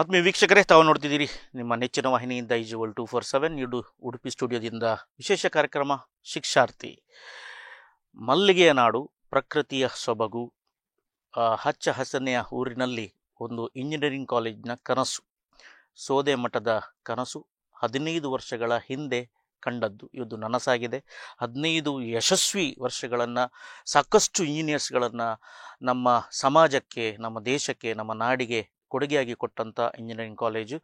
ಆತ್ಮೀಯ ವೀಕ್ಷಕರೇ, ತಾವು ನೋಡ್ತಿದ್ದೀರಿ ನಿಮ್ಮ ನೆಚ್ಚಿನ ವಾಹಿನಿಯಿಂದ ಈಜುವಲ್ 247 ಇದು ಉಡುಪಿ ಸ್ಟುಡಿಯೋದಿಂದ ವಿಶೇಷ ಕಾರ್ಯಕ್ರಮ ಶಿಕ್ಷಾರ್ಥಿ. ಮಲ್ಲಿಗೆಯ ನಾಡು, ಪ್ರಕೃತಿಯ ಸೊಬಗು, ಹಚ್ಚ ಹಸನೆಯ ಊರಿನಲ್ಲಿ ಒಂದು ಇಂಜಿನಿಯರಿಂಗ್ ಕಾಲೇಜಿನ ಕನಸು, ಸೋದೆ ಮಠದ ಕನಸು 15 ವರ್ಷಗಳ ಹಿಂದೆ ಕಂಡದ್ದು ಇದು ನನಸಾಗಿದೆ. 15 ಯಶಸ್ವಿ ವರ್ಷಗಳನ್ನು, ಸಾಕಷ್ಟು ಇಂಜಿನಿಯರ್ಸ್ಗಳನ್ನು ನಮ್ಮ ಸಮಾಜಕ್ಕೆ, ನಮ್ಮ ದೇಶಕ್ಕೆ, ನಮ್ಮ ನಾಡಿಗೆ ಕೊಡುಗೆಯಾಗಿ ಕೊಟ್ಟಂಥ ಇಂಜಿನಿಯರಿಂಗ್ ಕಾಲೇಜು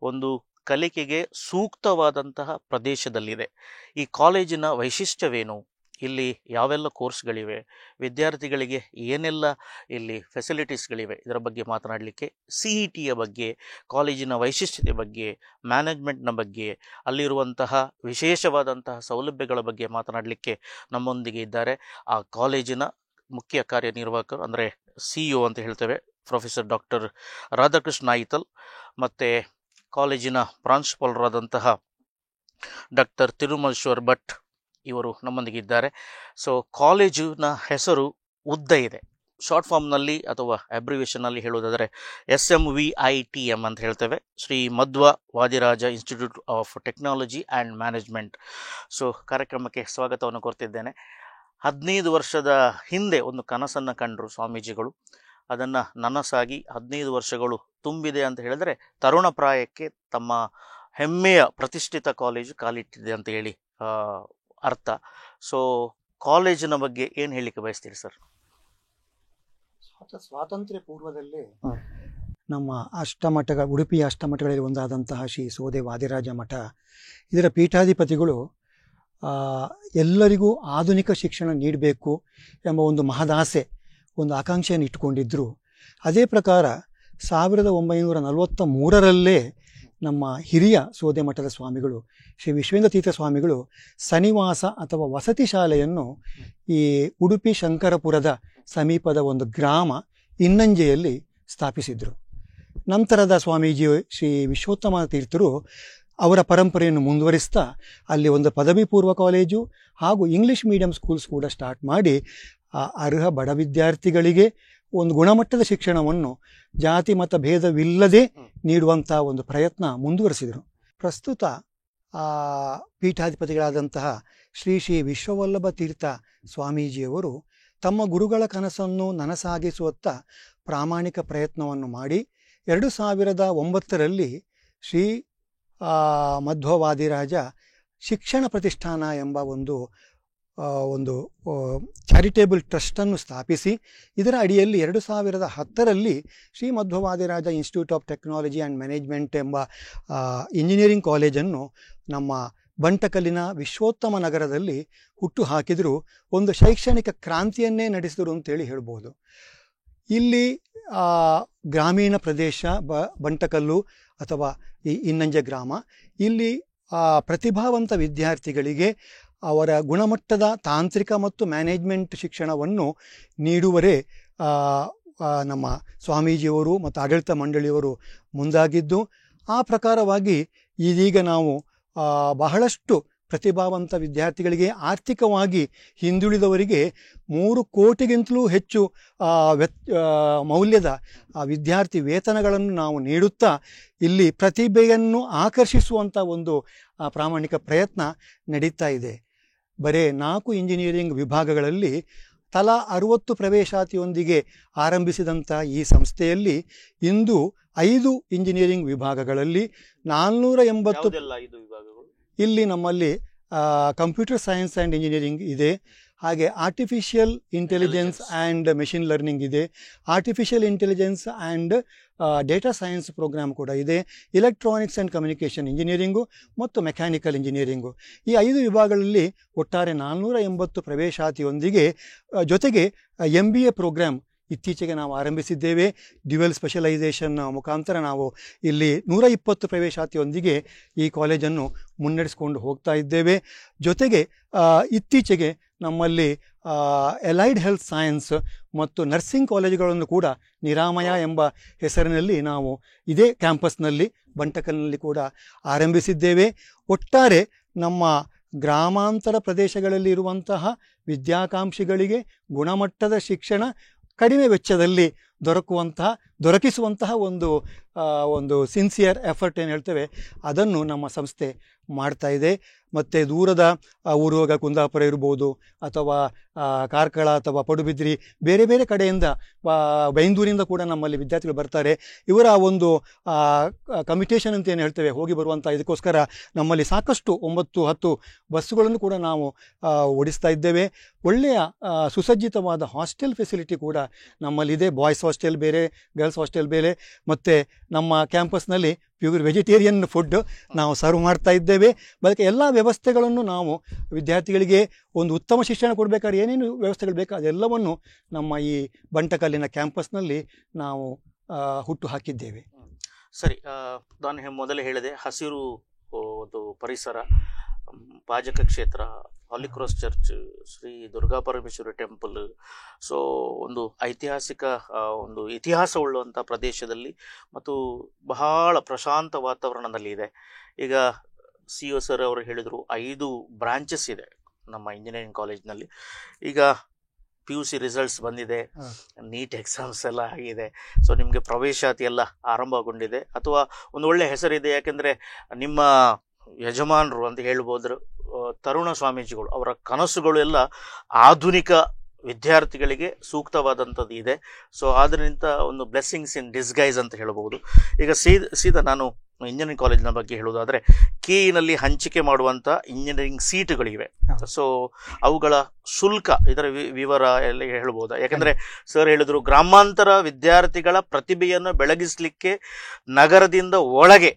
ಒಂದು ಕಲಿಕೆಗೆ ಸೂಕ್ತವಾದಂತಹ ಪ್ರದೇಶದಲ್ಲಿದೆ. ಈ ಕಾಲೇಜಿನ ವೈಶಿಷ್ಟ್ಯವೇನು, ಇಲ್ಲಿ ಯಾವೆಲ್ಲ ಕೋರ್ಸ್ಗಳಿವೆ, ವಿದ್ಯಾರ್ಥಿಗಳಿಗೆ ಏನೆಲ್ಲ ಇಲ್ಲಿ ಫೆಸಿಲಿಟೀಸ್ಗಳಿವೆ, ಇದರ ಬಗ್ಗೆ ಮಾತನಾಡಲಿಕ್ಕೆ, CETಯ ಬಗ್ಗೆ, ಕಾಲೇಜಿನ ವೈಶಿಷ್ಟ್ಯತೆ ಬಗ್ಗೆ, ಮ್ಯಾನೇಜ್ಮೆಂಟ್ನ ಬಗ್ಗೆ, ಅಲ್ಲಿರುವಂತಹ ವಿಶೇಷವಾದಂತಹ ಸೌಲಭ್ಯಗಳ ಬಗ್ಗೆ ಮಾತನಾಡಲಿಕ್ಕೆ ನಮ್ಮೊಂದಿಗೆ ಇದ್ದಾರೆ ಆ ಕಾಲೇಜಿನ ಮುಖ್ಯ ಕಾರ್ಯನಿರ್ವಾಹಕರು, ಅಂದರೆ CEO ಅಂತ ಹೇಳ್ತೇವೆ, ಪ್ರೊಫೆಸರ್ ಡಾಕ್ಟರ್ ರಾಧಾಕೃಷ್ಣ ಐತಲ್, ಮತ್ತು ಕಾಲೇಜಿನ ಪ್ರಾಂಶುಪಾಲರಾದಂತಹ ಡಾಕ್ಟರ್ ತಿರುಮಲೇಶ್ವರ್ ಭಟ್ ಇವರು ನಮ್ಮೊಂದಿಗೆ ಇದ್ದಾರೆ. ಸೊ ಕಾಲೇಜಿನ ಹೆಸರು ಉದ್ದ ಇದೆ, ಶಾರ್ಟ್ ಫಾರ್ಮ್ನಲ್ಲಿ ಅಥವಾ ಅಬ್ರಿವೇಷನಲ್ಲಿ ಹೇಳುವುದಾದರೆ SMVITM ಅಂತ ಹೇಳ್ತೇವೆ, Shri Madhwa Vadiraja institute of technology and management. So ಕಾರ್ಯಕ್ರಮಕ್ಕೆ ಸ್ವಾಗತವನ್ನು ಕೋರ್ತಿದ್ದೇನೆ. 15 ವರ್ಷದ ಹಿಂದೆ ಒಂದು ಕನಸನ್ನು ಕಂಡರು ಸ್ವಾಮೀಜಿಗಳು, ಅದನ್ನು ನನಸಾಗಿ 15 ವರ್ಷಗಳು ತುಂಬಿದೆ ಅಂತ ಹೇಳಿದರೆ ತರುಣ ಪ್ರಾಯಕ್ಕೆ ತಮ್ಮ ಹೆಮ್ಮೆಯ ಪ್ರತಿಷ್ಠಿತ ಕಾಲೇಜು ಕಾಲಿಟ್ಟಿದೆ ಅಂತ ಹೇಳಿ ಅರ್ಥ. ಸೊ ಕಾಲೇಜಿನ ಬಗ್ಗೆ ಏನು ಹೇಳಲಿಕ್ಕೆ ಬಯಸ್ತೀರಿ ಸರ್? ಸ್ವಾತಂತ್ರ್ಯ ಪೂರ್ವದಲ್ಲಿ ನಮ್ಮ ಅಷ್ಟಮಠಗಳ, ಉಡುಪಿಯ ಅಷ್ಟಮಠಗಳಲ್ಲಿ ಒಂದಾದಂತಹ ಶ್ರೀ ಸೋದೆ ವಾದಿರಾಜ ಮಠ, ಇದರ ಪೀಠಾಧಿಪತಿಗಳು ಎಲ್ಲರಿಗೂ ಆಧುನಿಕ ಶಿಕ್ಷಣ ನೀಡಬೇಕು ಎಂಬ ಒಂದು ಮಹದಾಸೆ, ಒಂದು ಆಕಾಂಕ್ಷೆಯನ್ನು ಇಟ್ಟುಕೊಂಡಿದ್ದರು. ಅದೇ ಪ್ರಕಾರ 1943ರಲ್ಲೇ ನಮ್ಮ ಹಿರಿಯ ಸೋದೆ ಮಠದ ಸ್ವಾಮಿಗಳು ಶ್ರೀ ವಿಶ್ವೇಂದ್ರ ತೀರ್ಥ ಸ್ವಾಮಿಗಳು ಸನಿವಾಸ ಅಥವಾ ವಸತಿ ಶಾಲೆಯನ್ನು ಈ ಉಡುಪಿ ಶಂಕರಪುರದ ಸಮೀಪದ ಒಂದು ಗ್ರಾಮ ಇನ್ನಂಜೆಯಲ್ಲಿ ಸ್ಥಾಪಿಸಿದರು. ನಂತರದ ಸ್ವಾಮೀಜಿ ಶ್ರೀ ವಿಶ್ವೋತ್ತಮ ತೀರ್ಥರು ಅವರ ಪರಂಪರೆಯನ್ನು ಮುಂದುವರಿಸ್ತಾ ಅಲ್ಲಿ ಒಂದು ಪದವಿ ಪೂರ್ವ ಕಾಲೇಜು ಹಾಗೂ ಇಂಗ್ಲೀಷ್ ಮೀಡಿಯಂ ಸ್ಕೂಲ್ಸ್ ಕೂಡ ಸ್ಟಾರ್ಟ್ ಮಾಡಿ ಅರ್ಹ ಬಡ ವಿದ್ಯಾರ್ಥಿಗಳಿಗೆ ಒಂದು ಗುಣಮಟ್ಟದ ಶಿಕ್ಷಣವನ್ನು ಜಾತಿ ಮತ ಭೇದವಿಲ್ಲದೆ ನೀಡುವಂಥ ಒಂದು ಪ್ರಯತ್ನ ಮುಂದುವರಿಸಿದರು. ಪ್ರಸ್ತುತ ಪೀಠಾಧಿಪತಿಗಳಾದಂತಹ ಶ್ರೀ ಶ್ರೀ ವಿಶ್ವವಲ್ಲಭ ತೀರ್ಥ ಸ್ವಾಮೀಜಿಯವರು ತಮ್ಮ ಗುರುಗಳ ಕನಸನ್ನು ನನಸಾಗಿಸುವತ್ತ ಪ್ರಾಮಾಣಿಕ ಪ್ರಯತ್ನವನ್ನು ಮಾಡಿ 2009ರಲ್ಲಿ ಶ್ರೀ ಮಧ್ವವಾದಿರಾಜ ಶಿಕ್ಷಣ ಪ್ರತಿಷ್ಠಾನ ಎಂಬ ಒಂದು ಚಾರಿಟೇಬಲ್ ಟ್ರಸ್ಟನ್ನು ಸ್ಥಾಪಿಸಿ, ಇದರ ಅಡಿಯಲ್ಲಿ 2010ರಲ್ಲಿ Shri Madhwavadiraja institute of technology and management ಎಂಬ ಇಂಜಿನಿಯರಿಂಗ್ ಕಾಲೇಜನ್ನು ನಮ್ಮ ಬಂಟಕಲ್ಲಿನ ವಿಶ್ವೋತ್ತಮ ನಗರದಲ್ಲಿ ಹುಟ್ಟು ಹಾಕಿದರೂ ಒಂದು ಶೈಕ್ಷಣಿಕ ಕ್ರಾಂತಿಯನ್ನೇ ನಡೆಸಿದರು ಅಂತೇಳಿ ಹೇಳ್ಬೋದು. ಇಲ್ಲಿ ಗ್ರಾಮೀಣ ಪ್ರದೇಶ ಬಂಟಕಲ್ಲು ಅಥವಾ ಈ ಇನ್ನಂಜೆ ಗ್ರಾಮ, ಇಲ್ಲಿ ಪ್ರತಿಭಾವಂತ ವಿದ್ಯಾರ್ಥಿಗಳಿಗೆ ಅವರ ಗುಣಮಟ್ಟದ ತಾಂತ್ರಿಕ ಮತ್ತು ಮ್ಯಾನೇಜ್ಮೆಂಟ್ ಶಿಕ್ಷಣವನ್ನು ನೀಡುವರೇ ನಮ್ಮ ಸ್ವಾಮೀಜಿಯವರು ಮತ್ತು ಆಡಳಿತ ಮಂಡಳಿಯವರು ಮುಂದಾಗಿದ್ದು, ಆ ಪ್ರಕಾರವಾಗಿ ಇದೀಗ ನಾವು ಬಹಳಷ್ಟು ಪ್ರತಿಭಾವಂತ ವಿದ್ಯಾರ್ಥಿಗಳಿಗೆ, ಆರ್ಥಿಕವಾಗಿ ಹಿಂದುಳಿದವರಿಗೆ 3 ಕೋಟಿಗಿಂತಲೂ ಹೆಚ್ಚು ಮೌಲ್ಯದ ವಿದ್ಯಾರ್ಥಿ ವೇತನಗಳನ್ನು ನಾವು ನೀಡುತ್ತಾ ಇಲ್ಲಿ ಪ್ರತಿಭೆಯನ್ನು ಆಕರ್ಷಿಸುವಂಥ ಒಂದು ಪ್ರಾಮಾಣಿಕ ಪ್ರಯತ್ನ ನಡೀತಾ ಇದೆ. ಬರೀ 4 ಇಂಜಿನಿಯರಿಂಗ್ ವಿಭಾಗಗಳಲ್ಲಿ ತಲಾ 60 ಪ್ರವೇಶಾತಿಯೊಂದಿಗೆ ಆರಂಭಿಸಿದಂಥ ಈ ಸಂಸ್ಥೆಯಲ್ಲಿ ಇಂದು 5 ಇಂಜಿನಿಯರಿಂಗ್ ವಿಭಾಗಗಳಲ್ಲಿ 480 ಇಲ್ಲಿ ನಮ್ಮಲ್ಲಿ ಕಂಪ್ಯೂಟರ್ ಸೈನ್ಸ್ ಆ್ಯಂಡ್ ಇಂಜಿನಿಯರಿಂಗ್ ಇದೆ, ಹಾಗೆ artificial intelligence and machine learning ಇದೆ, artificial intelligence and data science programme ಕೂಡ ಇದೆ, ಎಲೆಕ್ಟ್ರಾನಿಕ್ಸ್ ಆ್ಯಂಡ್ ಕಮ್ಯುನಿಕೇಷನ್ ಇಂಜಿನಿಯರಿಂಗು ಮತ್ತು ಮೆಕ್ಯಾನಿಕಲ್ ಇಂಜಿನಿಯರಿಂಗು. ಈ 5 ವಿಭಾಗಗಳಲ್ಲಿ ಒಟ್ಟಾರೆ 480 ಪ್ರವೇಶಾತಿಯೊಂದಿಗೆ ಜೊತೆಗೆ MBA ಪ್ರೋಗ್ರಾಮ್ ಇತ್ತೀಚೆಗೆ ನಾವು ಆರಂಭಿಸಿದ್ದೇವೆ. ಡ್ಯುವೆಲ್ ಸ್ಪೆಷಲೈಸೇಷನ್ ಮುಖಾಂತರ ನಾವು ಇಲ್ಲಿ 120 ಪ್ರವೇಶಾತಿಯೊಂದಿಗೆ ಈ ಕಾಲೇಜನ್ನು ಮುನ್ನಡೆಸಿಕೊಂಡು ಹೋಗ್ತಾ ಇದ್ದೇವೆ. ಜೊತೆಗೆ ಇತ್ತೀಚೆಗೆ ನಮ್ಮಲ್ಲಿ ಎಲೈಡ್ ಹೆಲ್ತ್ ಸೈನ್ಸ್ ಮತ್ತು ನರ್ಸಿಂಗ್ ಕಾಲೇಜುಗಳನ್ನು ಕೂಡ ನಿರಾಮಯ ಎಂಬ ಹೆಸರಿನಲ್ಲಿ ನಾವು ಇದೇ ಕ್ಯಾಂಪಸ್ನಲ್ಲಿ ಬಂಟಕಲ್ನಲ್ಲಿ ಕೂಡ ಆರಂಭಿಸಿದ್ದೇವೆ. ಒಟ್ಟಾರೆ ನಮ್ಮ ಗ್ರಾಮಾಂತರ ಪ್ರದೇಶಗಳಲ್ಲಿ ಇರುವಂತಹ ವಿದ್ಯಾಕಾಂಕ್ಷಿಗಳಿಗೆ ಗುಣಮಟ್ಟದ ಶಿಕ್ಷಣ ಕಡಿಮೆ ವೆಚ್ಚದಲ್ಲಿ ದೊರಕಿಸುವಂತಹ ಒಂದು ಸಿನ್ಸಿಯರ್ ಎಫರ್ಟ್ ಏನು ಹೇಳ್ತೇವೆ ಅದನ್ನು ನಮ್ಮ ಸಂಸ್ಥೆ ಮಾಡ್ತಾ ಇದೆ. ಮತ್ತು ದೂರದ ಊರುವಾಗ ಕುಂದಾಪುರ ಇರ್ಬೋದು, ಅಥವಾ ಕಾರ್ಕಳ ಅಥವಾ ಪಡುಬಿದ್ರಿ, ಬೇರೆ ಬೇರೆ ಕಡೆಯಿಂದ ಬೈಂದೂರಿಂದ ಕೂಡ ನಮ್ಮಲ್ಲಿ ವಿದ್ಯಾರ್ಥಿಗಳು ಬರ್ತಾರೆ. ಇವರ ಒಂದು ಕಮ್ಯುಟೇಷನ್ ಅಂತ ಏನು ಹೇಳ್ತೇವೆ, ಹೋಗಿ ಬರುವಂಥ ಇದಕ್ಕೋಸ್ಕರ ನಮ್ಮಲ್ಲಿ ಸಾಕಷ್ಟು 9-10 ಬಸ್ಸುಗಳನ್ನು ಕೂಡ ನಾವು ಓಡಿಸ್ತಾ ಇದ್ದೇವೆ. ಒಳ್ಳೆಯ ಸುಸಜ್ಜಿತವಾದ ಹಾಸ್ಟೆಲ್ ಫೆಸಿಲಿಟಿ ಕೂಡ ನಮ್ಮಲ್ಲಿದೆ. ಬಾಯ್ಸ್ ಹಾಸ್ಟೆಲ್ ಬೇರೆ, ಗರ್ಲ್ಸ್ ಹಾಸ್ಟೆಲ್ ಬೇರೆ. ಮತ್ತು ನಮ್ಮ ಕ್ಯಾಂಪಸ್ನಲ್ಲಿ ಪ್ಯೂರ್ ವೆಜಿಟೇರಿಯನ್ ಫುಡ್ ನಾವು ಸರ್ವ್ ಮಾಡ್ತಾ ಇದ್ದೇವೆ. ಬಳಿಕ ಎಲ್ಲ ವ್ಯವಸ್ಥೆಗಳನ್ನು ನಾವು ವಿದ್ಯಾರ್ಥಿಗಳಿಗೆ ಒಂದು ಉತ್ತಮ ಶಿಕ್ಷಣ ಕೊಡಬೇಕಾದ್ರೆ ಏನೇನು ವ್ಯವಸ್ಥೆಗಳು ಬೇಕು ಅದೆಲ್ಲವನ್ನು ನಮ್ಮ ಈ ಬಂಟಕಲ್ಲಿನ ಕ್ಯಾಂಪಸ್ನಲ್ಲಿ ನಾವು ಹುಟ್ಟು ಹಾಕಿದ್ದೇವೆ. ಸರಿ, ನಾನು ಮೊದಲೇ ಹೇಳಿದೆ, ಹಸಿರು ಒಂದು ಪರಿಸರ, ಪಾಜಕ ಕ್ಷೇತ್ರ, Holy Cross Church, Shri Durga Parameshwari temple, so ಒಂದು ಐತಿಹಾಸಿಕ ಒಂದು ಇತಿಹಾಸವುಳ್ಳುವಂಥ ಪ್ರದೇಶದಲ್ಲಿ ಮತ್ತು ಬಹಳ ಪ್ರಶಾಂತ ವಾತಾವರಣದಲ್ಲಿ ಇದೆ. ಈಗ CO ಸರ್ ಅವರು ಹೇಳಿದರು 5 ಬ್ರಾಂಚಸ್ ಇದೆ ನಮ್ಮ ಇಂಜಿನಿಯರಿಂಗ್ ಕಾಲೇಜ್ನಲ್ಲಿ. ಈಗ PUC ರಿಸಲ್ಟ್ಸ್ ಬಂದಿದೆ, ನೀಟ್ ಎಕ್ಸಾಮ್ಸ್ ಎಲ್ಲ ಆಗಿದೆ, ಸೊ ನಿಮಗೆ ಪ್ರವೇಶಾತಿ ಎಲ್ಲ ಆರಂಭಗೊಂಡಿದೆ, ಅಥವಾ ಒಂದು ಒಳ್ಳೆಯ ಹೆಸರಿದೆ. ಯಾಕೆಂದರೆ ನಿಮ್ಮ ಯಜಮಾನರು ಅಂತ ಹೇಳ್ಬೋದು ತರುಣ ಸ್ವಾಮೀಜಿಗಳು, ಅವರ ಕನಸುಗಳು ಎಲ್ಲ ಆಧುನಿಕ ವಿದ್ಯಾರ್ಥಿಗಳಿಗೆ ಸೂಕ್ತವಾದಂಥದ್ದು ಇದೆ. ಸೊ ಆದ್ದರಿಂದ ಒಂದು ಬ್ಲೆಸ್ಸಿಂಗ್ಸ್ ಇನ್ ಡಿಸ್ಗೈಸ್ ಅಂತ ಹೇಳ್ಬೋದು. ಈಗ ಸೀದಾ ನಾನು ಇಂಜಿನಿಯರಿಂಗ್ ಕಾಲೇಜಿನ ಬಗ್ಗೆ ಹೇಳೋದಾದರೆ, KEನಲ್ಲಿ ಹಂಚಿಕೆ ಮಾಡುವಂಥ ಇಂಜಿನಿಯರಿಂಗ್ ಸೀಟುಗಳಿವೆ. ಸೊ ಅವುಗಳ ಶುಲ್ಕ, ಇದರ ವಿವರ ಎಲ್ಲ ಹೇಳ್ಬೋದಾ? ಯಾಕೆಂದರೆ ಸರ್ ಹೇಳಿದ್ರು, ಗ್ರಾಮಾಂತರ ವಿದ್ಯಾರ್ಥಿಗಳ ಪ್ರತಿಭೆಯನ್ನು ಬೆಳಗಿಸಲಿಕ್ಕೆ ನಗರದಿಂದ ಒಳಗೆ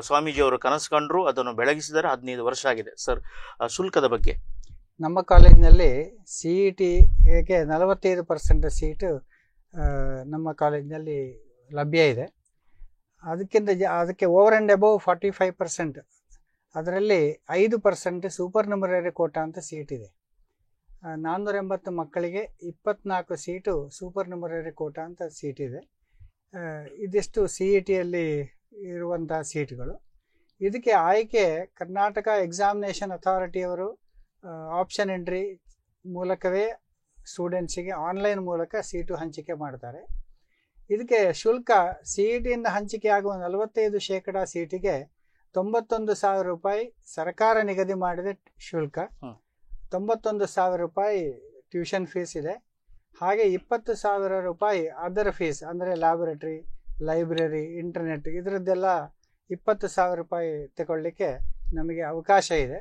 ಸ್ವಾಮೀಜಿಯವರು ಕನಸು ಕಂಡ್ರು, ಅದನ್ನು ಬೆಳಗಿಸಿದರೆ 15 ವರ್ಷ ಆಗಿದೆ. ಸರ್, ಶುಲ್ಕದ ಬಗ್ಗೆ. ನಮ್ಮ ಕಾಲೇಜಿನಲ್ಲಿ CET ಹೇಗೆ 45% ಸೀಟು ನಮ್ಮ ಕಾಲೇಜಿನಲ್ಲಿ ಲಭ್ಯ ಇದೆ. ಅದಕ್ಕೆ ಓವರ್ ಆ್ಯಂಡ್ ಅಬೌವ್ 45%, ಅದರಲ್ಲಿ 5% ಸೂಪರ್ ನ್ಯೂಮರರಿ ಕೋಟಾ ಅಂತ ಸೀಟ್ ಇದೆ. 480 ಮಕ್ಕಳಿಗೆ 24 ಸೀಟು ಸೂಪರ್ ನ್ಯೂಮರರಿ ಕೋಟಾ ಅಂತ ಸೀಟ್ ಇದೆ. ಇದಿಷ್ಟು CETಯಲ್ಲಿ ಇರುವಂಥ ಸೀಟ್ಗಳು. ಇದಕ್ಕೆ ಆಯ್ಕೆ ಕರ್ನಾಟಕ ಎಕ್ಸಾಮಿನೇಷನ್ ಅಥಾರಿಟಿಯವರು ಆಪ್ಷನ್ ಎಂಟ್ರಿ ಮೂಲಕವೇ ಸ್ಟೂಡೆಂಟ್ಸಿಗೆ ಆನ್ಲೈನ್ ಮೂಲಕ ಸೀಟು ಹಂಚಿಕೆ ಮಾಡ್ತಾರೆ. ಇದಕ್ಕೆ ಶುಲ್ಕ CETಯಿಂದ ಹಂಚಿಕೆ ಆಗುವ 45% ಸೀಟಿಗೆ 91,000 ರೂಪಾಯಿ ಸರ್ಕಾರ ನಿಗದಿ ಮಾಡಿದ ಶುಲ್ಕ, 91,000 ರೂಪಾಯಿ ಟ್ಯೂಷನ್ ಫೀಸ್ ಇದೆ. ಹಾಗೆ 20,000 ರೂಪಾಯಿ ಅದರ್ ಫೀಸ್, ಅಂದರೆ ಲ್ಯಾಬೊರೇಟರಿ, ಲೈಬ್ರರಿ, ಇಂಟರ್ನೆಟ್, ಇದರದ್ದೆಲ್ಲ 20,000 ರೂಪಾಯಿ ತಗೊಳ್ಳಿಕ್ಕೆ ನಮಗೆ ಅವಕಾಶ ಇದೆ.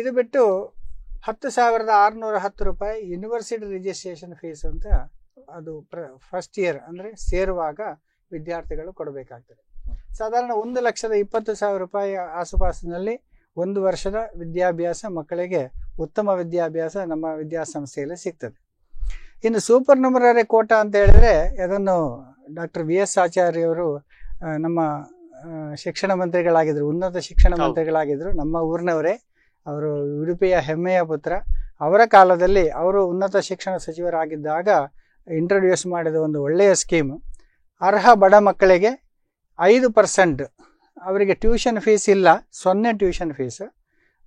ಇದು ಬಿಟ್ಟು 10,610 ರೂಪಾಯಿ ಯೂನಿವರ್ಸಿಟಿ ರಿಜಿಸ್ಟ್ರೇಷನ್ ಫೀಸ್ ಅಂತ, ಅದು ಫಸ್ಟ್ ಇಯರ್ ಅಂದರೆ ಸೇರುವಾಗ ವಿದ್ಯಾರ್ಥಿಗಳು ಕೊಡಬೇಕಾಗ್ತದೆ. ಸಾಧಾರಣ 1,20,000 ರೂಪಾಯಿ ಆಸುಪಾಸಿನಲ್ಲಿ 1 ವರ್ಷದ ವಿದ್ಯಾಭ್ಯಾಸ ಮಕ್ಕಳಿಗೆ ಉತ್ತಮ ವಿದ್ಯಾಭ್ಯಾಸ ನಮ್ಮ ವಿದ್ಯಾಸಂಸ್ಥೆಯಲ್ಲಿ ಸಿಗ್ತದೆ. ಇನ್ನು ಸೂಪರ್ ನ್ಯೂಮರರಿ ಕೋಟಾ ಅಂತ ಹೇಳಿದ್ರೆ, ಅದನ್ನು ಡಾಕ್ಟರ್ VS ಆಚಾರ್ಯವರು ನಮ್ಮ ಶಿಕ್ಷಣ ಮಂತ್ರಿಗಳಾಗಿದ್ದರು, ಉನ್ನತ ಶಿಕ್ಷಣ ಮಂತ್ರಿಗಳಾಗಿದ್ದರು, ನಮ್ಮ ಊರಿನವರೇ. ಅವರು ಉಡುಪಿಯ ಹೆಮ್ಮೆಯ ಪುತ್ರ. ಅವರ ಕಾಲದಲ್ಲಿ ಅವರು ಉನ್ನತ ಶಿಕ್ಷಣ ಸಚಿವರಾಗಿದ್ದಾಗ ಇಂಟ್ರೊಡ್ಯೂಸ್ ಮಾಡಿದ ಒಂದು ಒಳ್ಳೆಯ ಸ್ಕೀಮು. ಅರ್ಹ ಬಡ ಮಕ್ಕಳಿಗೆ 5% ಅವರಿಗೆ ಟ್ಯೂಷನ್ ಫೀಸ್ ಇಲ್ಲ, 0 ಟ್ಯೂಷನ್ ಫೀಸ್.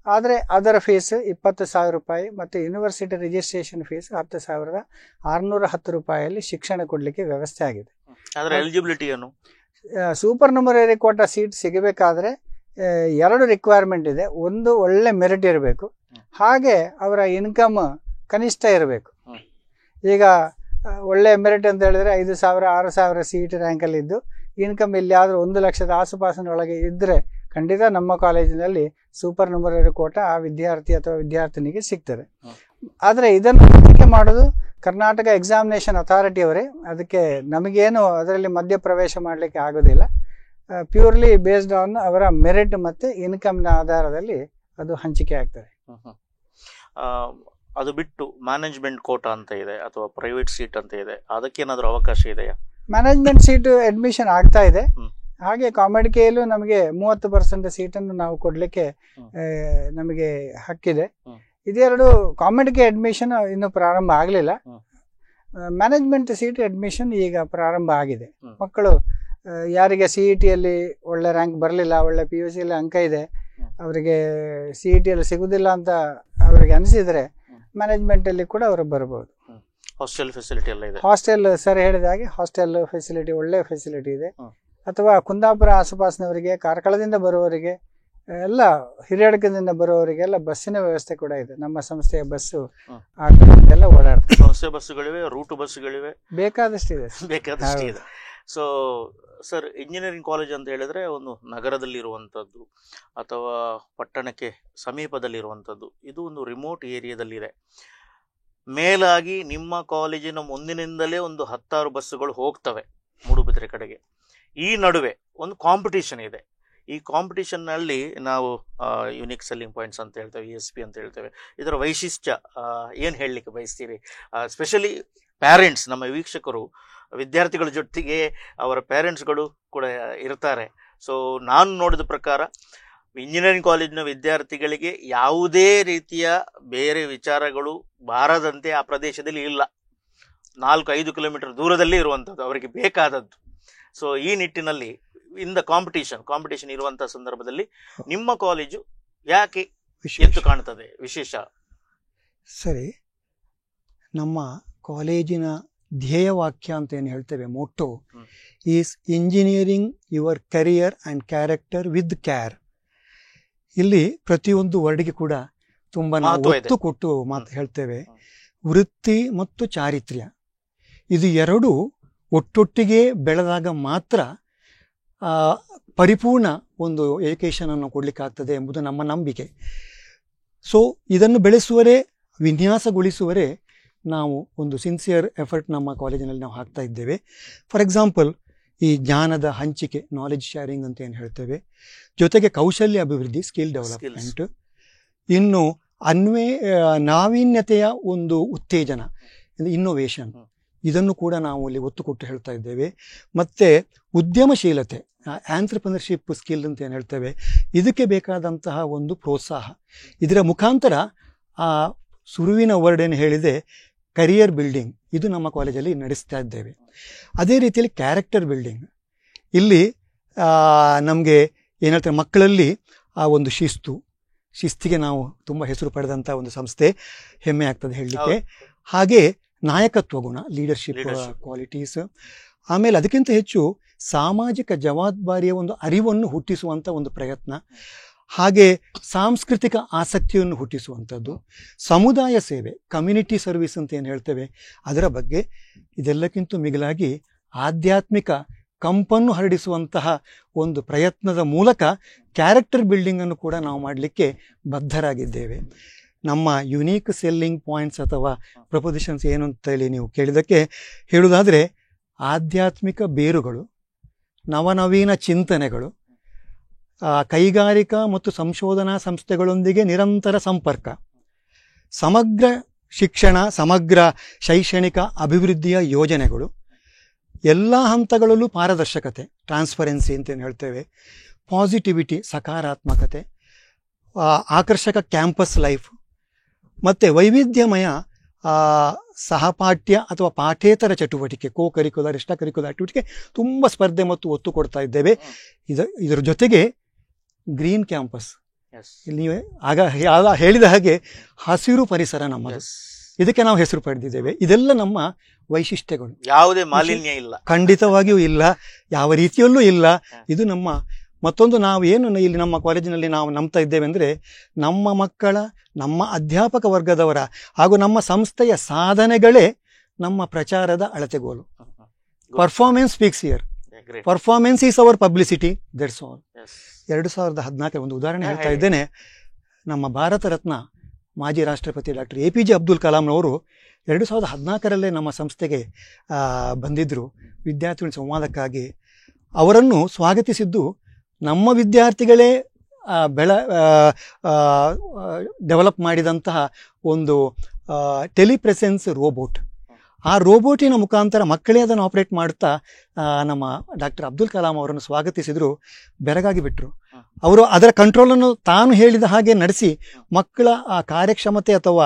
ಆದರೆ ಅದರ ಫೀಸ್ 20,000 ರೂಪಾಯಿ ಮತ್ತು ಯೂನಿವರ್ಸಿಟಿ ರಿಜಿಸ್ಟ್ರೇಷನ್ ಫೀಸ್ 10,610 ರೂಪಾಯಿಯಲ್ಲಿ ಶಿಕ್ಷಣ ಕೊಡಲಿಕ್ಕೆ ವ್ಯವಸ್ಥೆ ಆಗಿದೆ. ಅದರ ಎಲಿಜಿಬಿಲಿಟಿ ಏನು? ಸೂಪರ್ ನ್ಯೂಮರರಿ ಕೋಟಾ ಸೀಟ್ ಸಿಗಬೇಕಾದ್ರೆ 2 ರಿಕ್ವೈರ್ಮೆಂಟ್ ಇದೆ. ಒಂದು, ಒಳ್ಳೆ ಮೆರಿಟ್ ಇರಬೇಕು, ಹಾಗೆ ಅವರ ಇನ್ಕಮ್ ಕನಿಷ್ಠ ಇರಬೇಕು. ಈಗ ಒಳ್ಳೆ ಮೆರಿಟ್ ಅಂತ ಹೇಳಿದ್ರೆ 5,000 6,000 CET ರ್ಯಾಂಕಲ್ಲಿ ಇದ್ದು ಇನ್ಕಮ್ ಇಲ್ಲಿ ಆದರೂ 1 ಲಕ್ಷದ ಆಸುಪಾಸಿನೊಳಗೆ ಇದ್ದರೆ ಖಂಡಿತ ನಮ್ಮ ಕಾಲೇಜಿನಲ್ಲಿ ಸೂಪರ್ ನ್ಯೂಮರರಿ ಕೋಟಾ ಆ ವಿದ್ಯಾರ್ಥಿ ಅಥವಾ ವಿದ್ಯಾರ್ಥಿನಿಗೆ ಸಿಗ್ತದೆ. ಆದರೆ ಇದನ್ನು ಆಯ್ಕೆ ಮಾಡೋದು ಕರ್ನಾಟಕ ಎಕ್ಸಾಮಿನೇಷನ್ ಅಥಾರಿಟಿಯವರೇ. ಅದಕ್ಕೆ ನಮಗೇನು ಅದರಲ್ಲಿ ಮಧ್ಯಪ್ರವೇಶ ಮಾಡಲಿಕ್ಕೆ ಆಗೋದಿಲ್ಲ. ಪ್ಯೂರ್ಲಿ ಬೇಸ್ಡ್ ಆನ್ ಅವರ ಮೆರಿಟ್ ಮತ್ತು ಇನ್ಕಮ್ನ ಆಧಾರದಲ್ಲಿ ಅದು ಹಂಚಿಕೆ ಆಗ್ತದೆ. ಅದು ಬಿಟ್ಟು ಮ್ಯಾನೇಜ್ಮೆಂಟ್ ಕೋಟಾ ಅಂತ ಇದೆ ಅಥವಾ ಪ್ರೈವೇಟ್ ಸೀಟ್ ಅಂತ ಇದೆ, ಅದಕ್ಕೇನಾದರೂ ಅವಕಾಶ ಇದೆಯಾ? ಮ್ಯಾನೇಜ್ಮೆಂಟ್ ಸೀಟು ಅಡ್ಮಿಷನ್ ಆಗ್ತಾ ಇದೆ. ಹಾಗೆ ಕಾಮೆಡಿಕೆಯಲ್ಲೂ ನಮಗೆ 30% ಸೀಟನ್ನು ನಾವು ಕೊಡಲಿಕ್ಕೆ ನಮಗೆ ಹಕ್ಕಿದೆ. ಇದೆರಡು ಕಾಮೆಡಿಕೆ ಅಡ್ಮಿಷನ್ ಇನ್ನೂ ಪ್ರಾರಂಭ ಆಗಲಿಲ್ಲ. ಮ್ಯಾನೇಜ್ಮೆಂಟ್ ಸೀಟ್ ಅಡ್ಮಿಷನ್ ಈಗ ಪ್ರಾರಂಭ ಆಗಿದೆ. ಮಕ್ಕಳು ಯಾರಿಗೆ CETಯಲ್ಲಿ ಒಳ್ಳೆ ರ್ಯಾಂಕ್ ಬರಲಿಲ್ಲ, ಒಳ್ಳೆ PUCಯಲ್ಲಿ ಅಂಕ ಇದೆ, ಅವರಿಗೆ CETಯಲ್ಲಿ ಸಿಗುವುದಿಲ್ಲ ಅಂತ ಅವರಿಗೆ ಅನಿಸಿದರೆ ಮ್ಯಾನೇಜ್ಮೆಂಟಲ್ಲಿ ಕೂಡ ಅವರು ಬರ್ಬೋದು. ಹಾಸ್ಟೆಲ್ ಫೆಸಿಲಿಟಿ ಎಲ್ಲ ಇದೆ. ಹಾಸ್ಟೆಲ್ ಸರ್ ಹೇಳಿದ ಹಾಗೆ ಹಾಸ್ಟೆಲ್ ಫೆಸಿಲಿಟಿ ಒಳ್ಳೆ ಫೆಸಿಲಿಟಿ ಇದೆ. ಅಥವಾ ಕುಂದಾಪುರ ಆಸುಪಾಸಿನವರಿಗೆ, ಕಾರ್ಕಳದಿಂದ ಬರುವವರಿಗೆ ಎಲ್ಲ, ಹಿರಿಯಡ್ಕದಿಂದ ಬರುವವರಿಗೆಲ್ಲ ಬಸ್ಸಿನ ವ್ಯವಸ್ಥೆ ಕೂಡ ಇದೆ. ನಮ್ಮ ಸಂಸ್ಥೆಯ ಬಸ್ಸು ಆ ಕಡೆಯಿಂದೆಲ್ಲ ಓಡಾಡ್ತದೆ. ಸಂಸ್ಥೆ ಬಸ್ಸುಗಳಿವೆ, ರೂಟ್ ಬಸ್ಸುಗಳಿವೆ, ಬೇಕಾದಷ್ಟಿದೆ. ಬೇಕಾದಷ್ಟಿದೆ. ಸೊ ಸರ್, ಇಂಜಿನಿಯರಿಂಗ್ ಕಾಲೇಜ್ ಅಂತ ಹೇಳಿದ್ರೆ ಒಂದು ನಗರದಲ್ಲಿರುವಂಥದ್ದು ಅಥವಾ ಪಟ್ಟಣಕ್ಕೆ ಸಮೀಪದಲ್ಲಿರುವಂಥದ್ದು, ಇದು ಒಂದು ರಿಮೋಟ್ ಏರಿಯಾದಲ್ಲಿದೆ. ಮೇಲಾಗಿ ನಿಮ್ಮ ಕಾಲೇಜಿನ ಮುಂದಿನಿಂದಲೇ ಒಂದು 10 ಬಸ್ಸುಗಳು ಹೋಗ್ತವೆ ಮೂಡುಬಿದಿರೆ ಕಡೆಗೆ. ಈ ನಡುವೆ ಒಂದು ಕಾಂಪಿಟೇಷನ್ ಇದೆ. ಈ ಕಾಂಪಿಟೇಷನ್ನಲ್ಲಿ ನಾವು ಯುನಿಕ್ ಸೆಲ್ಲಿಂಗ್ ಪಾಯಿಂಟ್ಸ್ ಅಂತ ಹೇಳ್ತೇವೆ, ESP ಅಂತ ಹೇಳ್ತೇವೆ. ಇದರ ವೈಶಿಷ್ಟ್ಯ ಏನು ಹೇಳಲಿಕ್ಕೆ ಬಯಸ್ತೀರಿ? ಸ್ಪೆಷಲಿ ಪ್ಯಾರೆಂಟ್ಸ್, ನಮ್ಮ ವೀಕ್ಷಕರು ವಿದ್ಯಾರ್ಥಿಗಳ ಜೊತೆಗೆ ಅವರ ಪೇರೆಂಟ್ಸ್ಗಳು ಕೂಡ ಇರ್ತಾರೆ. ಸೊ ನಾನು ನೋಡಿದ ಪ್ರಕಾರ ಇಂಜಿನಿಯರಿಂಗ್ ಕಾಲೇಜಿನ ವಿದ್ಯಾರ್ಥಿಗಳಿಗೆ ಯಾವುದೇ ರೀತಿಯ ಬೇರೆ ವಿಚಾರಗಳು ಬಾರದಂತೆ ಆ ಪ್ರದೇಶದಲ್ಲಿ ಇಲ್ಲ. 4-5 ಕಿಲೋಮೀಟರ್ ದೂರದಲ್ಲಿ ಇರುವಂಥದ್ದು ಅವರಿಗೆ ಬೇಕಾದದ್ದು. ಸೊ ಈ ನಿಟ್ಟಿನಲ್ಲಿ ಇನ್ ದ ಕಾಂಪಿಟೇಷನ್ ಇರುವಂತಹ ಸಂದರ್ಭದಲ್ಲಿ ನಿಮ್ಮ ಕಾಲೇಜು ಯಾಕೆ ಎದ್ದು ಕಾಣ್ತದೆ, ವಿಶೇಷ? ಸರಿ, ನಮ್ಮ ಕಾಲೇಜಿನ ಧ್ಯೇಯವಾಕ್ಯ ಅಂತ ಏನು ಹೇಳ್ತೇವೆ, motto is engineering your career and character with care. ಇಲ್ಲಿ ಪ್ರತಿಯೊಂದು ವರ್ಡ್ಗೆ ಕೂಡ ತುಂಬ ನಾವು ಒತ್ತು ಕೊಟ್ಟು ಮಾತು ಹೇಳ್ತೇವೆ. ವೃತ್ತಿ ಮತ್ತು ಚಾರಿತ್ರ್ಯ ಇದು ಎರಡೂ ಒಟ್ಟೊಟ್ಟಿಗೆ ಬೆಳೆದಾಗ ಮಾತ್ರ ಪರಿಪೂರ್ಣ ಒಂದು ಎಜುಕೇಷನನ್ನು ಕೊಡಲಿಕ್ಕಾಗ್ತದೆ ಎಂಬುದು ನಮ್ಮ ನಂಬಿಕೆ. ಸೊ ಇದನ್ನು ಬೆಳೆಸುವರೇ, ವಿನ್ಯಾಸಗೊಳಿಸುವರೇ ನಾವು ಒಂದು ಸಿನ್ಸಿಯರ್ ಎಫರ್ಟ್ ನಮ್ಮ ಕಾಲೇಜಿನಲ್ಲಿ ನಾವು ಹಾಕ್ತಾ ಇದ್ದೇವೆ. ಫಾರ್ ಎಕ್ಸಾಂಪಲ್, ಈ ಜ್ಞಾನದ ಹಂಚಿಕೆ, ನಾಲೆಜ್ ಶೇರಿಂಗ್ ಅಂತ ಏನು ಹೇಳ್ತೇವೆ, ಜೊತೆಗೆ ಕೌಶಲ್ಯ ಅಭಿವೃದ್ಧಿ, ಸ್ಕಿಲ್ ಡೆವಲಪ್ಮೆಂಟ್, ಇನ್ನು ನಾವೀನ್ಯತೆಯ ಒಂದು ಉತ್ತೇಜನ, ಇನ್ನೋವೇಷನ್, ಇದನ್ನು ಕೂಡ ನಾವು ಅಲ್ಲಿ ಒತ್ತು ಕೊಟ್ಟು ಹೇಳ್ತಾ ಇದ್ದೇವೆ. ಮತ್ತು ಉದ್ಯಮಶೀಲತೆ, ಆಂಟ್ರಪ್ರಿನರ್ಶಿಪ್ ಸ್ಕಿಲ್ ಅಂತ ಏನು ಹೇಳ್ತೇವೆ, ಇದಕ್ಕೆ ಬೇಕಾದಂತಹ ಒಂದು ಪ್ರೋತ್ಸಾಹ. ಇದರ ಮುಖಾಂತರ ಆ ಸುರುವಿನ ವರ್ಡ್ ಏನು ಹೇಳಿದೆ, ಕರಿಯರ್ ಬಿಲ್ಡಿಂಗ್, ಇದು ನಮ್ಮ ಕಾಲೇಜಲ್ಲಿ ನಡೆಸ್ತಾ ಇದ್ದೇವೆ. ಅದೇ ರೀತಿಯಲ್ಲಿ ಕ್ಯಾರೆಕ್ಟರ್ ಬಿಲ್ಡಿಂಗ್, ಇಲ್ಲಿ ನಮಗೆ ಏನು ಹೇಳ್ತೇವೆ, ಮಕ್ಕಳಲ್ಲಿ ಆ ಒಂದು ಶಿಸ್ತಿಗೆ ನಾವು ತುಂಬ ಹೆಸರು ಪಡೆದಂಥ ಒಂದು ಸಂಸ್ಥೆ, ಹೆಮ್ಮೆ ಆಗ್ತದೆ ಹೇಳಲಿಕ್ಕೆ. ಹಾಗೆ ನಾಯಕತ್ವ ಗುಣ, ಲೀಡರ್ಶಿಪ್ ಕ್ವಾಲಿಟೀಸ್, ಆಮೇಲೆ ಅದಕ್ಕಿಂತ ಹೆಚ್ಚು ಸಾಮಾಜಿಕ ಜವಾಬ್ದಾರಿಯ ಒಂದು ಅರಿವನ್ನು ಹುಟ್ಟಿಸುವಂಥ ಒಂದು ಪ್ರಯತ್ನ, ಹಾಗೆ ಸಾಂಸ್ಕೃತಿಕ ಆಸಕ್ತಿಯನ್ನು ಹುಟ್ಟಿಸುವಂಥದ್ದು, ಸಮುದಾಯ ಸೇವೆ, ಕಮ್ಯುನಿಟಿ ಸರ್ವಿಸ್ ಅಂತ ಏನು ಹೇಳ್ತೇವೆ ಅದರ ಬಗ್ಗೆ. ಇದೆಲ್ಲಕ್ಕಿಂತ ಮಿಗಿಲಾಗಿ ಆಧ್ಯಾತ್ಮಿಕ ಕಂಪನ್ನು ಹರಡಿಸುವಂತಹ ಒಂದು ಪ್ರಯತ್ನದ ಮೂಲಕ ಕ್ಯಾರೆಕ್ಟರ್ ಬಿಲ್ಡಿಂಗನ್ನು ಕೂಡ ನಾವು ಮಾಡಲಿಕ್ಕೆ ಬದ್ಧರಾಗಿದ್ದೇವೆ. ನಮ್ಮ ಯುನೀಕ್ ಸೆಲ್ಲಿಂಗ್ ಪಾಯಿಂಟ್ಸ್ ಅಥವಾ ಪ್ರಪೋಸಿಷನ್ಸ್ ಏನು ಅಂತ ಹೇಳಿ ನೀವು ಕೇಳಿದ್ದಕ್ಕೆ ಹೇಳುವುದಾದರೆ, ಆಧ್ಯಾತ್ಮಿಕ ಬೇರುಗಳು, ನವನವೀನ ಚಿಂತನೆಗಳು, ಕೈಗಾರಿಕಾ ಮತ್ತು ಸಂಶೋಧನಾ ಸಂಸ್ಥೆಗಳೊಂದಿಗೆ ನಿರಂತರ ಸಂಪರ್ಕ, ಸಮಗ್ರ ಶಿಕ್ಷಣ, ಸಮಗ್ರ ಶೈಕ್ಷಣಿಕ ಅಭಿವೃದ್ಧಿಯ ಯೋಜನೆಗಳು, ಎಲ್ಲ ಹಂತಗಳಲ್ಲೂ ಪಾರದರ್ಶಕತೆ, ಟ್ರಾನ್ಸ್ಪರೆನ್ಸಿ ಅಂತೇನು ಹೇಳ್ತೇವೆ, ಪಾಸಿಟಿವಿಟಿ, ಸಕಾರಾತ್ಮಕತೆ, ಆಕರ್ಷಕ ಕ್ಯಾಂಪಸ್ ಲೈಫ್, ಮತ್ತು ವೈವಿಧ್ಯಮಯ ಸಹಪಾಠ್ಯ ಅಥವಾ ಪಾಠೇತರ ಚಟುವಟಿಕೆ, ಕೋ ಕರಿಕ್ಯುಲರ್, ಎಕ್ಸ್ಟ್ರಾ ಕರಿಕ್ಯುಲರ್ ಆಕ್ಟಿವಿಟಿಗೆ ತುಂಬ ಸ್ಪರ್ಧೆ ಮತ್ತು ಒತ್ತು ಕೊಡ್ತಾ ಇದ್ದೇವೆ. ಇದರ ಜೊತೆಗೆ ಗ್ರೀನ್ ಕ್ಯಾಂಪಸ್, ಇಲ್ಲಿ ನೀವೇ ಆಗ ಹೇಳಿದ ಹಾಗೆ ಹಸಿರು ಪರಿಸರ ನಮ್ಮದು, ಇದಕ್ಕೆ ನಾವು ಹೆಸರು ಪಡೆದಿದ್ದೇವೆ. ಇದೆಲ್ಲ ನಮ್ಮ ವೈಶಿಷ್ಟ್ಯಗಳು. ಯಾವುದೇ ಮಾಲಿನ್ಯ ಇಲ್ಲ, ಖಂಡಿತವಾಗಿಯೂ ಇಲ್ಲ, ಯಾವ ರೀತಿಯಲ್ಲೂ ಇಲ್ಲ. ಇದು ನಮ್ಮ ಮತ್ತೊಂದು ನಾವು ಏನು ಇಲ್ಲಿ ನಮ್ಮ ಕಾಲೇಜಿನಲ್ಲಿ ನಾವು ನಂಬ್ತಾ ಇದ್ದೇವೆ ಅಂದರೆ, ನಮ್ಮ ಮಕ್ಕಳ, ನಮ್ಮ ಅಧ್ಯಾಪಕ ವರ್ಗದವರ ಹಾಗೂ ನಮ್ಮ ಸಂಸ್ಥೆಯ ಸಾಧನೆಗಳೇ ನಮ್ಮ ಪ್ರಚಾರದ ಅಳತೆಗೋಲು. Performance speaks here, performance is our publicity, that's all. 2014 ಒಂದು ಉದಾಹರಣೆ ಹೇಳ್ತಾ ಇದ್ದೇನೆ. ನಮ್ಮ ಭಾರತ ರತ್ನ ಮಾಜಿ ರಾಷ್ಟ್ರಪತಿ ಡಾಕ್ಟರ್ APJ ಅಬ್ದುಲ್ ಕಲಾಂರವರು 2014 ನಮ್ಮ ಸಂಸ್ಥೆಗೆ ಬಂದಿದ್ದರು ವಿದ್ಯಾರ್ಥಿಗಳ ಸಂವಾದಕ್ಕಾಗಿ. ಅವರನ್ನು ಸ್ವಾಗತಿಸಿದ್ದು ನಮ್ಮ ವಿದ್ಯಾರ್ಥಿಗಳೇ ಡೆವಲಪ್ ಮಾಡಿದಂತಹ ಒಂದು ಟೆಲಿಪ್ರೆಸೆನ್ಸ್ ರೋಬೋಟ್. ಆ ರೋಬೋಟಿನ ಮುಖಾಂತರ ಮಕ್ಕಳೇ ಅದನ್ನು ಆಪರೇಟ್ ಮಾಡುತ್ತಾ ನಮ್ಮ ಡಾಕ್ಟರ್ ಅಬ್ದುಲ್ ಕಲಾಂ ಅವರನ್ನು ಸ್ವಾಗತಿಸಿದ್ರು. ಬೆರಗಾಗಿ ಬಿಟ್ಟರು. ಅವರು ಅದರ ಕಂಟ್ರೋಲನ್ನು ತಾನು ಹೇಳಿದ ಹಾಗೆ ನಡೆಸಿ ಮಕ್ಕಳ ಆ ಕಾರ್ಯಕ್ಷಮತೆ ಅಥವಾ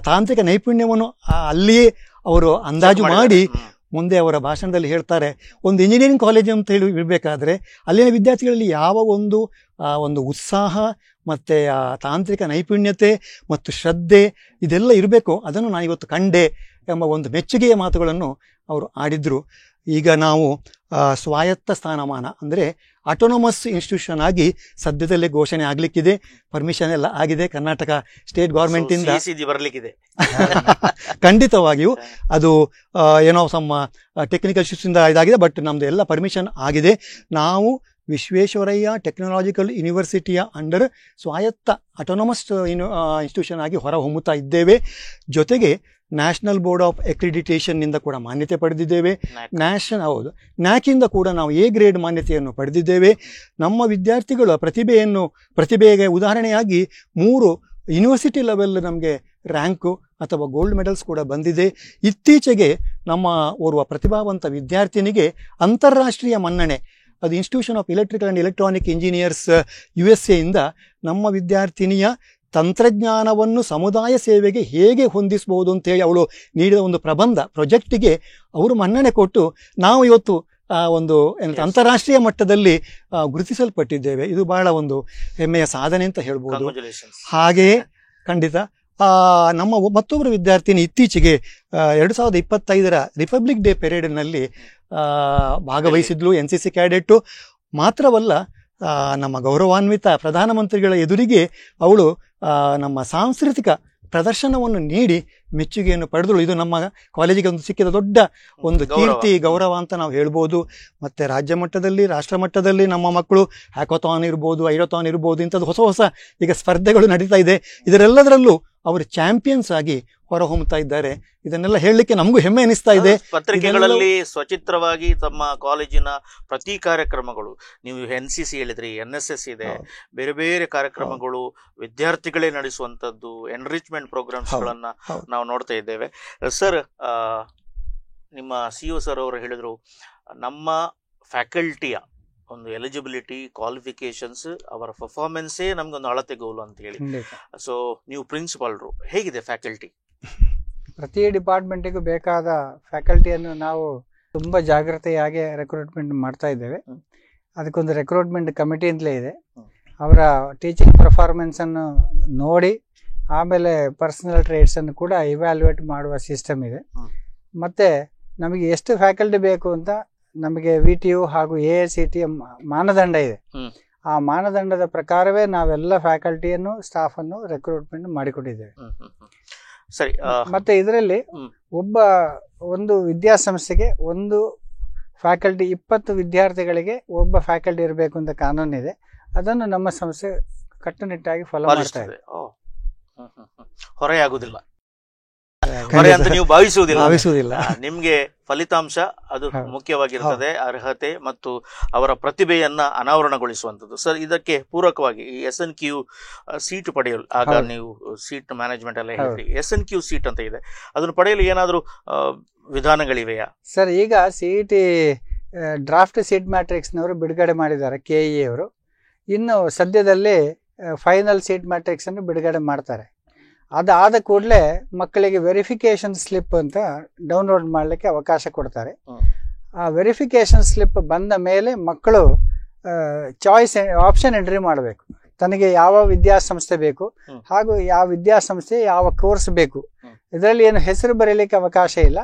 ತಾಂತ್ರಿಕ ನೈಪುಣ್ಯವನ್ನು ಅಲ್ಲಿಯೇ ಅವರು ಅಂದಾಜು ಮಾಡಿ ಮುಂದೆ ಅವರ ಭಾಷಣದಲ್ಲಿ ಹೇಳ್ತಾರೆ, ಒಂದು ಇಂಜಿನಿಯರಿಂಗ್ ಕಾಲೇಜು ಅಂತ ಹೇಳಿ ಇರಬೇಕಾದ್ರೆ ಅಲ್ಲಿನ ವಿದ್ಯಾರ್ಥಿಗಳಲ್ಲಿ ಯಾವ ಒಂದು ಉತ್ಸಾಹ ಮತ್ತು ತಾಂತ್ರಿಕ ನೈಪುಣ್ಯತೆ ಮತ್ತು ಶ್ರದ್ಧೆ ಇದೆಲ್ಲ ಇರಬೇಕು, ಅದನ್ನು ನಾನು ಇವತ್ತು ಕಂಡೆ ಎಂಬ ಒಂದು ಮೆಚ್ಚುಗೆಯ ಮಾತುಗಳನ್ನು ಅವರು ಆಡಿದರು. ಈಗ ನಾವು ಸ್ವಾಯತ್ತ ಸ್ಥಾನಮಾನ ಅಂದರೆ ಆಟೋನಮಸ್ ಇನ್ಸ್ಟಿಟ್ಯೂಷನ್ ಆಗಿ ಸದ್ಯದಲ್ಲೇ ಘೋಷಣೆ ಆಗಲಿಕ್ಕಿದೆ, ಪರ್ಮಿಷನ್ ಎಲ್ಲ ಆಗಿದೆ ಕರ್ನಾಟಕ ಸ್ಟೇಟ್ ಗೌರ್ಮೆಂಟಿಂದ ಬರಲಿಕ್ಕಿದೆ. ಖಂಡಿತವಾಗಿಯೂ ಅದು ಏನೋ ಸಮ್ಮ ಟೆಕ್ನಿಕಲ್ ಇಶ್ಯೂಸಿಂದ ಇದಾಗಿದೆ, ಬಟ್ ನಮ್ಮದು ಎಲ್ಲ ಪರ್ಮಿಷನ್ ಆಗಿದೆ. ನಾವು ವಿಶ್ವೇಶ್ವರಯ್ಯ ಟೆಕ್ನಾಲಜಿಕಲ್ ಯೂನಿವರ್ಸಿಟಿಯ ಅಂಡರ್ ಸ್ವಾಯತ್ತ ಆಟೋನಮಸ್ ಇನ್ಸ್ಟಿಟ್ಯೂಷನ್ ಆಗಿ ಹೊರ ಹೊಮ್ಮುತ್ತಾ ಇದ್ದೇವೆ. ಜೊತೆಗೆ ನ್ಯಾಷನಲ್ ಬೋರ್ಡ್ ಆಫ್ ಅಕ್ರಿಡಿಟೇಷನ್ನಿಂದ ಕೂಡ ಮಾನ್ಯತೆ ಪಡೆದಿದ್ದೇವೆ. ಹೌದು, ನ್ಯಾಕಿಂದ ಕೂಡ ನಾವು ಎ ಗ್ರೇಡ್ ಮಾನ್ಯತೆಯನ್ನು ಪಡೆದಿದ್ದೇವೆ. ನಮ್ಮ ವಿದ್ಯಾರ್ಥಿಗಳ ಪ್ರತಿಭೆಗೆ ಉದಾಹರಣೆಯಾಗಿ 3 ಯೂನಿವರ್ಸಿಟಿ ಲೆವೆಲ್ ನಮಗೆ ರ್ಯಾಂಕು ಅಥವಾ ಗೋಲ್ಡ್ ಮೆಡಲ್ಸ್ ಕೂಡ ಬಂದಿದೆ. ಇತ್ತೀಚೆಗೆ ನಮ್ಮ ಓರ್ವ ಪ್ರತಿಭಾವಂತ ವಿದ್ಯಾರ್ಥಿನಿಗೆ ಅಂತಾರಾಷ್ಟ್ರೀಯ ಮನ್ನಣೆ, ಅದು institution of electrical and electronic engineers USA ಇಂದ ನಮ್ಮ ವಿದ್ಯಾರ್ಥಿನಿಯ ತಂತ್ರಜ್ಞಾನವನ್ನು ಸಮುದಾಯ ಸೇವೆಗೆ ಹೇಗೆ ಹೊಂದಿಸಬಹುದು ಅಂತೇಳಿ ಅವಳು ನೀಡಿದ ಒಂದು ಪ್ರಾಜೆಕ್ಟಿಗೆ ಅವರು ಮನ್ನಣೆ ಕೊಟ್ಟು ನಾವು ಇವತ್ತು ಒಂದು ಅಂತಾರಾಷ್ಟ್ರೀಯ ಮಟ್ಟದಲ್ಲಿ ಗುರುತಿಸಲ್ಪಟ್ಟಿದ್ದೇವೆ. ಇದು ಬಹಳ ಒಂದು ಹೆಮ್ಮೆಯ ಸಾಧನೆ ಅಂತ ಹೇಳ್ಬೋದು. ಹಾಗೆಯೇ ಖಂಡಿತ ನಮ್ಮ ಮತ್ತೊಬ್ಬರು ವಿದ್ಯಾರ್ಥಿನಿ ಇತ್ತೀಚೆಗೆ 2025 ರಿಪಬ್ಲಿಕ್ ಡೇ ಪೆರೇಡ್ನಲ್ಲಿ ಭಾಗವಹಿಸಿದ್ಲು, NCC ಕ್ಯಾಡೆಟ್ಟು. ಮಾತ್ರವಲ್ಲ, ನಮ್ಮ ಗೌರವಾನ್ವಿತ ಪ್ರಧಾನಮಂತ್ರಿಗಳ ಎದುರಿಗೆ ಅವಳು ನಮ್ಮ ಸಾಂಸ್ಕೃತಿಕ ಪ್ರದರ್ಶನವನ್ನು ನೀಡಿ ಮೆಚ್ಚುಗೆಯನ್ನು ಪಡೆದಳು. ಇದು ನಮ್ಮ ಕಾಲೇಜಿಗೆ ಒಂದು ಸಿಕ್ಕಿದ ದೊಡ್ಡ ಒಂದು ಕೀರ್ತಿ, ಗೌರವ ಅಂತ ನಾವು ಹೇಳ್ಬೋದು. ಮತ್ತು ರಾಜ್ಯ ಮಟ್ಟದಲ್ಲಿ, ರಾಷ್ಟ್ರ ಮಟ್ಟದಲ್ಲಿ ನಮ್ಮ ಮಕ್ಕಳು ಹ್ಯಾಕೋಥಾನ್ ಇರ್ಬೋದು, ಐರೋಥಾನ್ ಇರ್ಬೋದು, ಇಂಥದ್ದು ಹೊಸ ಈಗ ಸ್ಪರ್ಧೆಗಳು ನಡೀತಾ ಇದೆ. ಇದರೆಲ್ಲದರಲ್ಲೂ ಅವರು ಚಾಂಪಿಯನ್ಸ್ ಆಗಿ ಹೊರಹೊಮ್ಮುತ್ತಾ ಇದ್ದಾರೆ. ಇದನ್ನೆಲ್ಲ ಹೇಳಲಿಕ್ಕೆ ನಮಗೂ ಹೆಮ್ಮೆ ಅನಿಸ್ತಾ ಇದೆ. ಪತ್ರಿಕೆಗಳಲ್ಲಿ ಸ್ವಚಿತ್ರವಾಗಿ ತಮ್ಮ ಕಾಲೇಜಿನ ಪ್ರತಿ ಕಾರ್ಯಕ್ರಮಗಳು, ನೀವು NCC ಹೇಳಿದ್ರಿ, NSS ಇದೆ, ಬೇರೆ ಬೇರೆ ಕಾರ್ಯಕ್ರಮಗಳು ವಿದ್ಯಾರ್ಥಿಗಳೇ ನಡೆಸುವಂತದ್ದು, ಎನ್ರಿಚ್ಮೆಂಟ್ ಪ್ರೋಗ್ರಾಮ್ಸ್ ಗಳನ್ನ ನಾವು ನೋಡ್ತಾ ಇದ್ದೇವೆ. ಸರ್, ನಿಮ್ಮ CEO ಸರ್ ಅವರು ಹೇಳಿದ್ರು, ನಮ್ಮ ಫ್ಯಾಕಲ್ಟಿಯ ಒಂದು ಎಲಿಜಿಬಿಲಿಟಿ, ಕ್ವಾಲಿಫಿಕೇಶನ್ಸ್, ಅವರ ಪರ್ಫಾರ್ಮೆನ್ಸೇ ನಮ್ಗೊಂದು ಅಳತೆಗೋಲು ಅಂತ ಹೇಳಿ. ಸೊ ನೀವು ಪ್ರಿನ್ಸಿಪಾಲ್ರು, ಹೇಗಿದೆ ಫ್ಯಾಕಲ್ಟಿ? ಪ್ರತಿ ಡಿಪಾರ್ಟ್ಮೆಂಟಿಗೂ ಬೇಕಾದ ಫ್ಯಾಕಲ್ಟಿಯನ್ನು ನಾವು ತುಂಬ ಜಾಗ್ರತೆಯಾಗಿ ರೆಕ್ರೂಟ್ಮೆಂಟ್ ಮಾಡ್ತಾ ಇದ್ದೇವೆ. ಅದಕ್ಕೊಂದು ರೆಕ್ರೂಟ್ಮೆಂಟ್ ಕಮಿಟಿ ಅಂತಲೇ ಇದೆ. ಅವರ ಟೀಚಿಂಗ್ ಪರ್ಫಾರ್ಮೆನ್ಸನ್ನು ನೋಡಿ ಆಮೇಲೆ ಪರ್ಸನಲ್ ಟ್ರೇಡ್ಸನ್ನು ಕೂಡ ಇವ್ಯಾಲ್ಯೂಯೇಟ್ ಮಾಡುವ ಸಿಸ್ಟಮ್ ಇದೆ. ಮತ್ತು ನಮಗೆ ಎಷ್ಟು ಫ್ಯಾಕಲ್ಟಿ ಬೇಕು ಅಂತ ನಮಗೆ VTU ಹಾಗೂ AICTE ಮಾನದಂಡ ಇದೆ. ಆ ಮಾನದಂಡದ ಪ್ರಕಾರವೇ ನಾವೆಲ್ಲ ಫ್ಯಾಕಲ್ಟಿಯನ್ನು, ಸ್ಟಾಫನ್ನು ರೆಕ್ರೂಟ್ಮೆಂಟ್ ಮಾಡಿಕೊಟ್ಟಿದ್ದೇವೆ. ಸರಿ. ಮತ್ತೆ ಇದರಲ್ಲಿ ಒಂದು ವಿದ್ಯಾಸಂಸ್ಥೆಗೆ ಒಂದು ಫ್ಯಾಕಲ್ಟಿ 20 ವಿದ್ಯಾರ್ಥಿಗಳಿಗೆ ಒಬ್ಬ ಫ್ಯಾಕಲ್ಟಿ ಇರಬೇಕು ಅಂತ ಕಾನೂನಿದೆ. ಅದನ್ನು ನಮ್ಮ ಸಂಸ್ಥೆ ಕಟ್ಟುನಿಟ್ಟಾಗಿ ಫಾಲೋ ಮಾಡ್ತಾ ಇದೆ. ಹೊರೆಯಾಗುವುದಿಲ್ಲ, ಹೊರೆ ಅಂತ ನೀವು ಭಾವಿಸುವುದಿಲ್ಲ. ನಿಮ್ಗೆ ಫಲಿತಾಂಶ ಅದು ಮುಖ್ಯವಾಗಿರ್ತದೆ, ಅರ್ಹತೆ ಮತ್ತು ಅವರ ಪ್ರತಿಭೆಯನ್ನ ಅನಾವರಣಗೊಳಿಸುವಂಥದ್ದು. ಸರ್, ಇದಕ್ಕೆ ಪೂರಕವಾಗಿ ಈ SNQ ಸೀಟ್ ಪಡೆಯಲು, ಆಗ ನೀವು ಸೀಟ್ ಮ್ಯಾನೇಜ್ಮೆಂಟ್ ಎಲ್ಲ ಹೇಳಿದ್ರಿ, SNQ ಸೀಟ್ ಅಂತ ಇದೆ, ಅದನ್ನು ಪಡೆಯಲು ಏನಾದರೂ ವಿಧಾನಗಳಿವೆಯಾ? ಸರ್, ಈಗ CET ಡ್ರಾಫ್ಟ್ ಸೀಟ್ ಮ್ಯಾಟ್ರಿಕ್ಸ್ನವರು ಬಿಡುಗಡೆ ಮಾಡಿದ್ದಾರೆ, KEA ಅವರು. ಇನ್ನು ಸದ್ಯದಲ್ಲಿ ಫೈನಲ್ ಸೀಟ್ ಮ್ಯಾಟ್ರಿಕ್ಸ್ ಅನ್ನು ಬಿಡುಗಡೆ ಮಾಡ್ತಾರೆ. ಅದಾದ ಕೂಡಲೇ ಮಕ್ಕಳಿಗೆ ವೆರಿಫಿಕೇಶನ್ ಸ್ಲಿಪ್ ಅಂತ ಡೌನ್ಲೋಡ್ ಮಾಡಲಿಕ್ಕೆ ಅವಕಾಶ ಕೊಡ್ತಾರೆ. ಆ ವೆರಿಫಿಕೇಶನ್ ಸ್ಲಿಪ್ ಬಂದ ಮೇಲೆ ಮಕ್ಕಳು ಚಾಯ್ಸ್ ಆಪ್ಷನ್ ಎಂಟ್ರಿ ಮಾಡಬೇಕು. ತನಗೆ ಯಾವ ವಿದ್ಯಾಸಂಸ್ಥೆ ಬೇಕು ಹಾಗೂ ಯಾವ ವಿದ್ಯಾಸಂಸ್ಥೆ ಯಾವ ಕೋರ್ಸ್ ಬೇಕು. ಇದರಲ್ಲಿ ಏನು ಹೆಸರು ಬರೀಲಿಕ್ಕೆ ಅವಕಾಶ ಇಲ್ಲ,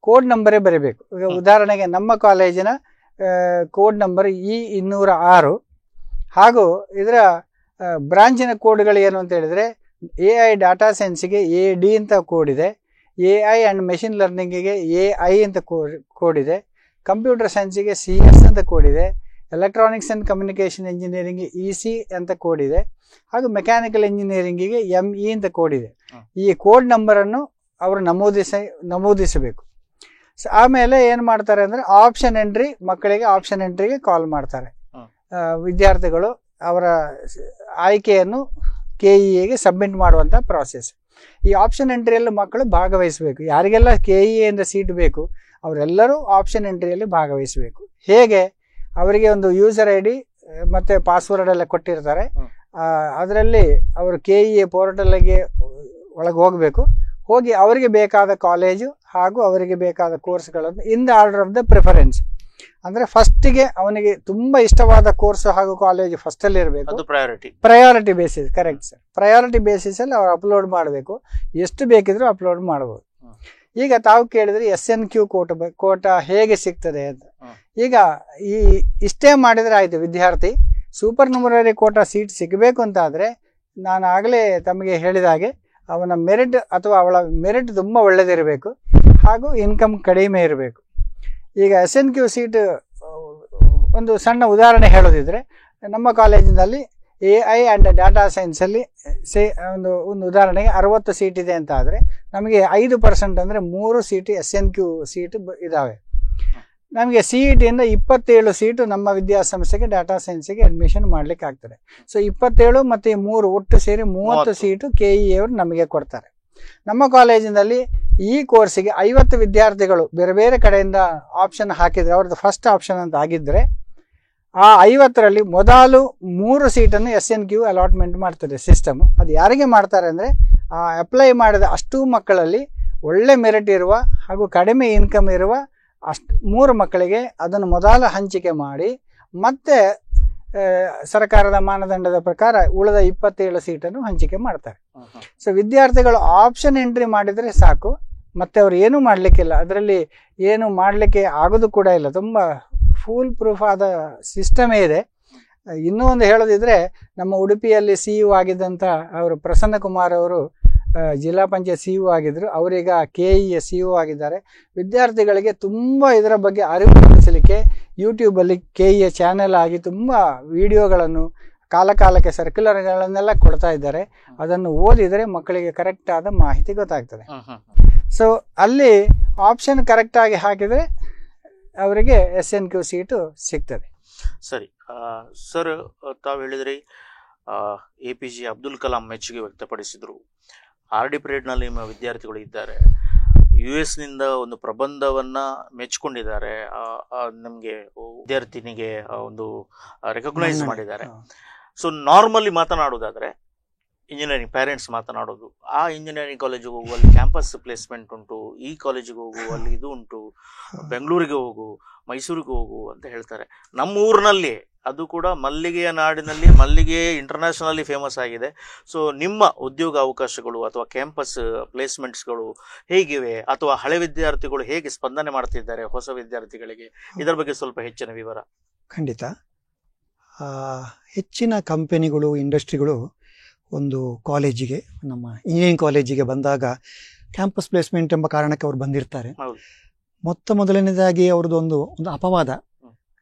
ಕೋಡ್ ನಂಬರೇ ಬರೀಬೇಕು. ಈಗ ಉದಾಹರಣೆಗೆ ನಮ್ಮ ಕಾಲೇಜಿನ ಕೋಡ್ ನಂಬರ್ E206 ಹಾಗೂ ಇದರ ಬ್ರಾಂಚಿನ ಕೋಡ್ಗಳು ಏನು ಅಂತ ಹೇಳಿದ್ರೆ, AI ಡಾಟಾ ಸೈನ್ಸ್ಗೆ AD ಅಂತ ಕೋಡ್ ಇದೆ, AI ಆ್ಯಂಡ್ ಮೆಷಿನ್ ಲರ್ನಿಂಗಿಗೆ AI ಅಂತ ಕೋಡ್ ಇದೆ, ಕಂಪ್ಯೂಟರ್ ಸೈನ್ಸಿಗೆ CS ಅಂತ ಕೋಡ್ ಇದೆ, ಎಲೆಕ್ಟ್ರಾನಿಕ್ಸ್ ಆ್ಯಂಡ್ ಕಮ್ಯುನಿಕೇಷನ್ ಇಂಜಿನಿಯರಿಂಗ್ಗೆ EC ಅಂತ ಕೋಡ್ ಇದೆ, ಹಾಗೂ ಮೆಕ್ಯಾನಿಕಲ್ ಇಂಜಿನಿಯರಿಂಗಿಗೆ ME ಅಂತ ಕೋಡ್ ಇದೆ. ಈ ಕೋಡ್ ನಂಬರನ್ನು ಅವರು ನಮೂದಿಸಬೇಕು. ಆಮೇಲೆ ಏನು ಮಾಡ್ತಾರೆ ಅಂದರೆ ಆಪ್ಷನ್ ಎಂಟ್ರಿ, ಮಕ್ಕಳಿಗೆ ಆಪ್ಷನ್ ಎಂಟ್ರಿಗೆ ಕಾಲ್ ಮಾಡ್ತಾರೆ. ವಿದ್ಯಾರ್ಥಿಗಳು ಅವರ ಆಯ್ಕೆಯನ್ನು KEAಗೆ ಸಬ್ಮಿಟ್ ಮಾಡುವಂಥ ಪ್ರಾಸೆಸ್. ಈ ಆಪ್ಷನ್ ಎಂಟ್ರಿಯಲ್ಲಿ ಮಕ್ಕಳು ಭಾಗವಹಿಸಬೇಕು. ಯಾರಿಗೆಲ್ಲ KEAಯಿಂದ ಸೀಟ್ ಬೇಕು ಅವರೆಲ್ಲರೂ ಆಪ್ಷನ್ ಎಂಟ್ರಿಯಲ್ಲಿ ಭಾಗವಹಿಸಬೇಕು. ಹೇಗೆ? ಅವರಿಗೆ ಒಂದು ಯೂಸರ್ ID ಮತ್ತು ಪಾಸ್ವರ್ಡ್ ಎಲ್ಲ ಕೊಟ್ಟಿರ್ತಾರೆ. ಅದರಲ್ಲಿ ಅವರು KEA ಪೋರ್ಟಲ್ಗೆ ಒಳಗೆ ಹೋಗಬೇಕು. ಹೋಗಿ ಅವರಿಗೆ ಬೇಕಾದ ಕಾಲೇಜು ಹಾಗೂ ಅವರಿಗೆ ಬೇಕಾದ ಕೋರ್ಸ್ಗಳನ್ನು in the order of the preference. ಅಂದ್ರೆ ಫಸ್ಟಿಗೆ ಅವನಿಗೆ ತುಂಬಾ ಇಷ್ಟವಾದ ಕೋರ್ಸ್ ಹಾಗೂ ಕಾಲೇಜ್ ಫಸ್ಟ್ ಅಲ್ಲಿ ಇರಬೇಕು. Priority basis. Correct sir. Priority basis ಅಲ್ಲಿ ಅವ್ರು ಅಪ್ಲೋಡ್ ಮಾಡಬೇಕು. ಎಷ್ಟು ಬೇಕಿದ್ರು ಅಪ್ಲೋಡ್ ಮಾಡಬಹುದು. ಈಗ ತಾವು ಕೇಳಿದ್ರೆ SNQ ಕೋಟಾ ಹೇಗೆ ಸಿಗ್ತದೆ ಅಂತ. ಈಗ ಇಷ್ಟೇ ಮಾಡಿದ್ರೆ ಆಯ್ತು. ವಿದ್ಯಾರ್ಥಿ ಸೂಪರ್ ನ್ಯೂಮರರಿ ಕೋಟಾ ಸೀಟ್ ಸಿಗಬೇಕು ಅಂತ ಆದ್ರೆ ನಾನು ಆಗಲೇ ತಮಗೆ ಹೇಳಿದ ಹಾಗೆ ಅವನ ಮೆರಿಟ್ ಅಥವಾ ಅವಳ ಮೆರಿಟ್ ತುಂಬಾ ಒಳ್ಳೆದಿರಬೇಕು ಹಾಗೂ ಇನ್ಕಮ್ ಕಡಿಮೆ ಇರಬೇಕು. ಈಗ SNQ ಸೀಟ್ ಒಂದು ಸಣ್ಣ ಉದಾಹರಣೆ ಹೇಳೋದಿದ್ರೆ, ನಮ್ಮ ಕಾಲೇಜಿನಲ್ಲಿ AI ಆ್ಯಂಡ್ ಡಾಟಾ ಸೈನ್ಸಲ್ಲಿ ಒಂದು ಉದಾಹರಣೆಗೆ 60 ಸೀಟ್ ಇದೆ ಅಂತ ಆದರೆ ನಮಗೆ 5% ಅಂದರೆ 3 ಸೀಟ್ SNQ ಸೀಟ್ ಇದ್ದಾವೆ. ನಮಗೆ CETಯಿಂದ 27 ಸೀಟು ನಮ್ಮ ವಿದ್ಯಾಸಂಸ್ಥೆಗೆ ಡಾಟಾ ಸೈನ್ಸಿಗೆ ಅಡ್ಮಿಷನ್ ಮಾಡ್ಲಿಕ್ಕೆ ಆಗ್ತದೆ. ಸೊ 27 ಮತ್ತು 3 ಒಟ್ಟು ಸೇರಿ 30 ಸೀಟು KE ಅವರು ನಮಗೆ ಕೊಡ್ತಾರೆ. ನಮ್ಮ ಕಾಲೇಜಿನಲ್ಲಿ ಈ ಕೋರ್ಸಿಗೆ 50 ವಿದ್ಯಾರ್ಥಿಗಳು ಬೇರೆ ಬೇರೆ ಕಡೆಯಿಂದ ಆಪ್ಷನ್ ಹಾಕಿದ್ರೆ, ಅವ್ರದ್ದು ಫಸ್ಟ್ ಆಪ್ಷನ್ ಅಂತ ಆಗಿದ್ರೆ, ಆ 50ರಲ್ಲಿ ಮೊದಲು 3 ಸೀಟನ್ನು SNQ ಅಲಾಟ್ಮೆಂಟ್ ಮಾಡ್ತದೆ ಸಿಸ್ಟಮ್. ಅದು ಯಾರಿಗೆ ಮಾಡ್ತಾರೆ ಅಂದರೆ, ಆ ಅಪ್ಲೈ ಮಾಡಿದ ಅಷ್ಟೂ ಮಕ್ಕಳಲ್ಲಿ ಒಳ್ಳೆ ಮೆರಿಟ್ ಇರುವ ಹಾಗೂ ಕಡಿಮೆ ಇನ್ಕಮ್ ಇರುವ 3 ಮಕ್ಕಳಿಗೆ ಅದನ್ನು ಮೊದಲ ಹಂಚಿಕೆ ಮಾಡಿ ಮತ್ತೆ ಸರ್ಕಾರದ ಮಾನದಂಡದ ಪ್ರಕಾರ ಉಳಿದ 27 ಸೀಟನ್ನು ಹಂಚಿಕೆ ಮಾಡ್ತಾರೆ. ಸೊ ವಿದ್ಯಾರ್ಥಿಗಳು ಆಪ್ಷನ್ ಎಂಟ್ರಿ ಮಾಡಿದರೆ ಸಾಕು, ಮತ್ತೆ ಅವರು ಏನು ಮಾಡಲಿಕ್ಕಿಲ್ಲ. ಅದರಲ್ಲಿ ಏನು ಮಾಡಲಿಕ್ಕೆ ಆಗೋದು ಕೂಡ ಇಲ್ಲ. ತುಂಬ ಫೂಲ್ ಪ್ರೂಫ್ ಆದ ಸಿಸ್ಟಮೇ ಇದೆ. ಇನ್ನೂ ಒಂದು ಹೇಳೋದಿದ್ರೆ, ನಮ್ಮ ಉಡುಪಿಯಲ್ಲಿ CEO ಆಗಿದ್ದಂಥ ಅವರು ಪ್ರಸನ್ನ ಕುಮಾರ್ ಅವರು ಜಿಲ್ಲಾ ಪಂಚಾಯತ್ CEO ಆಗಿದ್ರು. ಅವರೀಗ KEಯ CEO ಆಗಿದ್ದಾರೆ. ವಿದ್ಯಾರ್ಥಿಗಳಿಗೆ ತುಂಬ ಇದರ ಬಗ್ಗೆ ಅರಿವು ಮೂಡಿಸಲಿಕ್ಕೆ ಯೂಟ್ಯೂಬಲ್ಲಿ KEಯ ಚಾನೆಲ್ ಆಗಿ ತುಂಬ ವಿಡಿಯೋಗಳನ್ನು ಕಾಲಕಾಲಕ್ಕೆ ಸರ್ಕ್ಯುಲರ್ಗಳನ್ನೆಲ್ಲ ಕೊಡ್ತಾ ಇದ್ದಾರೆ. ಅದನ್ನು ಓದಿದರೆ ಮಕ್ಕಳಿಗೆ ಕರೆಕ್ಟ್ ಆದ ಮಾಹಿತಿ ಗೊತ್ತಾಗ್ತದೆ. ಸೊ ಅಲ್ಲಿ ಆಪ್ಷನ್ ಕರೆಕ್ಟಾಗಿ ಹಾಕಿದರೆ ಅವರಿಗೆ SNQ ಸೀಟು ಸಿಗ್ತದೆ. ಸರಿ ಸರ್, ತಾವು ಹೇಳಿದ್ರಿ APJ ಅಬ್ದುಲ್ ಕಲಾಂ ಮೆಚ್ಚುಗೆ ವ್ಯಕ್ತಪಡಿಸಿದ್ರು. RD ಪರೇಡ್ನಲ್ಲಿ ನಿಮ್ಮ ವಿದ್ಯಾರ್ಥಿಗಳು ಇದ್ದಾರೆ. US ನಿಂದ ಒಂದು ಪ್ರಬಂಧವನ್ನ ಮೆಚ್ಚಿಕೊಂಡಿದ್ದಾರೆ. ನಮಗೆ ವಿದ್ಯಾರ್ಥಿನಿಗೆ ಒಂದು ರೆಕಗ್ನೈಸ್ ಮಾಡಿದ್ದಾರೆ. ಸೊ ನಾರ್ಮಲಿ ಮಾತನಾಡೋದಾದ್ರೆ ಇಂಜಿನಿಯರಿಂಗ್ ಪೇರೆಂಟ್ಸ್ ಮಾತನಾಡೋದು, ಆ ಇಂಜಿನಿಯರಿಂಗ್ ಕಾಲೇಜಿಗೆ ಹೋಗುವಲ್ಲಿ ಕ್ಯಾಂಪಸ್ ಪ್ಲೇಸ್ಮೆಂಟ್ ಉಂಟು, ಈ ಕಾಲೇಜಿಗೆ ಹೋಗು ಅಲ್ಲಿ ಇದು ಉಂಟು, ಬೆಂಗಳೂರಿಗೆ ಹೋಗು, ಮೈಸೂರಿಗೆ ಹೋಗು ಅಂತ ಹೇಳ್ತಾರೆ. ನಮ್ಮ ಊರಿನಲ್ಲಿ, ಅದು ಕೂಡ ಮಲ್ಲಿಗೆಯ ನಾಡಿನಲ್ಲಿ, ಮಲ್ಲಿಗೆ ಇಂಟರ್ನ್ಯಾಷನಲಿ ಫೇಮಸ್ ಆಗಿದೆ. ಸೊ ನಿಮ್ಮ ಉದ್ಯೋಗ ಅವಕಾಶಗಳು ಅಥವಾ ಕ್ಯಾಂಪಸ್ ಪ್ಲೇಸ್ಮೆಂಟ್ಸ್ಗಳು ಹೇಗಿವೆ, ಅಥವಾ ಹಳೆ ವಿದ್ಯಾರ್ಥಿಗಳು ಹೇಗೆ ಸ್ಪಂದನೆ ಮಾಡ್ತಿದ್ದಾರೆ ಹೊಸ ವಿದ್ಯಾರ್ಥಿಗಳಿಗೆ, ಇದರ ಬಗ್ಗೆ ಸ್ವಲ್ಪ ಹೆಚ್ಚಿನ ವಿವರ. ಖಂಡಿತ. ಹೆಚ್ಚಿನ ಕಂಪನಿಗಳು, ಇಂಡಸ್ಟ್ರಿಗಳು ಒಂದು ಕಾಲೇಜಿಗೆ, ನಮ್ಮ ಇಂಜಿನಿಯರಿಂಗ್ ಕಾಲೇಜಿಗೆ ಬಂದಾಗ ಕ್ಯಾಂಪಸ್ ಪ್ಲೇಸ್ಮೆಂಟ್ ಎಂಬ ಕಾರಣಕ್ಕೆ ಅವ್ರು ಬಂದಿರ್ತಾರೆ. ಮೊದಲನೇದಾಗಿ ಅವ್ರದ್ದು ಒಂದು ಅಪವಾದ,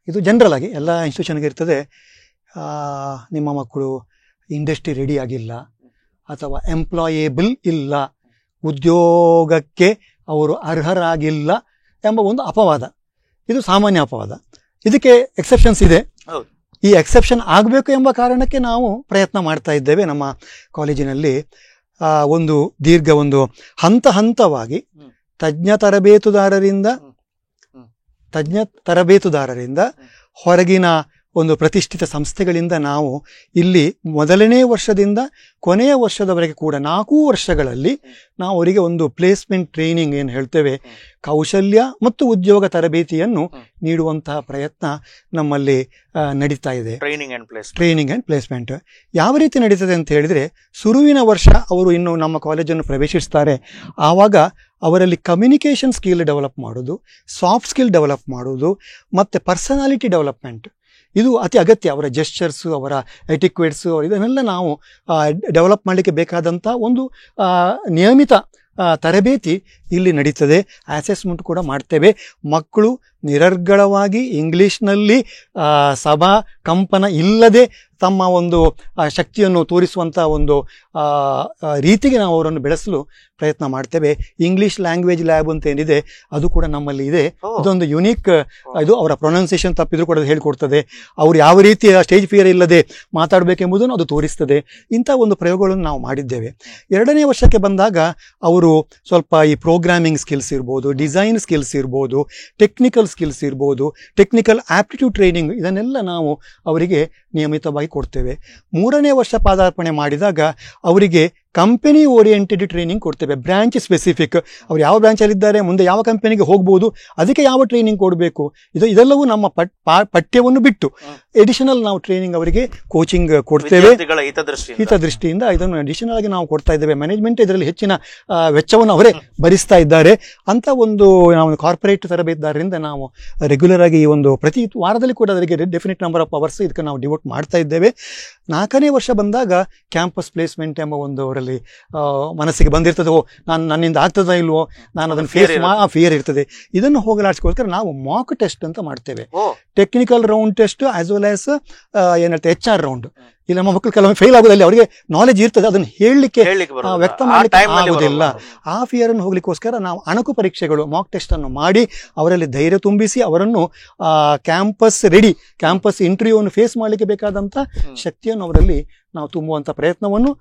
ಇದು ಜನರಲ್ ಆಗಿ ಎಲ್ಲ ಇನ್ಸ್ಟಿಟ್ಯೂಷನ್ಗೆ ಇರ್ತದೆ, ನಿಮ್ಮ ಮಕ್ಕಳು ಇಂಡಸ್ಟ್ರಿ ರೆಡಿ ಆಗಿಲ್ಲ ಅಥವಾ ಎಂಪ್ಲಾಯೇಬಲ್ ಇಲ್ಲ, ಉದ್ಯೋಗಕ್ಕೆ ಅವರು ಅರ್ಹರಾಗಿಲ್ಲ ಎಂಬ ಒಂದು ಅಪವಾದ. ಇದು ಸಾಮಾನ್ಯ ಅಪವಾದ. ಇದಕ್ಕೆ ಎಕ್ಸೆಪ್ಷನ್ಸ್ ಇದೆ. ಈ ಎಕ್ಸೆಪ್ಷನ್ ಆಗಬೇಕು ಎಂಬ ಕಾರಣಕ್ಕೆ ನಾವು ಪ್ರಯತ್ನ ಮಾಡ್ತಾ ಇದ್ದೇವೆ. ನಮ್ಮ ಕಾಲೇಜಿನಲ್ಲಿ ಒಂದು ಹಂತವಾಗಿ ತಜ್ಞ ತರಬೇತುದಾರರಿಂದ ಹೊರಗಿನ ಒಂದು ಪ್ರತಿಷ್ಠಿತ ಸಂಸ್ಥೆಗಳಿಂದ ನಾವು ಇಲ್ಲಿ ಮೊದಲನೇ ವರ್ಷದಿಂದ ಕೊನೆಯ ವರ್ಷದವರೆಗೆ ಕೂಡ 4 ವರ್ಷಗಳಲ್ಲಿ ನಾವು ಅವರಿಗೆ ಒಂದು ಪ್ಲೇಸ್ಮೆಂಟ್ ಟ್ರೈನಿಂಗ್ ಏನು ಹೇಳ್ತೇವೆ, ಕೌಶಲ್ಯ ಮತ್ತು ಉದ್ಯೋಗ ತರಬೇತಿಯನ್ನು ನೀಡುವಂತಹ ಪ್ರಯತ್ನ ನಮ್ಮಲ್ಲಿ ನಡೀತಾ ಇದೆ. ಟ್ರೈನಿಂಗ್ ಆ್ಯಂಡ್ ಪ್ಲೇಸ್ಮೆಂಟ್ ಯಾವ ರೀತಿ ನಡೀತದೆ ಅಂತ ಹೇಳಿದರೆ, ಶುರುವಿನ ವರ್ಷ ಅವರು ಇನ್ನು ನಮ್ಮ ಕಾಲೇಜನ್ನು ಪ್ರವೇಶಿಸ್ತಾರೆ. ಆವಾಗ ಅವರಲ್ಲಿ ಕಮ್ಯುನಿಕೇಷನ್ ಸ್ಕಿಲ್ ಡೆವಲಪ್ ಮಾಡೋದು, ಸಾಫ್ಟ್ ಸ್ಕಿಲ್ ಡೆವಲಪ್ ಮಾಡೋದು ಮತ್ತು ಪರ್ಸನಾಲಿಟಿ ಡೆವಲಪ್ಮೆಂಟ್, ಇದು ಅತಿ ಅಗತ್ಯ. ಅವರ ಜೆಸ್ಚರ್ಸು, ಅವರ ಎಟಿಕ್ವೇಟ್ಸು, ಇದನ್ನೆಲ್ಲ ನಾವು ಡೆವಲಪ್ ಮಾಡಲಿಕ್ಕೆ ಬೇಕಾದಂಥ ಒಂದು ನಿಯಮಿತ ತರಬೇತಿ ಇಲ್ಲಿ ನಡೀತದೆ. ಅಸೆಸ್ಮೆಂಟ್ ಕೂಡ ಮಾಡ್ತೇವೆ. ಮಕ್ಕಳು ನಿರರ್ಗಳವಾಗಿ ಇಂಗ್ಲೀಷ್ನಲ್ಲಿ ಸಭಾ ಕಂಪನ ಇಲ್ಲದೆ ತಮ್ಮ ಒಂದು ಶಕ್ತಿಯನ್ನು ತೋರಿಸುವಂಥ ಒಂದು ರೀತಿಗೆ ನಾವು ಅವರನ್ನು ಬೆಳೆಸಲು ಪ್ರಯತ್ನ ಮಾಡ್ತೇವೆ. ಇಂಗ್ಲೀಷ್ ಲ್ಯಾಂಗ್ವೇಜ್ ಲ್ಯಾಬ್ ಅಂತ ಏನಿದೆ, ಅದು ಕೂಡ ನಮ್ಮಲ್ಲಿ ಇದೆ. ಇದೊಂದು ಯುನೀಕ್, ಇದು ಅವರ ಪ್ರೊನೌನ್ಸಿಯೇಷನ್ ತಪ್ಪಿದ್ರು ಕೂಡ ಅದು ಹೇಳಿಕೊಡ್ತದೆ. ಅವರು ಯಾವ ರೀತಿಯ ಸ್ಟೇಜ್ ಫಿಯರ್ ಇಲ್ಲದೆ ಮಾತಾಡಬೇಕೆಂಬುದನ್ನು ಅದು ತೋರಿಸ್ತದೆ. ಇಂಥ ಒಂದು ಪ್ರಯೋಗಗಳನ್ನು ನಾವು ಮಾಡಿದ್ದೇವೆ. 2ನೇ ವರ್ಷಕ್ಕೆ ಬಂದಾಗ ಅವರು ಸ್ವಲ್ಪ ಈ ಪ್ರೋಗ್ರಾಮಿಂಗ್ ಸ್ಕಿಲ್ಸ್ ಇರ್ಬೋದು, ಡಿಸೈನ್ ಸ್ಕಿಲ್ಸ್ ಇರ್ಬೋದು, ಟೆಕ್ನಿಕಲ್ ಸ್ಕಿಲ್ಸ್ ಇರ್ಬೋದು, ಟೆಕ್ನಿಕಲ್ ಆಪ್ಟಿಟ್ಯೂಡ್ ಟ್ರೈನಿಂಗ್, ಇದನ್ನೆಲ್ಲ ನಾವು ಅವರಿಗೆ ನಿಯಮಿತವಾಗಿ ಕೊಡ್ತೇವೆ. 3ನೇ ವರ್ಷ ಪಾದಾರ್ಪಣೆ ಮಾಡಿದಾಗ ಅವರಿಗೆ ಕಂಪನಿ ಓರಿಯೆಂಟೆಡ್ ಟ್ರೈನಿಂಗ್ ಕೊಡ್ತೇವೆ, ಬ್ರಾಂಚ್ ಸ್ಪೆಸಿಫಿಕ್. ಅವ್ರು ಯಾವ ಬ್ರಾಂಚಲ್ಲಿದ್ದಾರೆ, ಮುಂದೆ ಯಾವ ಕಂಪನಿಗೆ ಹೋಗ್ಬೋದು, ಅದಕ್ಕೆ ಯಾವ ಟ್ರೈನಿಂಗ್ ಕೊಡಬೇಕು, ಇದೆಲ್ಲವೂ ನಮ್ಮ ಪಠ್ಯವನ್ನು ಬಿಟ್ಟು ಎಡಿಷನಲ್ ನಾವು ಟ್ರೈನಿಂಗ್ ಅವರಿಗೆ ಕೋಚಿಂಗ್ ಕೊಡ್ತೇವೆ. ಹಿತದೃಷ್ಟಿಯಿಂದ ಇದನ್ನು ಅಡಿಷನಲ್ ಆಗಿ ನಾವು ಕೊಡ್ತಾ ಇದ್ದೇವೆ. ಮ್ಯಾನೇಜ್ಮೆಂಟ್ ಇದರಲ್ಲಿ ಹೆಚ್ಚಿನ ವೆಚ್ಚವನ್ನು ಅವರೇ ಭರಿಸ್ತಾ ಇದ್ದಾರೆ ಅಂತ ಒಂದು ನಾವು ಕಾರ್ಪೊರೇಟ್ ತರಬೇತುದಾರರಿಂದ ನಾವು ರೆಗ್ಯುಲರ್ ಆಗಿ ಈ ಒಂದು ಪ್ರತಿ ವಾರದಲ್ಲಿ ಕೂಡ ಅದರಿಗೆ ಡೆಫಿನೆಟ್ ನಂಬರ್ ಆಫ್ ಅವರ್ಸ್ ಇದಕ್ಕೆ ನಾವು ಡಿವೋಟ್ ಮಾಡ್ತಾ ಇದ್ದೇವೆ. 4ನೇ ವರ್ಷ ಬಂದಾಗ ಕ್ಯಾಂಪಸ್ ಪ್ಲೇಸ್ಮೆಂಟ್ ಎಂಬ ಒಂದು ಅವರಲ್ಲಿ ಮನಸ್ಸಿಗೆ ಬಂದಿರ್ತದೆ, ನನ್ನಿಂದ ಆಗ್ತದ ಇಲ್ವೋ, ನಾನು ಅದನ್ನು ಫಿಯರ್ ಇರ್ತದೆ. ಇದನ್ನು ಹೋಗಲಾಡಿಸ್ಕೋಸ್ಕರ ನಾವು ಮಾಕ್ ಟೆಸ್ಟ್ ಅಂತ ಮಾಡ್ತೇವೆ. Technical round test as well as ಏನಂತ HR ರೌಂಡ್. ಇಲ್ಲಿ ನಮ್ಮ ಮಕ್ಕಳು ಕೆಲವೊಮ್ಮೆ ಫೇಲ್ ಆಗೋದಲ್ಲಿ ಅವರಿಗೆ ನಾಲೆಜ್ ಇರ್ತದೆ, ಅದನ್ನು ಹೇಳಲಿಕ್ಕೆ ವ್ಯಕ್ತ ಮಾಡಲಿಕ್ಕೆ ಆಗೋದಿಲ್ಲ. ಆ ಫಿಯರ್ ಅನ್ನು ಹೋಗ್ಲಿಕ್ಕೋಸ್ಕರ ನಾವು ಅಣಕು ಪರೀಕ್ಷೆಗಳು ಮಾಕ್ ಟೆಸ್ಟ್ ಅನ್ನು ಮಾಡಿ ಅವರಲ್ಲಿ ಧೈರ್ಯ ತುಂಬಿಸಿ ಅವರನ್ನು ಕ್ಯಾಂಪಸ್ ಇಂಟರ್ವ್ಯೂವನ್ನು ಫೇಸ್ ಮಾಡಲಿಕ್ಕೆ ಬೇಕಾದಂತ ಶಕ್ತಿಯನ್ನು ಅವರಲ್ಲಿ ನಾವು ತುಂಬುವಂತ ಪ್ರಯತ್ನವನ್ನು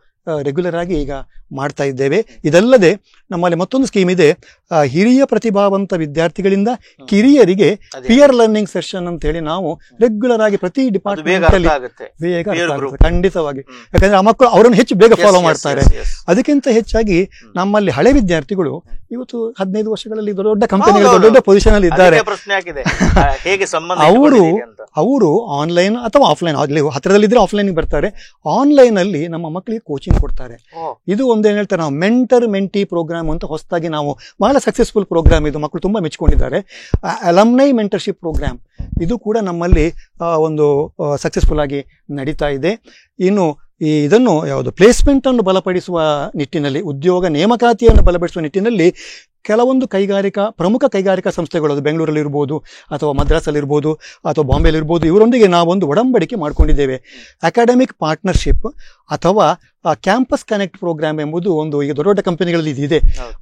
ರೆಗ್ಯುಲರ್ ಆಗಿ ಈಗ ಮಾಡ್ತಾ ಇದ್ದೇವೆ. ಇದಲ್ಲದೆ ನಮ್ಮಲ್ಲಿ ಮತ್ತೊಂದು ಸ್ಕೀಮ್ ಇದೆ, ಹಿರಿಯ ಪ್ರತಿಭಾವಂತ ವಿದ್ಯಾರ್ಥಿಗಳಿಂದ ಕಿರಿಯರಿಗೆ ಪಿಯರ್ ಲರ್ನಿಂಗ್ ಸೆಷನ್ ಅಂತ ಹೇಳಿ ನಾವು ರೆಗ್ಯುಲರ್ ಆಗಿ ಪ್ರತಿ ಡಿಪಾರ್ಟ್ಮೆಂಟ್ ಅಲ್ಲಿ ಖಂಡಿತವಾಗಿ, ಯಾಕಂದ್ರೆ ಆ ಮಕ್ಕಳು ಅವರನ್ನು ಹೆಚ್ಚು ಬೇಗ ಫಾಲೋ ಮಾಡ್ತಾರೆ. ಅದಕ್ಕಿಂತ ಹೆಚ್ಚಾಗಿ ನಮ್ಮಲ್ಲಿ ಹಳೆ ವಿದ್ಯಾರ್ಥಿಗಳು ಇವತ್ತು 15 ವರ್ಷಗಳಲ್ಲಿ ದೊಡ್ಡ ಕಂಪನಿಗಳು ದೊಡ್ಡ ಪೊಸಿಷನ್ ಅಲ್ಲಿ ಇದ್ದಾರೆ. ಅವರು ಆನ್ಲೈನ್ ಅಥವಾ ಆಫ್ಲೈನ್ ಅಲ್ಲಿ ಹತ್ತಿರದಲ್ಲಿದ್ರೆ ಆಫ್ಲೈನ್ ಬರ್ತಾರೆ, ಆನ್ಲೈನ್ ಅಲ್ಲಿ ನಮ್ಮ ಮಕ್ಕಳಿಗೆ ಕೋಚಿಂಗ್ ಕೊಡ್ತಾರೆ. ಇದು ಒಂದೇನು ಹೇಳ್ತಾರೆ, ನಾವು ಮೆಂಟರ್ ಮೆಂಟಿ ಪ್ರೋಗ್ರಾಮ್ ಅಂತ ಹೊಸದಾಗಿ ನಾವು ಬಹಳ ಸಕ್ಸಸ್ಫುಲ್ ಪ್ರೋಗ್ರಾಮ್, ಇದು ಮಕ್ಕಳು ತುಂಬಾ ಮೆಚ್ಚಿಕೊಂಡಿದ್ದಾರೆ. ಅಲಮ್ನೈ ಮೆಂಟರ್ಶಿಪ್ ಪ್ರೋಗ್ರಾಮ್ ಇದು ಕೂಡ ನಮ್ಮಲ್ಲಿ ಒಂದು ಸಕ್ಸಸ್ಫುಲ್ ಆಗಿ ನಡೀತಾ ಇದೆ. ಇನ್ನು ಇದನ್ನು ಯಾವುದು ಪ್ಲೇಸ್ಮೆಂಟ್ ಅನ್ನು ಬಲಪಡಿಸುವ ನಿಟ್ಟಿನಲ್ಲಿ, ಉದ್ಯೋಗ ನೇಮಕಾತಿಯನ್ನು ಬಲಪಡಿಸುವ ನಿಟ್ಟಿನಲ್ಲಿ ಕೆಲವೊಂದು ಪ್ರಮುಖ ಕೈಗಾರಿಕಾ ಸಂಸ್ಥೆಗಳು, ಅದು ಬೆಂಗಳೂರಲ್ಲಿ ಇರ್ಬೋದು ಅಥವಾ ಮದ್ರಾಸಲ್ಲಿ ಇರ್ಬೋದು ಅಥವಾ ಬಾಂಬೆಲಿ ಇರ್ಬೋದು, ಇವರೊಂದಿಗೆ ನಾವೊಂದು ಒಡಂಬಡಿಕೆ ಮಾಡ್ಕೊಂಡಿದ್ದೇವೆ. ಅಕಾಡೆಮಿಕ್ ಪಾರ್ಟ್ನರ್ಶಿಪ್ ಅಥವಾ ಕ್ಯಾಂಪಸ್ ಕನೆಕ್ಟ್ ಪ್ರೋಗ್ರಾಮ್ ಎಂಬುದು ಒಂದು ಈಗ ದೊಡ್ಡ ದೊಡ್ಡ ಕಂಪನಿಗಳಲ್ಲಿ ಇದೆ,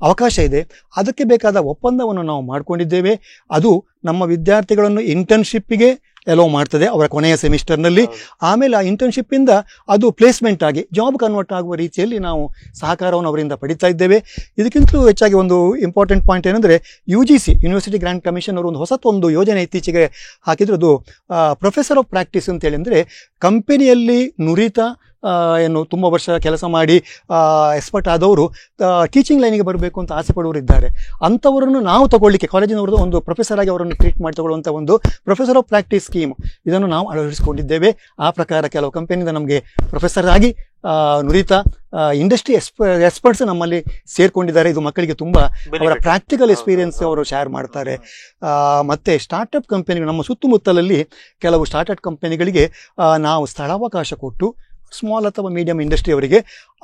ಅವಕಾಶ ಇದೆ. ಅದಕ್ಕೆ ಬೇಕಾದ ಒಪ್ಪಂದವನ್ನು ನಾವು ಮಾಡ್ಕೊಂಡಿದ್ದೇವೆ. ಅದು ನಮ್ಮ ವಿದ್ಯಾರ್ಥಿಗಳನ್ನು ಇಂಟರ್ನ್ಶಿಪ್ಗೆ ಎಲೋ ಮಾಡ್ತದೆ ಅವರ ಕೊನೆಯ ಸೆಮಿಸ್ಟರ್ನಲ್ಲಿ. ಆಮೇಲೆ ಆ ಇಂಟರ್ನ್ಶಿಪ್ ಇಂದ ಅದು ಪ್ಲೇಸ್ಮೆಂಟ್ ಆಗಿ ಜಾಬ್ ಕನ್ವರ್ಟ್ ಆಗುವ ರೀತಿಯಲ್ಲಿ ನಾವು ಸಹಕಾರವನ್ನು ಅವರಿಂದ ಪಡಿತಾ ಇದ್ದೇವೆ. ಇದಕ್ಕಿಂತಲೂ ಹೆಚ್ಚಾಗಿ ಒಂದು ಇಂಪಾರ್ಟೆಂಟ್ ಪಾಯಿಂಟ್ ಏನಂದ್ರೆ, UGC ಯೂನಿವರ್ಸಿಟಿ ಗ್ರಾಂಟ್ ಕಮಿಷನ್ ಅವರು ಒಂದು ಯೋಜನೆ ಇತ್ತೀಚೆಗೆ ಹಾಕಿದ್ರು. ಅದು ಪ್ರೊಫೆಸರ್ ಆಫ್ ಪ್ರಾಕ್ಟೀಸ್ ಅಂತ ಹೇಳಿ, ಅಂದ್ರೆ ಕಂಪನಿಯಲ್ಲಿ ನುರಿತ ಏನು ತುಂಬ ವರ್ಷ ಕೆಲಸ ಮಾಡಿ ಎಕ್ಸ್ಪರ್ಟ್ ಆದವರು ಟೀಚಿಂಗ್ ಲೈನಿಗೆ ಬರಬೇಕು ಅಂತ ಆಸೆ ಪಡುವವರು ಇದ್ದಾರೆ. ಅಂಥವರನ್ನು ನಾವು ತಗೊಳ್ಳಿಕ್ಕೆ ಕಾಲೇಜಿನವ್ರದ್ದು ಒಂದು ಪ್ರೊಫೆಸರ್ ಆಗಿ ಅವರನ್ನು ಟ್ರೀಟ್ ಮಾಡಿ ತಗೊಳ್ಳುವಂಥ ಒಂದು ಪ್ರೊಫೆಸರ್ ಆಫ್ ಪ್ರಾಕ್ಟೀಸ್ ಸ್ಕೀಮ್ ಇದನ್ನು ನಾವು ಅಳವಡಿಸಿಕೊಂಡಿದ್ದೇವೆ. ಆ ಪ್ರಕಾರ ಕೆಲವು ಕಂಪನಿಯಿಂದ ನಮಗೆ ಪ್ರೊಫೆಸರ್ ಆಗಿ ನುರಿತ ಇಂಡಸ್ಟ್ರಿ ಎಕ್ಸ್ಪರ್ಟ್ಸ್ ನಮ್ಮಲ್ಲಿ ಸೇರ್ಕೊಂಡಿದ್ದಾರೆ. ಇದು ಮಕ್ಕಳಿಗೆ ತುಂಬ ಅವರ ಪ್ರಾಕ್ಟಿಕಲ್ ಎಕ್ಸ್ಪೀರಿಯನ್ಸ್ ಅವರು ಶೇರ್ ಮಾಡ್ತಾರೆ. ಮತ್ತೆ ಸ್ಟಾರ್ಟ್ಅಪ್ ಕಂಪನಿಗಳು, ನಮ್ಮ ಸುತ್ತಮುತ್ತಲಲ್ಲಿ ಕೆಲವು ಸ್ಟಾರ್ಟ್ಅಪ್ ಕಂಪನಿಗಳಿಗೆ ನಾವು ಸ್ಥಳಾವಕಾಶ ಕೊಟ್ಟು ಸ್ಮಾಲ್ ಅಥವಾ ಮೀಡಿಯಂ ಇಂಡಸ್ಟ್ರಿ ಅವರಿಗೆ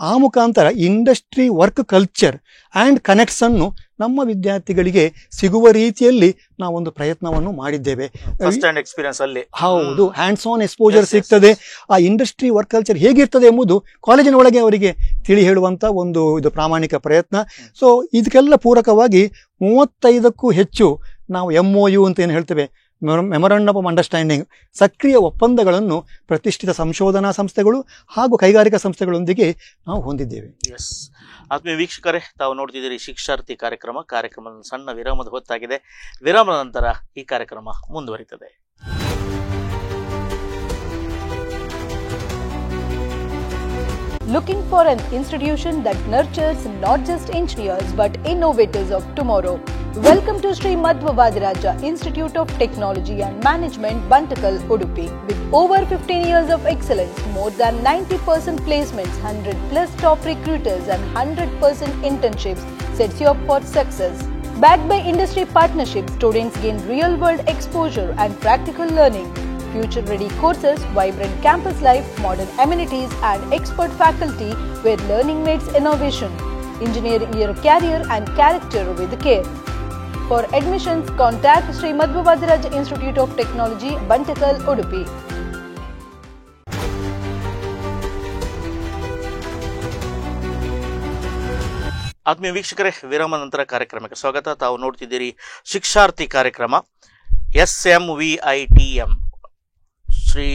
ಆ ಮುಖಾಂತರ industry work culture and connects ಅನ್ನು ನಮ್ಮ ವಿದ್ಯಾರ್ಥಿಗಳಿಗೆ ಸಿಗುವ ರೀತಿಯಲ್ಲಿ ನಾವೊಂದು ಪ್ರಯತ್ನವನ್ನು ಮಾಡಿದ್ದೇವೆ. ಹೌದು, ಹ್ಯಾಂಡ್ಸ್ ಆನ್ ಎಕ್ಸ್ಪೋಜರ್ ಸಿಗ್ತದೆ. ಆ ಇಂಡಸ್ಟ್ರಿ ವರ್ಕ್ ಕಲ್ಚರ್ ಹೇಗಿರ್ತದೆ ಎಂಬುದು ಕಾಲೇಜಿನ ಒಳಗೆ ಅವರಿಗೆ ತಿಳಿ ಹೇಳುವಂತ ಒಂದು ಇದು ಪ್ರಾಮಾಣಿಕ ಪ್ರಯತ್ನ. ಸೊ ಇದಕ್ಕೆಲ್ಲ ಪೂರಕವಾಗಿ 35ಕ್ಕೂ ಹೆಚ್ಚು ನಾವು MOU ಅಂತ ಏನು ಹೇಳ್ತೇವೆ, ಮೆಮೊರಾಂಡಮ್ ಆಫ್ ಅಂಡರ್ಸ್ಟ್ಯಾಂಡಿಂಗ್, ಸಕ್ರಿಯ ಒಪ್ಪಂದಗಳನ್ನು ಪ್ರತಿಷ್ಠಿತ ಸಂಶೋಧನಾ ಸಂಸ್ಥೆಗಳು ಹಾಗೂ ಕೈಗಾರಿಕಾ ಸಂಸ್ಥೆಗಳೊಂದಿಗೆ ನಾವು ಹೊಂದಿದ್ದೇವೆ. ಆತ್ಮೀಯ ವೀಕ್ಷಕರೇ, ತಾವು ನೋಡ್ತಿದ್ದೀರಿ ಶಿಕ್ಷಾರ್ಥಿ ಕಾರ್ಯಕ್ರಮದ ಸಣ್ಣ ವಿರಾಮದ ಹೊತ್ತಾಗಿದೆ. ವಿರಾಮದ ನಂತರ ಈ ಕಾರ್ಯಕ್ರಮ ಮುಂದುವರಿತದೆ. Looking for an institution that nurtures not just engineers but innovators of tomorrow? Welcome to Sri Madhva Vadiraja Institute of Technology and Management, Bantakal, Udupi. With over 15 years of excellence, more than 90% placements, 100 plus top recruiters and 100% internships sets you up for success. Backed by industry partnerships, students gain real-world exposure and practical learning. Future-ready courses, vibrant campus life, modern amenities and expert faculty where learning meets innovation. Engineering your career and character with care. For admissions, contact Sri Madhva Vadiraja Institute of Technology, Bantakal, Udupi. ಆತ್ಮೀಯ ವೀಕ್ಷಕರೇ, ವಿರಾಮ ನಂತರ ಕಾರ್ಯಕ್ರಮಕ್ಕೆ ಸ್ವಾಗತ. ತಾವು ನೋಡ್ತಿದ್ದೀರಿ ಶಿಕ್ಷಾರ್ಥಿ ಕಾರ್ಯಕ್ರಮ. SMVITM Shri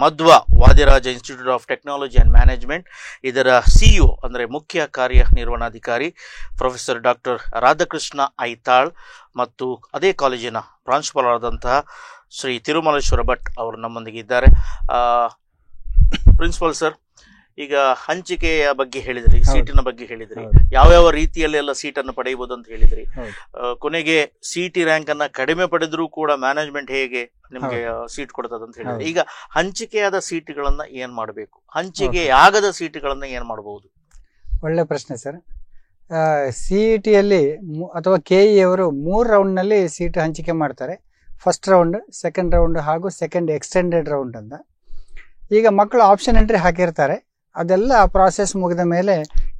Madhwa Vadiraja institute of technology and management, ಇದರ CEO ಅಂದರೆ ಮುಖ್ಯ ಕಾರ್ಯನಿರ್ವಹಣಾಧಿಕಾರಿ ಪ್ರೊಫೆಸರ್ ಡಾಕ್ಟರ್ ರಾಧಾಕೃಷ್ಣ ಐತಾಳ್ ಮತ್ತು ಅದೇ ಕಾಲೇಜಿನ ಪ್ರಾಂಶುಪಾಲರಾದಂತಹ ಶ್ರೀ ತಿರುಮಲೇಶ್ವರ ಭಟ್ ಅವರು ನಮ್ಮೊಂದಿಗೆ ಇದ್ದಾರೆ. ಪ್ರಿನ್ಸಿಪಾಲ್ ಸರ್, ಈಗ ಹಂಚಿಕೆಯ ಬಗ್ಗೆ ಹೇಳಿದ್ರಿ, ಸೀಟಿನ ಬಗ್ಗೆ ಹೇಳಿದ್ರಿ, ಯಾವ ರೀತಿಯಲ್ಲಿ ಎಲ್ಲ ಸೀಟನ್ನು ಪಡೆಯಬಹುದು ಅಂತ ಹೇಳಿದ್ರಿ. ಕೊನೆಗೆ ಸಿಇಟಿ ರ್ಯಾಂಕ್ ಅನ್ನ ಕಡಿಮೆ ಪಡೆದ್ರೂ ಕೂಡ ಮ್ಯಾನೇಜ್ಮೆಂಟ್ ಹೇಗೆ ನಿಮ್ಗೆ ಸೀಟ್ ಕೊಡ್ತದ ಅಂತ ಹೇಳಿದ್ರಿ. ಈಗ ಹಂಚಿಕೆಯಾದ ಸೀಟ್ಗಳನ್ನ ಏನ್ ಮಾಡಬೇಕು, ಹಂಚಿಕೆ ಆಗದ ಸೀಟ್ಗಳನ್ನ ಏನ್ ಮಾಡಬಹುದು? ಒಳ್ಳೆ ಪ್ರಶ್ನೆ ಸರ್. ಸಿಇಟಿಯಲ್ಲಿ ಅಥವಾ ಕೆಇ ಅವರು 3 ರೌಂಡ್ನಲ್ಲಿ ಸೀಟ್ ಹಂಚಿಕೆ ಮಾಡ್ತಾರೆ. ಫಸ್ಟ್ ರೌಂಡ್, ಸೆಕೆಂಡ್ ರೌಂಡ್ ಹಾಗೂ ಸೆಕೆಂಡ್ ಎಕ್ಸ್ಟೆಂಡೆಡ್ ರೌಂಡ್ ಅಂತ. ಈಗ ಮಕ್ಕಳು ಆಪ್ಷನ್ ಎಂಟ್ರಿ ಹಾಕಿರ್ತಾರೆ, ಅದೆಲ್ಲ ಪ್ರಾಸೆಸ್ ಮುಗಿದ ಮೇಲೆ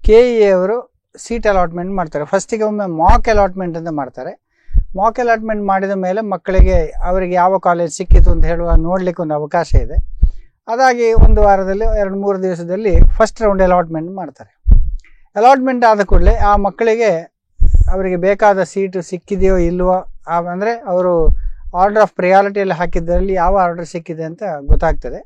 ಕೆಇ ಅವರು ಸೀಟ್ ಅಲಾಟ್ಮೆಂಟ್ ಮಾಡ್ತಾರೆ. ಫಸ್ಟಿಗೆ ಒಮ್ಮೆ ಮಾಕ್ ಅಲಾಟ್ಮೆಂಟ್ ಅಂತ ಮಾಡ್ತಾರೆ. ಮಾಕ್ ಅಲಾಟ್ಮೆಂಟ್ ಮಾಡಿದ ಮೇಲೆ ಮಕ್ಕಳಿಗೆ ಅವರಿಗೆ ಯಾವ ಕಾಲೇಜ್ ಸಿಕ್ಕಿತು ಅಂತ ಹೇಳುವ ನೋಡ್ಲಿಕ್ಕೆ ಒಂದು ಅವಕಾಶ ಇದೆ. ಅದಾಗಿ 1 ವಾರದಲ್ಲಿ 2-3 ದಿವಸದಲ್ಲಿ ಫಸ್ಟ್ ರೌಂಡ್ ಅಲಾಟ್ಮೆಂಟ್ ಮಾಡ್ತಾರೆ. ಅಲಾಟ್ಮೆಂಟ್ ಆದ ಕೂಡಲೇ ಆ ಮಕ್ಕಳಿಗೆ ಅವರಿಗೆ ಬೇಕಾದ ಸೀಟು ಸಿಕ್ಕಿದೆಯೋ ಇಲ್ವೋ, ಅಂದರೆ ಅವರು ಆರ್ಡರ್ ಆಫ್ ಪ್ರಿಯಾರಿಟಿಯಲ್ಲಿ ಹಾಕಿದ್ದರಲ್ಲಿ ಯಾವ ಆರ್ಡರ್ ಸಿಕ್ಕಿದೆ ಅಂತ ಗೊತ್ತಾಗ್ತದೆ.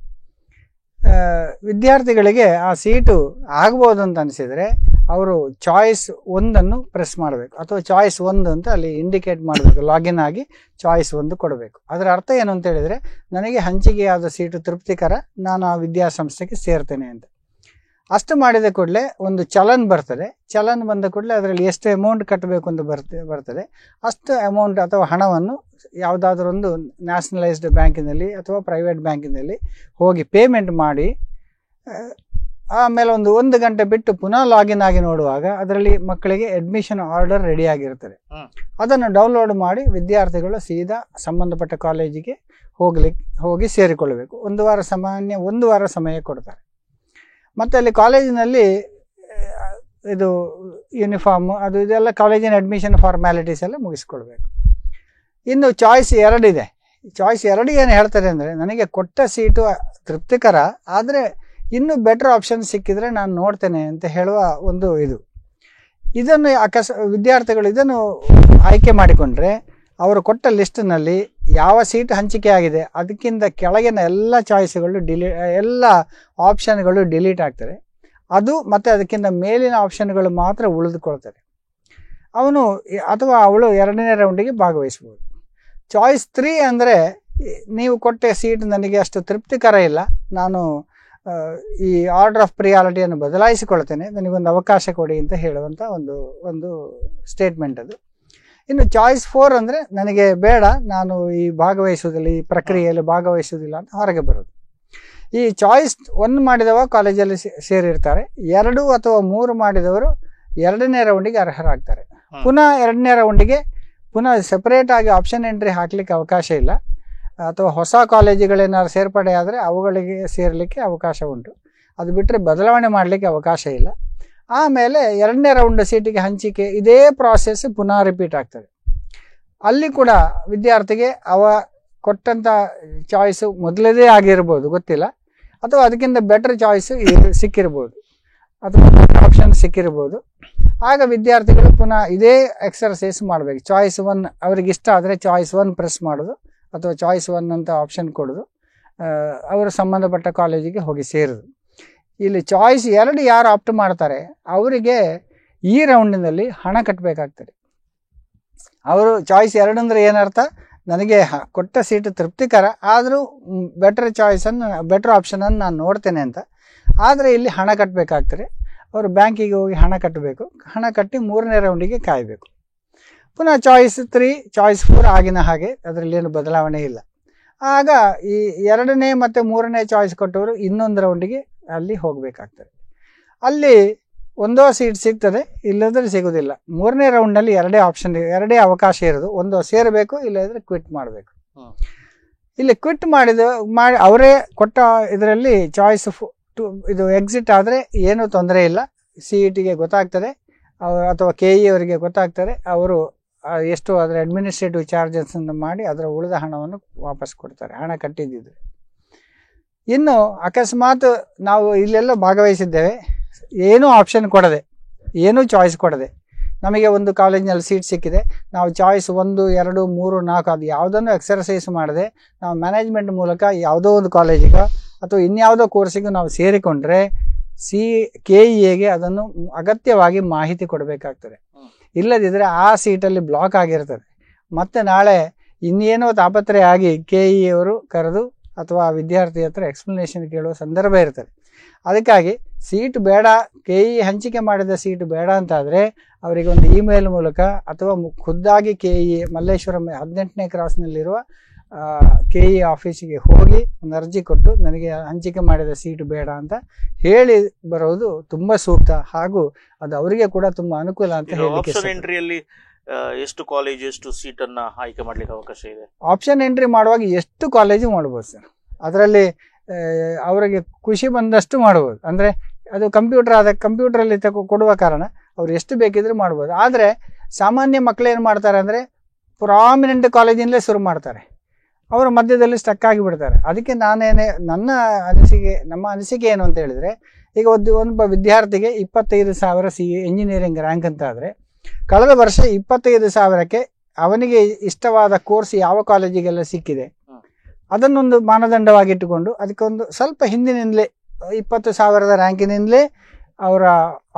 ವಿದ್ಯಾರ್ಥಿಗಳಿಗೆ ಆ ಸೀಟು ಆಗ್ಬೋದು ಅಂತ ಅನಿಸಿದರೆ ಅವರು ಚಾಯ್ಸ್ 1 ಪ್ರೆಸ್ ಮಾಡಬೇಕು, ಅಥವಾ ಚಾಯ್ಸ್ 1 ಅಂತ ಅಲ್ಲಿ ಇಂಡಿಕೇಟ್ ಮಾಡಬೇಕು. ಲಾಗಿನ್ ಆಗಿ ಚಾಯ್ಸ್ 1 ಕೊಡಬೇಕು. ಅದರ ಅರ್ಥ ಏನು ಅಂತ ಹೇಳಿದರೆ, ನನಗೆ ಹಂಚಿಕೆಯಾದ ಸೀಟು ತೃಪ್ತಿಕರ, ನಾನು ಆ ವಿದ್ಯಾಸಂಸ್ಥೆಗೆ ಸೇರ್ತೇನೆ ಅಂತ. ಅಷ್ಟು ಮಾಡಿದ ಕೂಡಲೇ ಒಂದು ಚಲನ್ ಬರ್ತದೆ. ಚಲನ್ ಬಂದ ಕೂಡಲೇ ಅದರಲ್ಲಿ ಎಷ್ಟು ಅಮೌಂಟ್ ಕಟ್ಟಬೇಕು ಅಂತ ಬರ್ತದೆ. ಅಷ್ಟು ಅಮೌಂಟ್ ಅಥವಾ ಹಣವನ್ನು ಯಾವುದಾದ್ರೂ ಒಂದು ನ್ಯಾಷನಲೈಸ್ಡ್ ಬ್ಯಾಂಕಿನಲ್ಲಿ ಅಥವಾ ಪ್ರೈವೇಟ್ ಬ್ಯಾಂಕಿನಲ್ಲಿ ಹೋಗಿ ಪೇಮೆಂಟ್ ಮಾಡಿ, ಆಮೇಲೆ 1 ಗಂಟೆ ಬಿಟ್ಟು ಪುನಃ ಲಾಗಿನ್ ಆಗಿ ನೋಡುವಾಗ ಅದರಲ್ಲಿ ಮಕ್ಕಳಿಗೆ ಅಡ್ಮಿಷನ್ ಆರ್ಡರ್ ರೆಡಿ ಆಗಿರ್ತದೆ. ಅದನ್ನು ಡೌನ್ಲೋಡ್ ಮಾಡಿ ವಿದ್ಯಾರ್ಥಿಗಳು ಸೀದಾ ಸಂಬಂಧಪಟ್ಟ ಕಾಲೇಜಿಗೆ ಹೋಗಿ ಸೇರಿಕೊಳ್ಳಬೇಕು. 1 ವಾರ ಸಮಯ ಕೊಡ್ತಾರೆ. ಮತ್ತು ಅಲ್ಲಿ ಕಾಲೇಜಿನಲ್ಲಿ ಇದು ಯೂನಿಫಾರ್ಮ್ ಅದು ಇದೆಲ್ಲ ಕಾಲೇಜಿನ ಅಡ್ಮಿಷನ್ ಫಾರ್ಮ್ಯಾಲಿಟೀಸ್ ಎಲ್ಲ ಮುಗಿಸ್ಕೊಳ್ಬೇಕು. ಇನ್ನು ಚಾಯ್ಸ್ 2 ಇದೆ. ಚಾಯ್ಸ್ 2 ಏನು ಹೇಳ್ತಾರೆ ಅಂದರೆ, ನನಗೆ ಕೊಟ್ಟ ಸೀಟು ತೃಪ್ತಿಕರ, ಆದರೆ ಇನ್ನೂ ಬೆಟರ್ ಆಪ್ಷನ್ ಸಿಕ್ಕಿದ್ರೆ ನಾನು ನೋಡ್ತೇನೆ ಅಂತ ಹೇಳುವ ಒಂದು ಇದು. ಇದನ್ನು ವಿದ್ಯಾರ್ಥಿಗಳು ಇದನ್ನು ಆಯ್ಕೆ ಮಾಡಿಕೊಂಡ್ರೆ ಅವರು ಕೊಟ್ಟ ಲಿಸ್ಟ್ನಲ್ಲಿ ಯಾವ ಸೀಟ್ ಹಂಚಿಕೆ ಆಗಿದೆ ಅದಕ್ಕಿಂತ ಕೆಳಗಿನ ಎಲ್ಲ ಚಾಯ್ಸ್ಗಳು ಎಲ್ಲ ಆಪ್ಷನ್ಗಳು ಡಿಲೀಟ್ ಆಗ್ತದೆ. ಅದು ಮತ್ತು ಅದಕ್ಕಿಂತ ಮೇಲಿನ ಆಪ್ಷನ್ಗಳು ಮಾತ್ರ ಉಳಿದುಕೊಳ್ತಾರೆ. ಅವನು ಅಥವಾ ಅವಳು 2ನೇ ರೌಂಡಿಗೆ ಭಾಗವಹಿಸ್ಬೋದು. ಚಾಯ್ಸ್ 3 ಅಂದರೆ, ನೀವು ಕೊಟ್ಟ ಸೀಟ್ ನನಗೆ ಅಷ್ಟು ತೃಪ್ತಿಕರ ಇಲ್ಲ, ನಾನು ಈ ಆರ್ಡರ್ ಆಫ್ ಪ್ರಿಯಾರಿಟಿಯನ್ನು ಬದಲಾಯಿಸಿಕೊಳ್ತೇನೆ, ನನಗೊಂದು ಅವಕಾಶ ಕೊಡಿ ಅಂತ ಹೇಳುವಂಥ ಒಂದು ಸ್ಟೇಟ್ಮೆಂಟ್ ಅದು. ಇನ್ನು ಚಾಯ್ಸ್ 4 ಅಂದರೆ, ನನಗೆ ಬೇಡ, ನಾನು ಈ ಭಾಗವಹಿಸುವುದಿಲ್ಲ, ಈ ಪ್ರಕ್ರಿಯೆಯಲ್ಲಿ ಭಾಗವಹಿಸುವುದಿಲ್ಲ ಅಂತ ಹೊರಗೆ ಬರೋದು. ಈ ಚಾಯ್ಸ್ 1 ಮಾಡಿದವ ಕಾಲೇಜಲ್ಲಿ ಸೇರಿರ್ತಾರೆ. 2 ಅಥವಾ 3 ಮಾಡಿದವರು 2ನೇ ರೌಂಡಿಗೆ ಅರ್ಹರಾಗ್ತಾರೆ. ಪುನಃ 2ನೇ ರೌಂಡಿಗೆ ಪುನಃ ಸೆಪರೇಟ್ ಆಗಿ ಆಪ್ಷನ್ ಎಂಟ್ರಿ ಹಾಕಲಿಕ್ಕೆ ಅವಕಾಶ ಇಲ್ಲ. ಅಥವಾ ಹೊಸ ಕಾಲೇಜುಗಳೇನಾದ್ರು ಸೇರ್ಪಡೆ ಆದರೆ ಅವುಗಳಿಗೆ ಸೇರಲಿಕ್ಕೆ ಅವಕಾಶ ಉಂಟು. ಅದು ಬಿಟ್ಟರೆ ಬದಲಾವಣೆ ಮಾಡಲಿಕ್ಕೆ ಅವಕಾಶ ಇಲ್ಲ. ಆಮೇಲೆ 2ನೇ ರೌಂಡ್ ಸೀಟಿಗೆ ಹಂಚಿಕೆ, ಇದೇ ಪ್ರಾಸೆಸ್ ಪುನಃ ರಿಪೀಟ್ ಆಗ್ತದೆ. ಅಲ್ಲಿ ಕೂಡ ವಿದ್ಯಾರ್ಥಿಗೆ ಅವ ಕೊಟ್ಟಂಥ ಚಾಯ್ಸು ಮೊದಲದೇ ಆಗಿರ್ಬೋದು, ಗೊತ್ತಿಲ್ಲ, ಅಥವಾ ಅದಕ್ಕಿಂತ ಬೆಟರ್ ಚಾಯ್ಸು ಸಿಕ್ಕಿರ್ಬೋದು, ಅಥವಾ ಆಪ್ಷನ್ ಸಿಕ್ಕಿರ್ಬೋದು. ಆಗ ವಿದ್ಯಾರ್ಥಿಗಳು ಪುನಃ ಇದೇ ಎಕ್ಸರ್ಸೈಸ್ ಮಾಡಬೇಕು. ಚಾಯ್ಸ್ 1 ಅವ್ರಿಗೆ ಇಷ್ಟ ಆದರೆ ಚಾಯ್ಸ್ 1 ಪ್ರೆಸ್ ಮಾಡೋದು, ಅಥವಾ ಚಾಯ್ಸ್ 1 ಅಂತ ಆಪ್ಷನ್ ಕೊಡೋದು, ಅವರು ಸಂಬಂಧಪಟ್ಟ ಕಾಲೇಜಿಗೆ ಹೋಗಿ ಸೇರೋದು. ಇಲ್ಲಿ ಚಾಯ್ಸ್ 2 ಯಾರು ಆಪ್ಟ್ ಮಾಡ್ತಾರೆ ಅವರಿಗೆ ಈ ರೌಂಡಿನಲ್ಲಿ ಹಣ ಕಟ್ಟಬೇಕಾಗ್ತದೆ. ಅವರು ಚಾಯ್ಸ್ 2 ಅಂದರೆ ಏನರ್ಥ, ನನಗೆ ಕೊಟ್ಟ ಸೀಟು ತೃಪ್ತಿಕರ, ಆದರೂ ಬೆಟರ್ ಆಪ್ಷನನ್ನು ನಾನು ನೋಡ್ತೇನೆ ಅಂತ. ಆದರೆ ಇಲ್ಲಿ ಹಣ ಕಟ್ಟಬೇಕಾಗ್ತದೆ. ಅವರು ಬ್ಯಾಂಕಿಗೆ ಹೋಗಿ ಹಣ ಕಟ್ಟಬೇಕು. ಹಣ ಕಟ್ಟಿ 3ನೇ ರೌಂಡಿಗೆ ಕಾಯಬೇಕು. ಪುನಃ ಚಾಯ್ಸ್ 3, ಚಾಯ್ಸ್ 4 ಆಗಿನ ಹಾಗೆ, ಅದರಲ್ಲಿ ಏನು ಬದಲಾವಣೆ ಇಲ್ಲ. ಆಗ ಈ 2ನೇ ಮತ್ತು 3ನೇ ಚಾಯ್ಸ್ ಕೊಟ್ಟವರು ಇನ್ನೊಂದು ರೌಂಡಿಗೆ ಅಲ್ಲಿ ಹೋಗಬೇಕಾಗ್ತದೆ. ಅಲ್ಲಿ ಒಂದೋ ಸೀಟ್ ಸಿಗ್ತದೆ, ಇಲ್ಲದ್ರೆ ಸಿಗೋದಿಲ್ಲ. 3ನೇ ರೌಂಡ್ನಲ್ಲಿ 2 ಅವಕಾಶ ಇರೋದು. ಒಂದು ಸೇರಬೇಕು, ಇಲ್ಲದ್ರೆ ಕ್ವಿಟ್ ಮಾಡಬೇಕು. ಇಲ್ಲಿ ಕ್ವಿಟ್ ಮಾಡಿ ಅವರೇ ಕೊಟ್ಟ ಇದರಲ್ಲಿ ಚಾಯ್ಸ್ ಇದು ಎಕ್ಸಿಟ್ ಆದರೆ ಏನೂ ತೊಂದರೆ ಇಲ್ಲ. CETಗೆ ಗೊತ್ತಾಗ್ತದೆ, ಅಥವಾ KE ಅವರಿಗೆ ಗೊತ್ತಾಗ್ತದೆ. ಅವರು ಎಷ್ಟು ಅದರ ಅಡ್ಮಿನಿಸ್ಟ್ರೇಟಿವ್ ಚಾರ್ಜಸನ್ನು ಮಾಡಿ ಅದರ ಉಳಿದ ಹಣವನ್ನು ವಾಪಸ್ ಕೊಡ್ತಾರೆ, ಹಣ ಕಟ್ಟಿದ್ದಿದ್ರೆ. ಇನ್ನು ಅಕಸ್ಮಾತ್ ನಾವು ಇಲ್ಲೆಲ್ಲ ಭಾಗವಹಿಸಿದ್ದೇವೆ, ಏನೂ ಆಪ್ಷನ್ ಕೊಡದೆ, ಏನೂ ಚಾಯ್ಸ್ ಕೊಡದೆ, ನಮಗೆ ಒಂದು ಕಾಲೇಜಿನಲ್ಲಿ ಸೀಟ್ ಸಿಕ್ಕಿದೆ, ನಾವು ಚಾಯ್ಸ್ 1, 2, 3, 4 ಅದು ಯಾವುದನ್ನು ಎಕ್ಸರ್ಸೈಸ್ ಮಾಡದೆ ನಾವು ಮ್ಯಾನೇಜ್ಮೆಂಟ್ ಮೂಲಕ ಯಾವುದೋ ಒಂದು ಕಾಲೇಜಿಗೆ ಅಥವಾ ಇನ್ಯಾವುದೋ ಕೋರ್ಸಿಗೂ ನಾವು ಸೇರಿಕೊಂಡ್ರೆ KEಗೆ ಅದನ್ನು ಅಗತ್ಯವಾಗಿ ಮಾಹಿತಿ ಕೊಡಬೇಕಾಗ್ತದೆ. ಇಲ್ಲದಿದ್ದರೆ ಆ ಸೀಟಲ್ಲಿ ಬ್ಲಾಕ್ ಆಗಿರ್ತದೆ. ಮತ್ತೆ ನಾಳೆ ಇನ್ನೇನೋ ತಾಪತ್ರೆ ಆಗಿ KE ಅವರು ಕರೆದು ಅಥವಾ ವಿದ್ಯಾರ್ಥಿ ಹತ್ರ ಎಕ್ಸ್ಪ್ಲನೇಷನ್ ಕೇಳುವ ಸಂದರ್ಭ ಇರ್ತದೆ. ಅದಕ್ಕಾಗಿ ಸೀಟ್ ಬೇಡ, KE ಹಂಚಿಕೆ ಮಾಡಿದ ಸೀಟ್ ಬೇಡ ಅಂತಾದರೆ ಅವರಿಗೆ ಒಂದು ಇಮೇಲ್ ಮೂಲಕ ಅಥವಾ ಖುದ್ದಾಗಿ KE ಮಲ್ಲೇಶ್ವರಂ 18ನೇ ಕ್ರಾಸ್ನಲ್ಲಿರುವ KE ಆಫೀಸಿಗೆ ಹೋಗಿ ಒಂದು ಅರ್ಜಿ ಕೊಟ್ಟು ನನಗೆ ಹಂಚಿಕೆ ಮಾಡಿದ ಸೀಟ್ ಬೇಡ ಅಂತ ಹೇಳಿ ಬರೋದು ತುಂಬ ಸೂಕ್ತ, ಹಾಗೂ ಅದು ಅವರಿಗೆ ಕೂಡ ತುಂಬ ಅನುಕೂಲ ಅಂತ ಹೇಳಲಿಕ್ಕೆ. ಆಪ್ಷನ್ ಎಂಟ್ರಿಯಲ್ಲಿ ಎಷ್ಟು ಕಾಲೇಜ್ ಎಷ್ಟು ಸೀಟ್ ಅನ್ನ ಆಯ್ಕೆ ಮಾಡ್ಲಿಕ್ಕೆ ಅವಕಾಶ ಇದೆ? ಆಪ್ಷನ್ ಎಂಟ್ರಿ ಮಾಡುವಾಗ ಎಷ್ಟು ಕಾಲೇಜು ಮಾಡ್ಬೋದು ಸರ್, ಅದರಲ್ಲಿ ಅವರಿಗೆ ಖುಷಿ ಬಂದಷ್ಟು ಮಾಡ್ಬೋದು. ಅಂದರೆ ಅದು ಕಂಪ್ಯೂಟ್ರಲ್ಲಿ ಕೊಡುವ ಕಾರಣ ಅವ್ರು ಎಷ್ಟು ಬೇಕಿದ್ರು ಮಾಡ್ಬೋದು. ಆದರೆ ಸಾಮಾನ್ಯ ಮಕ್ಕಳು ಏನು ಮಾಡ್ತಾರೆ ಅಂದರೆ ಪ್ರಾಮಿನೆಂಟ್ ಕಾಲೇಜಿನಲ್ಲೇ ಶುರು ಮಾಡ್ತಾರೆ, ಅವರು ಮಧ್ಯದಲ್ಲಿ ಸ್ಟಕ್ ಆಗಿಬಿಡ್ತಾರೆ. ಅದಕ್ಕೆ ನಮ್ಮ ಅನಿಸಿಕೆ ಏನು ಅಂತ ಹೇಳಿದರೆ, ಈಗ ಒಬ್ಬ ವಿದ್ಯಾರ್ಥಿಗೆ 25,000 ಇಂಜಿನಿಯರಿಂಗ್ ರ್ಯಾಂಕ್ ಅಂತ ಆದರೆ ಕಳೆದ ವರ್ಷ 25,000ಕ್ಕೆ ಅವನಿಗೆ ಇಷ್ಟವಾದ ಕೋರ್ಸ್ ಯಾವ ಕಾಲೇಜಿಗೆಲ್ಲ ಸಿಕ್ಕಿದೆ ಅದನ್ನೊಂದು ಮಾನದಂಡವಾಗಿಟ್ಟುಕೊಂಡು ಅದಕ್ಕೊಂದು ಸ್ವಲ್ಪ ಹಿಂದಿನಿಂದಲೇ 20,000 ರ್ಯಾಂಕಿನಿಂದಲೇ ಅವರ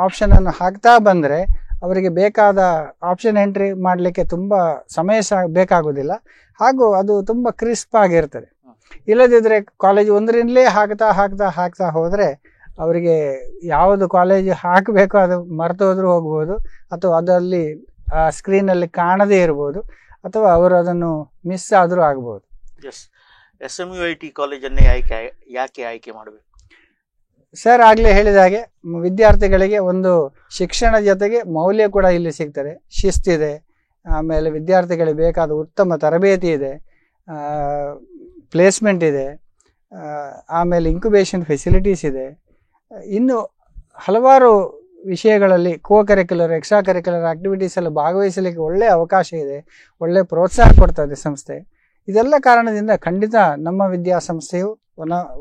ಆಪ್ಷನನ್ನು ಹಾಕ್ತಾ ಬಂದರೆ ಅವರಿಗೆ ಬೇಕಾದ ಆಪ್ಷನ್ ಎಂಟ್ರಿ ಮಾಡಲಿಕ್ಕೆ ತುಂಬ ಸಮಯ ಬೇಕಾಗೋದಿಲ್ಲ, ಹಾಗೂ ಅದು ತುಂಬ ಕ್ರಿಸ್ಪ್ ಆಗಿರ್ತದೆ. ಇಲ್ಲದಿದ್ದರೆ ಕಾಲೇಜ್ ಒಂದರಿಂದಲೇ ಹಾಕ್ತಾ ಹೋದರೆ ಅವರಿಗೆ ಯಾವುದು ಕಾಲೇಜ್ ಹಾಕಬೇಕೋ ಅದು ಮರೆತು ಹೋದ್ರೂ ಹೋಗ್ಬೋದು, ಅಥವಾ ಅದರಲ್ಲಿ ಸ್ಕ್ರೀನಲ್ಲಿ ಕಾಣದೇ ಇರ್ಬೋದು, ಅಥವಾ ಅವರು ಅದನ್ನು ಮಿಸ್ ಆದರೂ ಆಗ್ಬೋದು. SMUIT ಕಾಲೇಜನ್ನೇ ಯಾಕೆ ಆಯ್ಕೆ ಮಾಡಬೇಕು ಸರ್? ಆಗಲೇ ಹೇಳಿದ ಹಾಗೆ ವಿದ್ಯಾರ್ಥಿಗಳಿಗೆ ಒಂದು ಶಿಕ್ಷಣ ಜೊತೆಗೆ ಮೌಲ್ಯ ಕೂಡ ಇಲ್ಲಿ ಸಿಗ್ತದೆ, ಶಿಸ್ತಿದೆ, ಆಮೇಲೆ ವಿದ್ಯಾರ್ಥಿಗಳಿಗೆ ಬೇಕಾದ ಉತ್ತಮ ತರಬೇತಿ ಇದೆ, ಪ್ಲೇಸ್ಮೆಂಟ್ ಇದೆ, ಆಮೇಲೆ ಇನ್ಕ್ಯುಬೇಷನ್ ಫೆಸಿಲಿಟೀಸ್ ಇದೆ, ಇನ್ನು ಹಲವಾರು ವಿಷಯಗಳಲ್ಲಿ ಕರಿಕ್ಯುಲರ್ ಎಕ್ಸ್ಟ್ರಾ ಕರಿಕ್ಯುಲರ್ ಆಕ್ಟಿವಿಟೀಸ್ ಎಲ್ಲ ಭಾಗವಹಿಸಲಿಕ್ಕೆ ಒಳ್ಳೆಯ ಅವಕಾಶ ಇದೆ, ಒಳ್ಳೆಯ ಪ್ರೋತ್ಸಾಹ ಕೊಡ್ತದೆ ಸಂಸ್ಥೆ. ಇದೆಲ್ಲ ಕಾರಣದಿಂದ ಖಂಡಿತ ನಮ್ಮ ವಿದ್ಯಾಸಂಸ್ಥೆಯು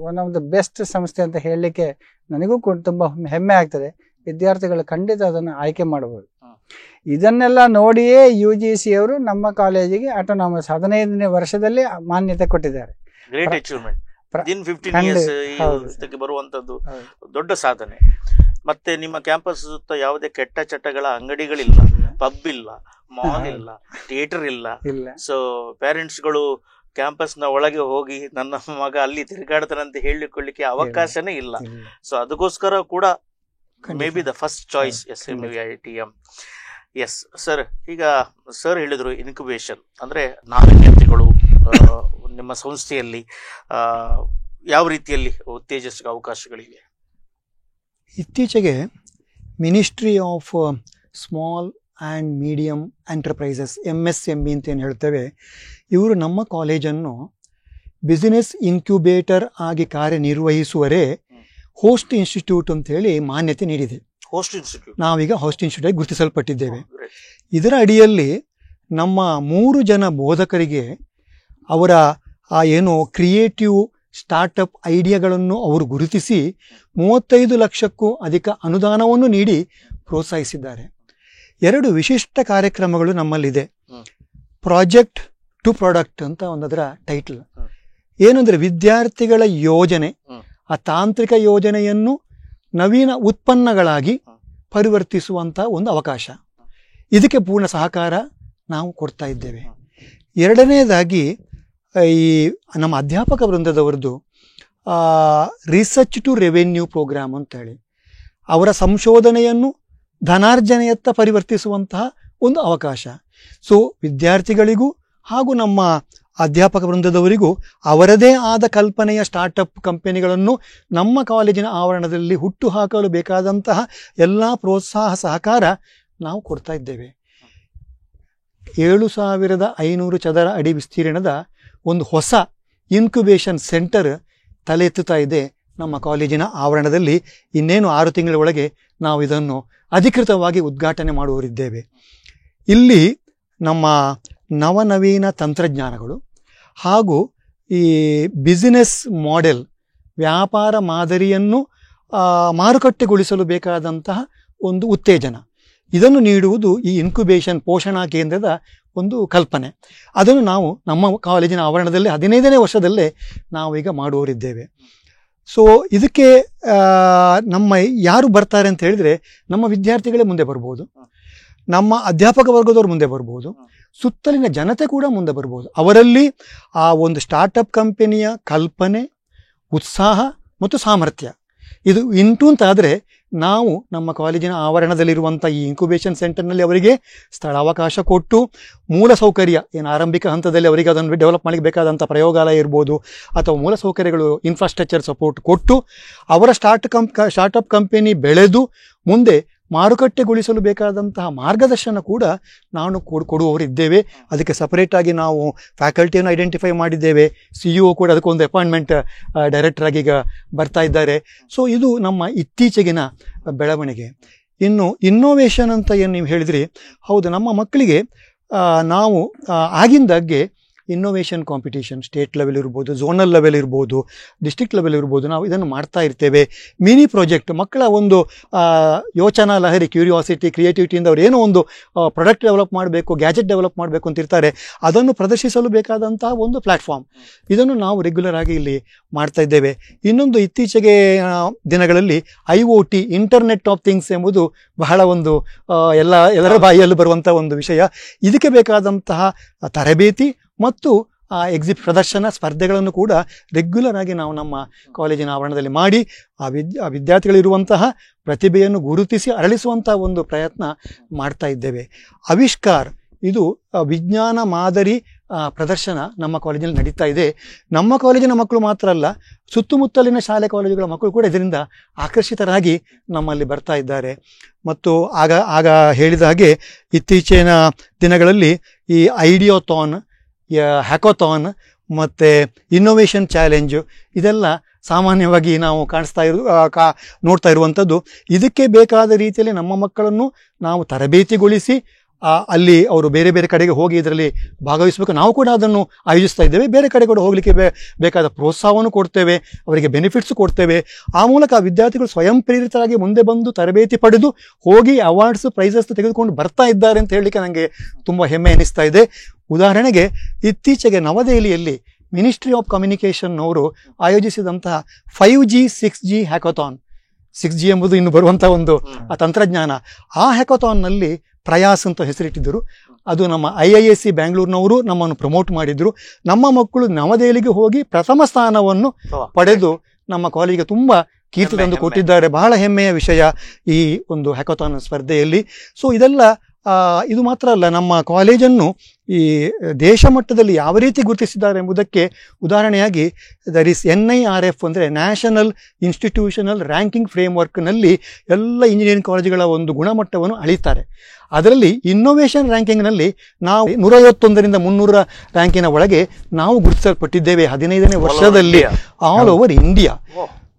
ಒನ್ ಆಫ್ ದ ಬೆಸ್ಟ್ ಸಂಸ್ಥೆ ಅಂತ ಹೇಳಲಿಕ್ಕೆ ನನಗೂ ತುಂಬ ಹೆಮ್ಮೆ ಆಗ್ತದೆ. ವಿದ್ಯಾರ್ಥಿಗಳು ಖಂಡಿತ ಅದನ್ನು ಆಯ್ಕೆ ಮಾಡಬಹುದು. ಇದನ್ನೆಲ್ಲ ನೋಡಿಯೇ UGC ಅವರು ನಮ್ಮ ಕಾಲೇಜಿಗೆ ಆಟೋನಾಮಸ್ 15ನೇ ವರ್ಷದಲ್ಲಿ ಮಾನ್ಯತೆ ಕೊಟ್ಟಿದ್ದಾರೆ. Great achievement. 15 ಇಯರ್ಸ್ ಬರುವಂತದ್ದು ದೊಡ್ಡ ಸಾಧನೆ. ಮತ್ತೆ ನಿಮ್ಮ ಕ್ಯಾಂಪಸ್ ಸುತ್ತ ಯಾವುದೇ ಕೆಟ್ಟ ಚಟಗಳ ಅಂಗಡಿಗಳಿಲ್ಲ, ಪಬ್ ಇಲ್ಲ, ಮಾಲ್ ಇಲ್ಲ, ಥಿಯೇಟರ್ ಇಲ್ಲ. ಸೊ ಪೇರೆಂಟ್ಸ್ಗಳು ಕ್ಯಾಂಪಸ್ ನ ಒಳಗೆ ಹೋಗಿ ನನ್ನ ಮಗ ಅಲ್ಲಿ ತಿರುಗಾಡ್ತಾನಂತ ಹೇಳಿಕೊಳ್ಳಿಕ್ಕೆ ಅವಕಾಶನೇ ಇಲ್ಲ. ಸೊ ಅದಕ್ಕೋಸ್ಕರ ಕೂಡ may be the first choice SMUITM. Yes sir, ಈಗ ಸರ್ ಹೇಳಿದ್ರು ಇನ್ಕ್ಯುಬೇಷನ್ ಅಂದ್ರೆ ನಾವೀನ್ಯತೆಗಳು ನಿಮ್ಮ ಸಂಸ್ಥೆಯಲ್ಲಿ ಯಾವ ರೀತಿಯಲ್ಲಿ ಉತ್ತೇಜಿಸುವ ಅವಕಾಶಗಳಿವೆ? ಇತ್ತೀಚೆಗೆ ministry of small and medium enterprises MSME ಅಂತ ಏನು ಹೇಳ್ತೇವೆ, ಇವರು ನಮ್ಮ ಕಾಲೇಜನ್ನು ಬಿಸಿನೆಸ್ ಇನ್ಕ್ಯುಬೇಟರ್ ಆಗಿ ಕಾರ್ಯನಿರ್ವಹಿಸುವರೇ ಹೋಸ್ಟ್ ಇನ್ಸ್ಟಿಟ್ಯೂಟ್ ಅಂತ ಹೇಳಿ ಮಾನ್ಯತೆ ನೀಡಿದೆ. ನಾವೀಗ ಹೋಸ್ಟ್ ಇನ್ಸ್ಟಿಟ್ಯೂಟ್ ಆಗಿ ಗುರುತಿಸಲ್ಪಟ್ಟಿದ್ದೇವೆ. ಇದರ ಅಡಿಯಲ್ಲಿ ನಮ್ಮ 3 ಜನ ಬೋಧಕರಿಗೆ ಅವರ ಏನು ಕ್ರಿಯೇಟಿವ್ ಸ್ಟಾರ್ಟಪ್ ಐಡಿಯಾಗಳನ್ನು ಅವರು ಗುರುತಿಸಿ 35 ಲಕ್ಷಕ್ಕೂ ಅಧಿಕ ಅನುದಾನವನ್ನು ನೀಡಿ ಪ್ರೋತ್ಸಾಹಿಸಿದ್ದಾರೆ. 2 ವಿಶಿಷ್ಟ ಕಾರ್ಯಕ್ರಮಗಳು ನಮ್ಮಲ್ಲಿದೆ. ಪ್ರಾಜೆಕ್ಟ್ ಟು ಪ್ರಾಡಕ್ಟ್ ಅಂತ ಒಂದರ ಟೈಟಲ್. ಏನಂದ್ರೆ ವಿದ್ಯಾರ್ಥಿಗಳ ಯೋಜನೆ, ಆ ತಾಂತ್ರಿಕ ಯೋಜನೆಯನ್ನು ನವೀನ ಉತ್ಪನ್ನಗಳಾಗಿ ಪರಿವರ್ತಿಸುವಂಥ ಒಂದು ಅವಕಾಶ. ಇದಕ್ಕೆ ಪೂರ್ಣ ಸಹಕಾರ ನಾವು ಕೊಡ್ತಾ ಇದ್ದೇವೆ. 2ನೇದಾಗಿ ಈ ನಮ್ಮ ಅಧ್ಯಾಪಕ ವೃಂದದವರದ್ದು ರಿಸರ್ಚ್ ಟು ರೆವೆನ್ಯೂ ಪ್ರೋಗ್ರಾಮ್ ಅಂತ ಹೇಳಿ ಅವರ ಸಂಶೋಧನೆಯನ್ನು ಧನಾರ್ಜನೆಯತ್ತ ಪರಿವರ್ತಿಸುವಂತಹ ಒಂದು ಅವಕಾಶ. ಸೊ ವಿದ್ಯಾರ್ಥಿಗಳಿಗೂ ಹಾಗೂ ನಮ್ಮ ಅಧ್ಯಾಪಕ ವೃಂದದವರಿಗೂ ಅವರದೇ ಆದ ಕಲ್ಪನೆಯ ಸ್ಟಾರ್ಟಪ್ ಕಂಪನಿಗಳನ್ನು ನಮ್ಮ ಕಾಲೇಜಿನ ಆವರಣದಲ್ಲಿ ಹುಟ್ಟು ಹಾಕಲು ಬೇಕಾದಂತಹ ಎಲ್ಲ ಪ್ರೋತ್ಸಾಹ ಸಹಕಾರ ನಾವು ಕೊಡ್ತಾ ಇದ್ದೇವೆ. 7,500 ಚದರ ಅಡಿ ವಿಸ್ತೀರ್ಣದ ಒಂದು ಹೊಸ ಇನ್ಕ್ಯುಬೇಷನ್ ಸೆಂಟರ್ ತಲೆ ಎತ್ತುತ್ತಾ ಇದೆ ನಮ್ಮ ಕಾಲೇಜಿನ ಆವರಣದಲ್ಲಿ. ಇನ್ನೇನು 6 ತಿಂಗಳ ಒಳಗೆ ನಾವು ಇದನ್ನು ಅಧಿಕೃತವಾಗಿ ಉದ್ಘಾಟನೆ ಮಾಡುವರಿದ್ದೇವೆ. ಇಲ್ಲಿ ನಮ್ಮ ನವನವೀನ ತಂತ್ರಜ್ಞಾನಗಳು ಹಾಗೂ ಈ ಬಿಸಿನೆಸ್ ಮಾಡೆಲ್, ವ್ಯಾಪಾರ ಮಾದರಿಯನ್ನು ಮಾರುಕಟ್ಟೆಗೊಳಿಸಲು ಬೇಕಾದಂತಹ ಒಂದು ಉತ್ತೇಜನ, ಇದನ್ನು ನೀಡುವುದು ಈ ಇನ್ಕ್ಯುಬೇಷನ್ ಪೋಷಣಾ ಕೇಂದ್ರದ ಒಂದು ಕಲ್ಪನೆ. ಅದನ್ನು ನಾವು ನಮ್ಮ ಕಾಲೇಜಿನ ಆವರಣದಲ್ಲಿ 15ನೇ ವರ್ಷದಲ್ಲೇ ನಾವೀಗ ಮಾಡುವರಿದ್ದೇವೆ. ಸೊ ಇದಕ್ಕೆ ನಮ್ಮ ಯಾರು ಬರ್ತಾರೆ ಅಂತ ಹೇಳಿದರೆ ನಮ್ಮ ವಿದ್ಯಾರ್ಥಿಗಳೇ ಮುಂದೆ ಬರ್ಬೋದು. ನಮ್ಮ ಅಧ್ಯಾಪಕ ವರ್ಗದವರು ಮುಂದೆ ಬರ್ಬೋದು, ಸುತ್ತಲಿನ ಜನತೆ ಕೂಡ ಮುಂದೆ ಬರ್ಬೋದು. ಅವರಲ್ಲಿ ಆ ಒಂದು ಸ್ಟಾರ್ಟಪ್ ಕಂಪನಿಯ ಕಲ್ಪನೆ, ಉತ್ಸಾಹ ಮತ್ತು ಸಾಮರ್ಥ್ಯ ಇದು ಇಂಟು ಅಂತಾದರೆ ನಾವು ನಮ್ಮ ಕಾಲೇಜಿನ ಆವರಣದಲ್ಲಿರುವಂಥ ಈ ಇನ್ಕ್ಯುಬೇಷನ್ ಸೆಂಟರ್ನಲ್ಲಿ ಅವರಿಗೆ ಸ್ಥಳಾವಕಾಶ ಕೊಟ್ಟು ಮೂಲಸೌಕರ್ಯ ಏನು ಆರಂಭಿಕ ಹಂತದಲ್ಲಿ ಅವರಿಗೆ ಅದನ್ನು ಡೆವಲಪ್ ಮಾಡಲಿಕ್ಕೆ ಬೇಕಾದಂಥ ಪ್ರಯೋಗಾಲಯ ಇರ್ಬೋದು ಅಥವಾ ಮೂಲಸೌಕರ್ಯಗಳು ಇನ್ಫ್ರಾಸ್ಟ್ರಕ್ಚರ್ ಸಪೋರ್ಟ್ ಕೊಟ್ಟು ಅವರ ಸ್ಟಾರ್ಟಪ್ ಕಂಪನಿ ಬೆಳೆದು ಮುಂದೆ ಮಾರುಕಟ್ಟೆಗೊಳಿಸಲು ಬೇಕಾದಂತಹ ಮಾರ್ಗದರ್ಶನ ಕೂಡ ನಾನು ಕೊಡುವವರಿದ್ದೇವೆ. ಅದಕ್ಕೆ ಸಪರೇಟಾಗಿ ನಾವು ಫ್ಯಾಕಲ್ಟಿಯನ್ನು ಐಡೆಂಟಿಫೈ ಮಾಡಿದ್ದೇವೆ. CEO ಕೂಡ ಅದಕ್ಕೊಂದು ಅಪಾಯಿಂಟ್ಮೆಂಟ್ ಡೈರೆಕ್ಟರ್ ಆಗಿ ಈಗ ಬರ್ತಾ ಇದ್ದಾರೆ. ಸೊ ಇದು ನಮ್ಮ ಇತ್ತೀಚೆಗಿನ ಬೆಳವಣಿಗೆ. ಇನ್ನು ಇನ್ನೋವೇಷನ್ ಅಂತ ಏನು ನೀವು ಹೇಳಿದ್ರಿ, ಹೌದು, ನಮ್ಮ ಮಕ್ಕಳಿಗೆ ನಾವು ಆಗಿಂದಾಗ್ಗೆ ಇನ್ನೋವೇಷನ್ ಕಾಂಪಿಟೇಷನ್ ಸ್ಟೇಟ್ ಲೆವೆಲ್ ಇರ್ಬೋದು, ಝೋನಲ್ ಲೆವೆಲ್ ಇರ್ಬೋದು, ಡಿಸ್ಟ್ರಿಕ್ಟ್ ಲೆವೆಲ್ ಇರ್ಬೋದು, ನಾವು ಇದನ್ನು ಮಾಡ್ತಾ ಇರ್ತೇವೆ. ಮಿನಿ ಪ್ರಾಜೆಕ್ಟ್, ಮಕ್ಕಳ ಒಂದು ಯೋಚನಾ ಲಹರಿ, ಕ್ಯೂರಿಯಾಸಿಟಿ, ಕ್ರಿಯೇಟಿವಿಟಿಯಿಂದ ಅವ್ರು ಏನೋ ಒಂದು ಪ್ರಾಡಕ್ಟ್ ಡೆವಲಪ್ ಮಾಡಬೇಕು, ಗ್ಯಾಜೆಟ್ ಡೆವಲಪ್ ಮಾಡಬೇಕು ಅಂತಿರ್ತಾರೆ, ಅದನ್ನು ಪ್ರದರ್ಶಿಸಲು ಬೇಕಾದಂತಹ ಒಂದು ಪ್ಲ್ಯಾಟ್ಫಾರ್ಮ್, ಇದನ್ನು ನಾವು ರೆಗ್ಯುಲರ್ ಆಗಿ ಇಲ್ಲಿ ಮಾಡ್ತಾ ಇದ್ದೇವೆ. ಇನ್ನೊಂದು ಇತ್ತೀಚೆಗೆ ದಿನಗಳಲ್ಲಿ IoT, ಇಂಟರ್ನೆಟ್ ಆಫ್ ಥಿಂಗ್ಸ್ ಎಂಬುದು ಬಹಳ ಒಂದು ಎಲ್ಲರ ಬಾಯಿಯಲ್ಲಿ ಬರುವಂಥ ಒಂದು ವಿಷಯ. ಇದಕ್ಕೆ ಬೇಕಾದಂತಹ ತರಬೇತಿ ಮತ್ತು ಪ್ರದರ್ಶನ ಸ್ಪರ್ಧೆಗಳನ್ನು ಕೂಡ ರೆಗ್ಯುಲರ್ ಆಗಿ ನಾವು ನಮ್ಮ ಕಾಲೇಜಿನ ಆವರಣದಲ್ಲಿ ಮಾಡಿ ಆ ವಿದ್ಯಾರ್ಥಿಗಳಿರುವಂತಹ ಪ್ರತಿಭೆಯನ್ನು ಗುರುತಿಸಿ ಅರಳಿಸುವಂತಹ ಒಂದು ಪ್ರಯತ್ನ ಮಾಡ್ತಾ ಇದ್ದೇವೆ. ಆವಿಷ್ಕಾರ್, ಇದು ವಿಜ್ಞಾನ ಮಾದರಿ ಪ್ರದರ್ಶನ ನಮ್ಮ ಕಾಲೇಜಿನಲ್ಲಿ ನಡೀತಾ ಇದೆ. ನಮ್ಮ ಕಾಲೇಜಿನ ಮಕ್ಕಳು ಮಾತ್ರ ಅಲ್ಲ, ಸುತ್ತಮುತ್ತಲಿನ ಶಾಲೆ ಕಾಲೇಜುಗಳ ಮಕ್ಕಳು ಕೂಡ ಇದರಿಂದ ಆಕರ್ಷಿತರಾಗಿ ನಮ್ಮಲ್ಲಿ ಬರ್ತಾ ಇದ್ದಾರೆ. ಮತ್ತು ಆಗ ಹೇಳಿದ ಹಾಗೆ ಇತ್ತೀಚಿನ ದಿನಗಳಲ್ಲಿ ಈ ಐಡಿಯಾಥಾನ್, ಹ್ಯಾಕಾಥಾನ್ ಮತ್ತು ಇನ್ನೋವೇಷನ್ ಚಾಲೆಂಜು ಇದೆಲ್ಲ ಸಾಮಾನ್ಯವಾಗಿ ನಾವು ನೋಡ್ತಾ ಇರುವಂಥದ್ದು. ಇದಕ್ಕೆ ಬೇಕಾದ ರೀತಿಯಲ್ಲಿ ನಮ್ಮ ಮಕ್ಕಳನ್ನು ನಾವು ತರಬೇತಿಗೊಳಿಸಿ ಅಲ್ಲಿ ಅವರು ಬೇರೆ ಬೇರೆ ಕಡೆಗೆ ಹೋಗಿ ಇದರಲ್ಲಿ ಭಾಗವಹಿಸಬೇಕು. ನಾವು ಕೂಡ ಅದನ್ನು ಆಯೋಜಿಸ್ತಾ ಇದ್ದೇವೆ. ಬೇರೆ ಕಡೆ ಕೂಡ ಹೋಗಲಿಕ್ಕೆ ಬೇಕಾದ ಪ್ರೋತ್ಸಾಹವನ್ನು ಕೊಡ್ತೇವೆ, ಅವರಿಗೆ ಬೆನಿಫಿಟ್ಸ್ ಕೊಡ್ತೇವೆ. ಆ ಮೂಲಕ ವಿದ್ಯಾರ್ಥಿಗಳು ಸ್ವಯಂ ಪ್ರೇರಿತರಾಗಿ ಮುಂದೆ ಬಂದು ತರಬೇತಿ ಪಡೆದು ಹೋಗಿ ಅವಾರ್ಡ್ಸ್, ಪ್ರೈಸಸ್ ತೆಗೆದುಕೊಂಡು ಬರ್ತಾ ಇದ್ದಾರೆ ಅಂತ ಹೇಳಲಿಕ್ಕೆ ನನಗೆ ತುಂಬ ಹೆಮ್ಮೆ ಅನ್ನಿಸ್ತಾ ಇದೆ. ಉದಾಹರಣೆಗೆ ಇತ್ತೀಚೆಗೆ ನವದೆಹಲಿಯಲ್ಲಿ ಮಿನಿಸ್ಟ್ರಿ ಆಫ್ ಕಮ್ಯುನಿಕೇಷನ್ ಅವರು ಆಯೋಜಿಸಿದಂತಹ 5G 6G ಹ್ಯಾಕಾಥಾನ್, 6G ಎಂಬುದು ಇನ್ನು ಬರುವಂಥ ಒಂದು ತಂತ್ರಜ್ಞಾನ, ಆ ಹ್ಯಾಕಾಥಾನ್ನಲ್ಲಿ ಪ್ರಯಾಸ್ ಅಂತ ಹೆಸರಿಟ್ಟಿದ್ದರು. ಅದು ನಮ್ಮ IISc ಬ್ಯಾಂಗ್ಳೂರಿನವರು ನಮ್ಮನ್ನು ಪ್ರಮೋಟ್ ಮಾಡಿದ್ರು. ನಮ್ಮ ಮಕ್ಕಳು ನವದೆಹಲಿಗೆ ಹೋಗಿ ಪ್ರಥಮ ಸ್ಥಾನವನ್ನು ಪಡೆದು ನಮ್ಮ ಕಾಲೇಜಿಗೆ ತುಂಬ ಕೀರ್ತಿ ತಂದು ಕೊಟ್ಟಿದ್ದಾರೆ. ಬಹಳ ಹೆಮ್ಮೆಯ ವಿಷಯ ಈ ಒಂದು ಹ್ಯಾಕಾಥಾನ್ ಸ್ಪರ್ಧೆಯಲ್ಲಿ. ಸೊ ಇದೆಲ್ಲ ಇದು ಮಾತ್ರ ಅಲ್ಲ, ನಮ್ಮ ಕಾಲೇಜನ್ನು ಈ ದೇಶ ಮಟ್ಟದಲ್ಲಿ ಯಾವ ರೀತಿ ಗುರುತಿಸಿದ್ದಾರೆ ಎಂಬುದಕ್ಕೆ ಉದಾಹರಣೆಯಾಗಿ ದರ್ ಇಸ್ NIRF ಅಂದರೆ ನ್ಯಾಷನಲ್ ಇನ್ಸ್ಟಿಟ್ಯೂಷನಲ್ ರ್ಯಾಂಕಿಂಗ್ ಫ್ರೇಮ್ವರ್ಕ್ನಲ್ಲಿ ಎಲ್ಲ ಇಂಜಿನಿಯರಿಂಗ್ ಕಾಲೇಜುಗಳ ಒಂದು ಗುಣಮಟ್ಟವನ್ನು ಅಳಿತಾರೆ. ಅದರಲ್ಲಿ ಇನ್ನೋವೇಷನ್ ರ್ಯಾಂಕಿಂಗ್ನಲ್ಲಿ ನಾವು 151ರಿಂದ 300 ರ್ಯಾಂಕಿನ ಒಳಗೆ ನಾವು ಗುರುತಿಸಲ್ಪಟ್ಟಿದ್ದೇವೆ 15ನೇ ವರ್ಷದಲ್ಲಿ ಆಲ್ ಓವರ್ ಇಂಡಿಯಾ.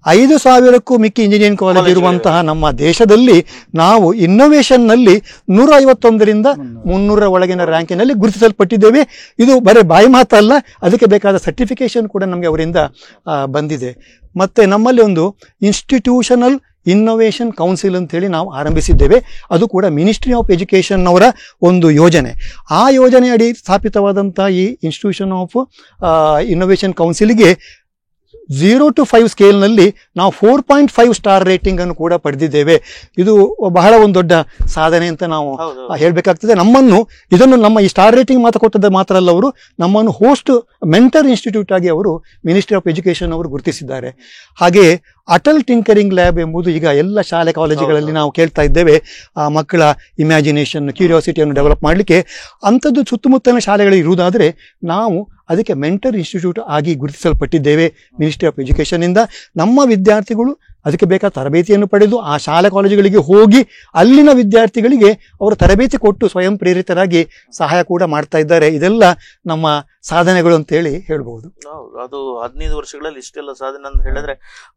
5,000ಕ್ಕೂ ಮಿಕ್ಕಿ ಇಂಜಿನಿಯರಿಂಗ್ ಕಾಲೇಜ್ ಇರುವಂತಹ ನಮ್ಮ ದೇಶದಲ್ಲಿ ನಾವು ಇನ್ನೋವೇಷನ್ನಲ್ಲಿ 151ರಿಂದ 300 ಒಳಗಿನ ರ್ಯಾಂಕಿನಲ್ಲಿ ಗುರುತಿಸಲ್ಪಟ್ಟಿದ್ದೇವೆ. ಇದು ಬರೀ ಬಾಯಿ ಮಾತಲ್ಲ, ಅದಕ್ಕೆ ಬೇಕಾದ ಸರ್ಟಿಫಿಕೇಶನ್ ಕೂಡ ನಮಗೆ ಅವರಿಂದ ಬಂದಿದೆ. ಮತ್ತು ನಮ್ಮಲ್ಲಿ ಒಂದು ಇನ್ಸ್ಟಿಟ್ಯೂಷನಲ್ ಇನ್ನೋವೇಷನ್ ಕೌನ್ಸಿಲ್ ಅಂತೇಳಿ ನಾವು ಆರಂಭಿಸಿದ್ದೇವೆ. ಅದು ಕೂಡ ಮಿನಿಸ್ಟ್ರಿ ಆಫ್ ಎಜುಕೇಷನ್ ಅವರ ಒಂದು ಯೋಜನೆ. ಆ ಯೋಜನೆ ಅಡಿ ಸ್ಥಾಪಿತವಾದಂಥ ಈ ಇನ್ಸ್ಟಿಟ್ಯೂಷನ್ ಆಫ್ ಇನ್ನೋವೇಷನ್ ಕೌನ್ಸಿಲ್ಗೆ 0 to 5 ಸ್ಕೇಲ್ನಲ್ಲಿ ನಾವು 4.5 ಸ್ಟಾರ್ ರೇಟಿಂಗ್ ಅನ್ನು ಕೂಡ ಪಡೆದಿದ್ದೇವೆ. ಇದು ಬಹಳ ಒಂದು ದೊಡ್ಡ ಸಾಧನೆ ಅಂತ ನಾವು ಹೇಳಬೇಕಾಗ್ತದೆ. ಇದನ್ನು ನಮ್ಮ ಈ ಸ್ಟಾರ್ ರೇಟಿಂಗ್ ಕೊಟ್ಟದ್ದು ಮಾತ್ರ ಅಲ್ಲ, ಅವರು ನಮ್ಮನ್ನು ಹೋಸ್ಟ್ ಮೆಂಟರ್ ಇನ್ಸ್ಟಿಟ್ಯೂಟ್ ಆಗಿ ಅವರು ಮಿನಿಸ್ಟ್ರಿ ಆಫ್ ಎಜುಕೇಷನ್ ಅವರು ಗುರುತಿಸಿದ್ದಾರೆ. ಹಾಗೆ ಅಟಲ್ ಟಿಂಕರಿಂಗ್ ಲ್ಯಾಬ್ ಎಂಬುದು ಈಗ ಎಲ್ಲ ಶಾಲೆ ಕಾಲೇಜುಗಳಲ್ಲಿ ನಾವು ಕೇಳ್ತಾ ಇದ್ದೇವೆ. ಮಕ್ಕಳ ಇಮ್ಯಾಜಿನೇಷನ್, ಕ್ಯೂರಿಯಾಸಿಟಿಯನ್ನು ಡೆವಲಪ್ ಮಾಡಲಿಕ್ಕೆ ಅಂಥದ್ದು ಸುತ್ತಮುತ್ತಲಿನ ಶಾಲೆಗಳು ಇರುವುದಾದರೆ ನಾವು ಅದಕ್ಕೆ ಮೆಂಟರ್ ಇನ್ಸ್ಟಿಟ್ಯೂಟ್ ಆಗಿ ಗುರುತಿಸಲ್ಪಟ್ಟಿದ್ದೇವೆ ಮಿನಿಸ್ಟ್ರಿ ಆಫ್ ಎಜುಕೇಷನ್ನಿಂದ. ನಮ್ಮ ವಿದ್ಯಾರ್ಥಿಗಳು ಅದಕ್ಕೆ ಬೇಕಾದ ತರಬೇತಿಯನ್ನು ಪಡೆದು ಆ ಶಾಲೆ ಕಾಲೇಜುಗಳಿಗೆ ಹೋಗಿ ಅಲ್ಲಿನ ವಿದ್ಯಾರ್ಥಿಗಳಿಗೆ ಅವರು ತರಬೇತಿ ಕೊಟ್ಟು ಸ್ವಯಂ ಪ್ರೇರಿತರಾಗಿ ಸಹಾಯ ಕೂಡ ಮಾಡ್ತಾ ಇದ್ದಾರೆ. ಇದೆಲ್ಲ ನಮ್ಮ ಸಾಧನೆಗಳು ಅಂತೇಳಿ ಹೇಳ್ಬಹುದು. ಅದು 15 ವರ್ಷಗಳಲ್ಲಿ ಇಷ್ಟೆಲ್ಲ ಸಾಧನೆ ಅಂತ ಹೇಳಿದ್ರೆ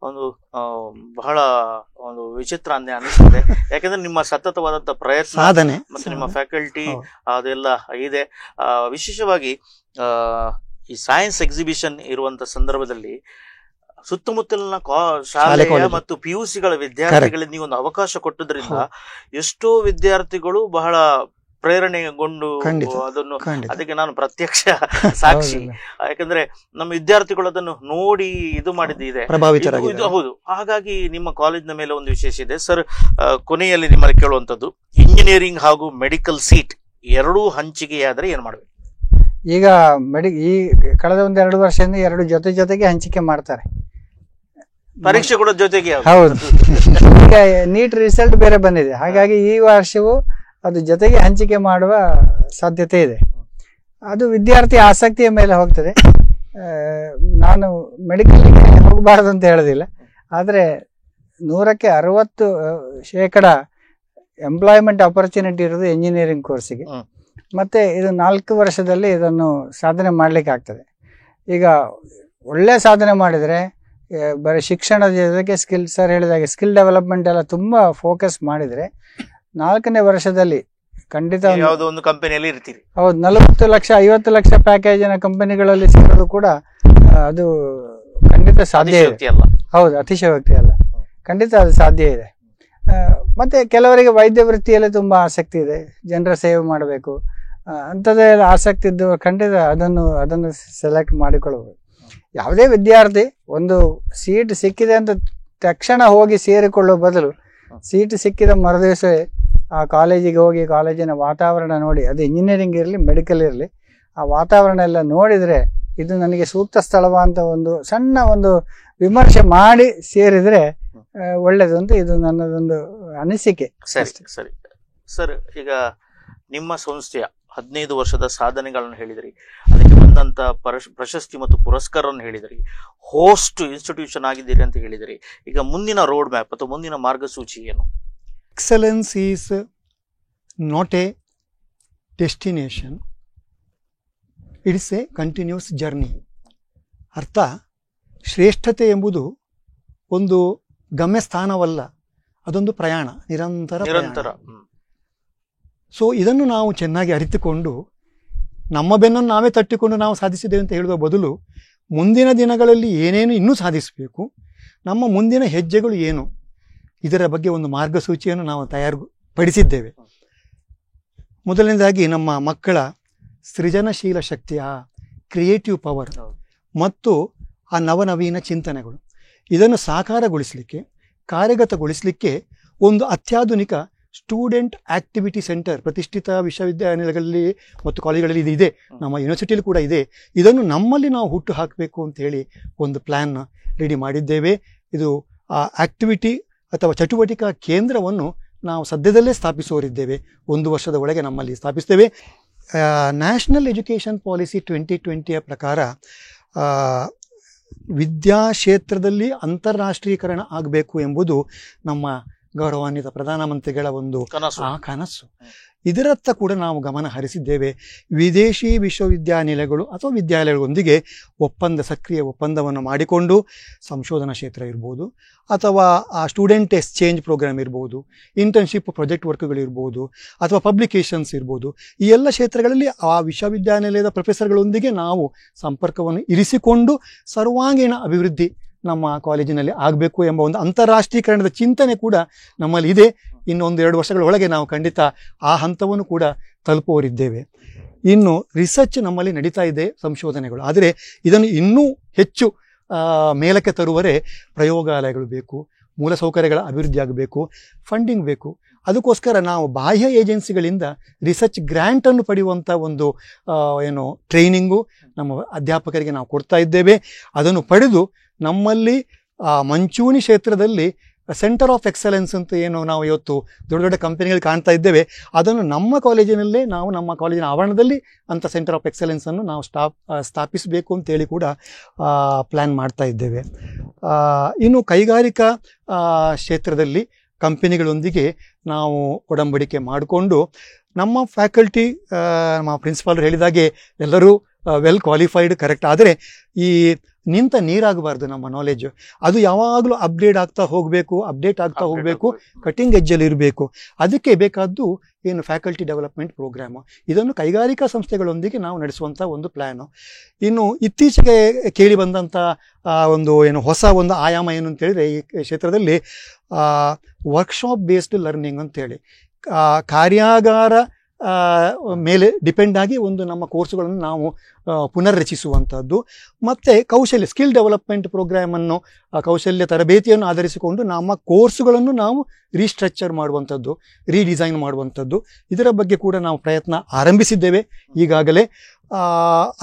ಒಂದು ಬಹಳ ಒಂದು ವಿಚಿತ್ರ ಅನಿಸ್ತದೆ. ಯಾಕಂದ್ರೆ ನಿಮ್ಮ ಸತತವಾದಂತ ಪ್ರಯತ್ನ, ಸಾಧನೆ ಮತ್ತೆ ನಿಮ್ಮ ಫ್ಯಾಕಲ್ಟಿ ಅದೆಲ್ಲ ಇದೆ. ವಿಶೇಷವಾಗಿ ಈ ಸೈನ್ಸ್ ಎಕ್ಸಿಬಿಷನ್ ಇರುವಂತ ಸಂದರ್ಭದಲ್ಲಿ ಸುತ್ತಮುತ್ತಲಿನ ಶಾಲೆಯ ಮತ್ತು PUCಗಳ ವಿದ್ಯಾರ್ಥಿಗಳಿಗೆ ನೀವು ಒಂದು ಅವಕಾಶ ಕೊಟ್ಟದ್ರಿಂದ ಎಷ್ಟೋ ವಿದ್ಯಾರ್ಥಿಗಳು ಬಹಳ ಪ್ರೇರಣೆಗೊಂಡು ಖಂಡಿತ, ಅದನ್ನು ಖಂಡಿತ. ಅದಕ್ಕೆ ನಾನು ಪ್ರತ್ಯಕ್ಷ ಸಾಕ್ಷಿ. ಯಾಕಂದ್ರೆ ನಮ್ಮ ವಿದ್ಯಾರ್ಥಿಗಳು ಅದನ್ನು ನೋಡಿ ಇದು ಮಾಡಿದ್ದಿದೆ, ಪ್ರಭಾವಿತರಾಗಿದ್ದಾರೆ. ಹೌದು. ಹಾಗಾಗಿ ನಿಮ್ಮ ಕಾಲೇಜಿನ ಮೇಲೆ ಒಂದು ವಿಶೇಷ ಇದೆ ಸರ್. ಕೊನೆಯಲ್ಲಿ ನಿಮ್ಮಲ್ಲಿ ಕೇಳುವಂತದ್ದು, ಇಂಜಿನಿಯರಿಂಗ್ ಹಾಗೂ ಮೆಡಿಕಲ್ ಸೀಟ್ ಎರಡೂ ಹಂಚಿಕೆಯಾದ್ರೆ ಏನ್ ಮಾಡ್ಬೇಕು? ಈಗ ಈ ಕಳೆದ 1-2 ವರ್ಷದಿಂದ 2 ಜೊತೆಗೆ ಹಂಚಿಕೆ ಮಾಡ್ತಾರೆ, ಪರೀಕ್ಷೆಗಳ ಜೊತೆಗೆ. ಹೌದು. ಈಗ ನೀಟ್ ರಿಸಲ್ಟ್ ಬೇರೆ ಬಂದಿದೆ, ಹಾಗಾಗಿ ಈ ವರ್ಷವೂ ಅದು ಜೊತೆಗೆ ಹಂಚಿಕೆ ಮಾಡುವ ಸಾಧ್ಯತೆ ಇದೆ. ಅದು ವಿದ್ಯಾರ್ಥಿ ಆಸಕ್ತಿಯ ಮೇಲೆ ಹೋಗ್ತದೆ. ನಾನು ಮೆಡಿಕಲ್ಗೆ ಹೋಗಬಾರ್ದು ಅಂತ ಹೇಳೋದಿಲ್ಲ, ಆದರೆ 100ಕ್ಕೆ 60% ಎಂಪ್ಲಾಯ್ಮೆಂಟ್ ಆಪರ್ಚುನಿಟಿ ಇರೋದು ಇಂಜಿನಿಯರಿಂಗ್ ಕೋರ್ಸಿಗೆ. ಮತ್ತೆ ಇದು 4 ವರ್ಷದಲ್ಲಿ ಇದನ್ನು ಸಾಧನೆ ಮಾಡಲಿಕ್ಕೆ ಆಗ್ತದೆ. ಈಗ ಒಳ್ಳೆ ಸಾಧನೆ ಮಾಡಿದರೆ ಬರೀ ಶಿಕ್ಷಣದ ಜೊತೆಗೆ ಸ್ಕಿಲ್, ಸರ್ ಹೇಳಿದಾಗೆ ಸ್ಕಿಲ್ ಡೆವಲಪ್ಮೆಂಟ್ ಎಲ್ಲ ತುಂಬ ಫೋಕಸ್ ಮಾಡಿದರೆ 4ನೇ ವರ್ಷದಲ್ಲಿ ಖಂಡಿತ ಯಾವುದೋ ಒಂದು ಕಂಪನಿಯಲ್ಲಿ ಇರ್ತೀರಿ. ಹೌದು, 40 ಲಕ್ಷ 50 ಲಕ್ಷ ಪ್ಯಾಕೇಜಿನ ಕಂಪನಿಗಳಲ್ಲಿ ಸೇರೋದು ಕೂಡ ಅದು ಖಂಡಿತ ಸಾಧ್ಯ ಇದೆ. ಹೌದು, ಅತಿಶಯೋಕ್ತಿ ಅಲ್ಲ, ಖಂಡಿತ ಅದು ಸಾಧ್ಯ ಇದೆ. ಮತ್ತೆ ಕೆಲವರಿಗೆ ವೈದ್ಯ ವೃತ್ತಿಯಲ್ಲಿ ತುಂಬಾ ಆಸಕ್ತಿ ಇದೆ, ಜನರ ಸೇವೆ ಮಾಡಬೇಕು ಅಂಥದ್ದೇ ಆಸಕ್ತಿ ಇದ್ದು ಖಂಡಿತ ಅದನ್ನು ಸೆಲೆಕ್ಟ್ ಮಾಡಿಕೊಳ್ಳಬಹುದು. ಯಾವುದೇ ವಿದ್ಯಾರ್ಥಿ ಒಂದು ಸೀಟ್ ಸಿಕ್ಕಿದೆ ಅಂತ ತಕ್ಷಣ ಹೋಗಿ ಸೇರಿಕೊಳ್ಳುವ ಬದಲು ಸೀಟ್ ಸಿಕ್ಕಿದ ಮರುದಿವಸವೇ ಆ ಕಾಲೇಜಿಗೆ ಹೋಗಿ ಕಾಲೇಜಿನ ವಾತಾವರಣ ನೋಡಿ, ಅದು ಇಂಜಿನಿಯರಿಂಗ್ ಇರಲಿ ಮೆಡಿಕಲ್ ಇರಲಿ, ಆ ವಾತಾವರಣ ಎಲ್ಲ ನೋಡಿದರೆ ಇದು ನನಗೆ ಸೂಕ್ತ ಸ್ಥಳವ ಅಂತ ಒಂದು ಸಣ್ಣ ಒಂದು ವಿಮರ್ಶೆ ಮಾಡಿ ಸೇರಿದರೆ ಒಳ್ಳೇದು ಅಂತ ಇದು ನನ್ನದೊಂದು ಅನಿಸಿಕೆ. ಸರಿ ಸರಿ ಸರ್, ಈಗ ನಿಮ್ಮ ಸಂಸ್ಥೆಯ 15 ವರ್ಷದ ಸಾಧನೆಗಳನ್ನು ಹೇಳಿದ್ರಿ, ಅದಕ್ಕೆ ಬಂದಂತ ಪ್ರಶಸ್ತಿ ಮತ್ತು ಪುರಸ್ಕಾರವನ್ನು ಹೇಳಿದ್ರಿ, ಹೋಸ್ಟ್ ಇನ್ಸ್ಟಿಟ್ಯೂಷನ್ ಆಗಿದ್ದೀರಿ ಅಂತ ಹೇಳಿದ್ರಿ. ಈಗ ಮುಂದಿನ ರೋಡ್ ಮ್ಯಾಪ್ ಅಥವಾ ಮುಂದಿನ ಮಾರ್ಗಸೂಚಿ ಏನು? Excellence is not a destination, it's a continuous journey. ಅರ್ಥ, ಶ್ರೇಷ್ಠತೆ ಎಂಬುದು ಒಂದು ಗಮ್ಯಸ್ಥಾನವಲ್ಲ, ಅದೊಂದು ಪ್ರಯಾಣ, ನಿರಂತರ. ಸೊ ಇದನ್ನು ನಾವು ಚೆನ್ನಾಗಿ ಅರಿತುಕೊಂಡು ನಮ್ಮ ಬೆನ್ನನ್ನು ನಾವೇ ತಟ್ಟಿಕೊಂಡು ನಾವು ಸಾಧಿಸಿದ್ದೇವೆ ಅಂತ ಹೇಳುವ ಬದಲು ಮುಂದಿನ ದಿನಗಳಲ್ಲಿ ಏನೇನು ಇನ್ನೂ ಸಾಧಿಸಬೇಕು, ನಮ್ಮ ಮುಂದಿನ ಹೆಜ್ಜೆಗಳು ಏನು, ಇದರ ಬಗ್ಗೆ ಒಂದು ಮಾರ್ಗಸೂಚಿಯನ್ನು ನಾವು ತಯಾರುಪಡಿಸಿದ್ದೇವೆ. ಮೊದಲನೇದಾಗಿ ನಮ್ಮ ಮಕ್ಕಳ ಸೃಜನಶೀಲ ಶಕ್ತಿಯ ಕ್ರಿಯೇಟಿವ್ ಪವರ್ ಮತ್ತು ಆ ನವನವೀನ ಚಿಂತನೆಗಳು, ಇದನ್ನು ಸಾಕಾರಗೊಳಿಸಲಿಕ್ಕೆ, ಕಾರ್ಯಗತಗೊಳಿಸಲಿಕ್ಕೆ ಒಂದು ಅತ್ಯಾಧುನಿಕ ಸ್ಟೂಡೆಂಟ್ ಆಕ್ಟಿವಿಟಿ ಸೆಂಟರ್ ಪ್ರತಿಷ್ಠಿತ ವಿಶ್ವವಿದ್ಯಾನಿಲಯಗಳಲ್ಲಿ ಮತ್ತು ಕಾಲೇಜುಗಳಲ್ಲಿ ಇದು ಇದೆ, ನಮ್ಮ ಯೂನಿವರ್ಸಿಟಿಯಲ್ಲಿ ಕೂಡ ಇದೆ. ಇದನ್ನು ನಮ್ಮಲ್ಲಿ ನಾವು ಹುಟ್ಟು ಹಾಕಬೇಕು ಅಂತ ಹೇಳಿ ಒಂದು ಪ್ಲ್ಯಾನ್ ರೆಡಿ ಮಾಡಿದ್ದೇವೆ. ಇದು ಆ ಆಕ್ಟಿವಿಟಿ ಅಥವಾ ಚಟುವಟಿಕಾ ಕೇಂದ್ರವನ್ನು ನಾವು ಸದ್ಯದಲ್ಲೇ ಸ್ಥಾಪಿಸುವರಿದ್ದೇವೆ. 1 ವರ್ಷದ ಒಳಗೆ ನಮ್ಮಲ್ಲಿ ಸ್ಥಾಪಿಸ್ತೇವೆ. ನ್ಯಾಷನಲ್ ಎಜುಕೇಷನ್ ಪಾಲಿಸಿ 2020ಯ ಪ್ರಕಾರ ವಿದ್ಯಾ ಕ್ಷೇತ್ರದಲ್ಲಿ ಅಂತಾರಾಷ್ಟ್ರೀಕರಣ ಆಗಬೇಕು ಎಂಬುದು ನಮ್ಮ ಗೌರವಾನ್ವಿತ ಪ್ರಧಾನಮಂತ್ರಿಗಳ ಒಂದು ಕನಸು. ಇದರತ್ತ ಕೂಡ ನಾವು ಗಮನ ಹರಿಸಿದ್ದೇವೆ. ವಿದೇಶಿ ವಿಶ್ವವಿದ್ಯಾನಿಲಯಗಳು ಅಥವಾ ವಿದ್ಯಾಲಯಗಳೊಂದಿಗೆ ಸಕ್ರಿಯ ಒಪ್ಪಂದವನ್ನು ಮಾಡಿಕೊಂಡು ಸಂಶೋಧನಾ ಕ್ಷೇತ್ರ ಇರ್ಬೋದು, ಅಥವಾ ಆ ಸ್ಟೂಡೆಂಟ್ ಎಕ್ಸ್ಚೇಂಜ್ ಪ್ರೋಗ್ರಾಮ್ ಇರ್ಬೋದು, ಇಂಟರ್ನ್ಶಿಪ್ ಪ್ರಾಜೆಕ್ಟ್ ವರ್ಕ್ಗಳಿರ್ಬೋದು, ಅಥವಾ ಪಬ್ಲಿಕೇಶನ್ಸ್ ಇರ್ಬೋದು, ಈ ಎಲ್ಲ ಕ್ಷೇತ್ರಗಳಲ್ಲಿ ಆ ವಿಶ್ವವಿದ್ಯಾನಿಲಯದ ಪ್ರೊಫೆಸರ್ಗಳೊಂದಿಗೆ ನಾವು ಸಂಪರ್ಕವನ್ನು ಇರಿಸಿಕೊಂಡು ಸರ್ವಾಂಗೀಣ ಅಭಿವೃದ್ಧಿ ನಮ್ಮ ಕಾಲೇಜಿನಲ್ಲಿ ಆಗಬೇಕು ಎಂಬ ಒಂದು ಅಂತಾರಾಷ್ಟ್ರೀಕರಣದ ಚಿಂತನೆ ಕೂಡ ನಮ್ಮಲ್ಲಿ ಇದೆ. ಇನ್ನು 1-2 ವರ್ಷಗಳ ಒಳಗೆ ನಾವು ಖಂಡಿತ ಆ ಹಂತವನ್ನು ಕೂಡ ತಲುಪುವರಿದ್ದೇವೆ. ಇನ್ನು ರಿಸರ್ಚ್ ನಮ್ಮಲ್ಲಿ ನಡೀತಾ ಇದೆ, ಸಂಶೋಧನೆಗಳು. ಆದರೆ ಇದನ್ನು ಇನ್ನೂ ಹೆಚ್ಚು ಮೇಲಕ್ಕೆ ತರುವರೆ ಪ್ರಯೋಗಾಲಯಗಳು ಬೇಕು, ಮೂಲಸೌಕರ್ಯಗಳ ಅಭಿವೃದ್ಧಿ ಆಗಬೇಕು, ಫಂಡಿಂಗ್ ಬೇಕು. ಅದಕ್ಕೋಸ್ಕರ ನಾವು ಬಾಹ್ಯ ಏಜೆನ್ಸಿಗಳಿಂದ ರಿಸರ್ಚ್ ಗ್ರ್ಯಾಂಟನ್ನು ಪಡೆಯುವಂಥ ಒಂದು ಟ್ರೈನಿಂಗು ನಮ್ಮ ಅಧ್ಯಾಪಕರಿಗೆ ನಾವು ಕೊಡ್ತಾ ಇದ್ದೇವೆ. ಅದನ್ನು ಪಡೆದು ನಮ್ಮಲ್ಲಿ ಮಂಚೂಣಿ ಕ್ಷೇತ್ರದಲ್ಲಿ ಸೆಂಟರ್ ಆಫ್ ಎಕ್ಸಲೆನ್ಸ್ ಅಂತ ಏನು ನಾವು ಇವತ್ತು ದೊಡ್ಡ ದೊಡ್ಡ ಕಂಪನಿಗಳು ಕಾಣ್ತಾ ಇದ್ದೇವೆ, ಅದನ್ನು ನಮ್ಮ ಕಾಲೇಜಿನಲ್ಲೇ ನಾವು ನಮ್ಮ ಕಾಲೇಜಿನ ಆವರಣದಲ್ಲಿ ಅಂಥ ಸೆಂಟರ್ ಆಫ್ ಎಕ್ಸಲೆನ್ಸನ್ನು ನಾವು ಸ್ಥಾಪಿಸಬೇಕು ಅಂತೇಳಿ ಕೂಡ ಪ್ಲ್ಯಾನ್ ಮಾಡ್ತಾ ಇದ್ದೇವೆ. ಇನ್ನು ಕೈಗಾರಿಕಾ ಕ್ಷೇತ್ರದಲ್ಲಿ ಕಂಪನಿಗಳೊಂದಿಗೆ ನಾವು ಒಡಂಬಡಿಕೆ ಮಾಡಿಕೊಂಡು ನಮ್ಮ ಫ್ಯಾಕಲ್ಟಿ, ನಮ್ಮ ಪ್ರಿನ್ಸಿಪಾಲರು ಹೇಳಿದಾಗೆ ಎಲ್ಲರೂ ವೆಲ್ ಕ್ವಾಲಿಫೈಡ್, ಕರೆಕ್ಟ್. ಆದರೆ ಈ ನಿಂತ ನೀರಾಗಬಾರ್ದು ನಮ್ಮ ನಾಲೆಜ್, ಅದು ಯಾವಾಗಲೂ ಅಪ್ಡೇಟ್ ಆಗ್ತಾ ಹೋಗಬೇಕು, ಕಟಿಂಗ್ ಎಜ್ಜಲ್ಲಿ ಇರಬೇಕು. ಅದಕ್ಕೆ ಬೇಕಾದ್ದು ಏನು ಫ್ಯಾಕಲ್ಟಿ ಡೆವಲಪ್ಮೆಂಟ್ ಪ್ರೋಗ್ರಾಮು, ಇದನ್ನು ಕೈಗಾರಿಕಾ ಸಂಸ್ಥೆಗಳೊಂದಿಗೆ ನಾವು ನಡೆಸುವಂಥ ಒಂದು ಪ್ಲ್ಯಾನು. ಇನ್ನು ಇತ್ತೀಚೆಗೆ ಕೇಳಿ ಬಂದಂಥ ಒಂದು ಹೊಸ ಒಂದು ಆಯಾಮ ಏನು ಅಂತೇಳಿದರೆ, ಈ ಕ್ಷೇತ್ರದಲ್ಲಿ ವರ್ಕ್ಶಾಪ್ ಬೇಸ್ಡ್ ಲರ್ನಿಂಗ್ ಅಂತೇಳಿ ಕಾರ್ಯಾಗಾರ ಮೇಲೆ ಡಿಪೆಂಡ್ ಆಗಿ ಒಂದು ನಮ್ಮ ಕೋರ್ಸುಗಳನ್ನು ನಾವು ಪುನರ್ರಚಿಸುವಂಥದ್ದು. ಮತ್ತು ಕೌಶಲ್ಯ ಸ್ಕಿಲ್ ಡೆವಲಪ್ಮೆಂಟ್ ಪ್ರೋಗ್ರಾಮನ್ನು ಕೌಶಲ್ಯ ತರಬೇತಿಯನ್ನು ಆಧರಿಸಿಕೊಂಡು ನಮ್ಮ ಕೋರ್ಸುಗಳನ್ನು ನಾವು ರೀಸ್ಟ್ರಕ್ಚರ್ ಮಾಡುವಂಥದ್ದು, ರೀಡಿಸೈನ್ ಮಾಡುವಂಥದ್ದು, ಇದರ ಬಗ್ಗೆ ಕೂಡ ನಾವು ಪ್ರಯತ್ನ ಆರಂಭಿಸಿದ್ದೇವೆ ಈಗಾಗಲೇ.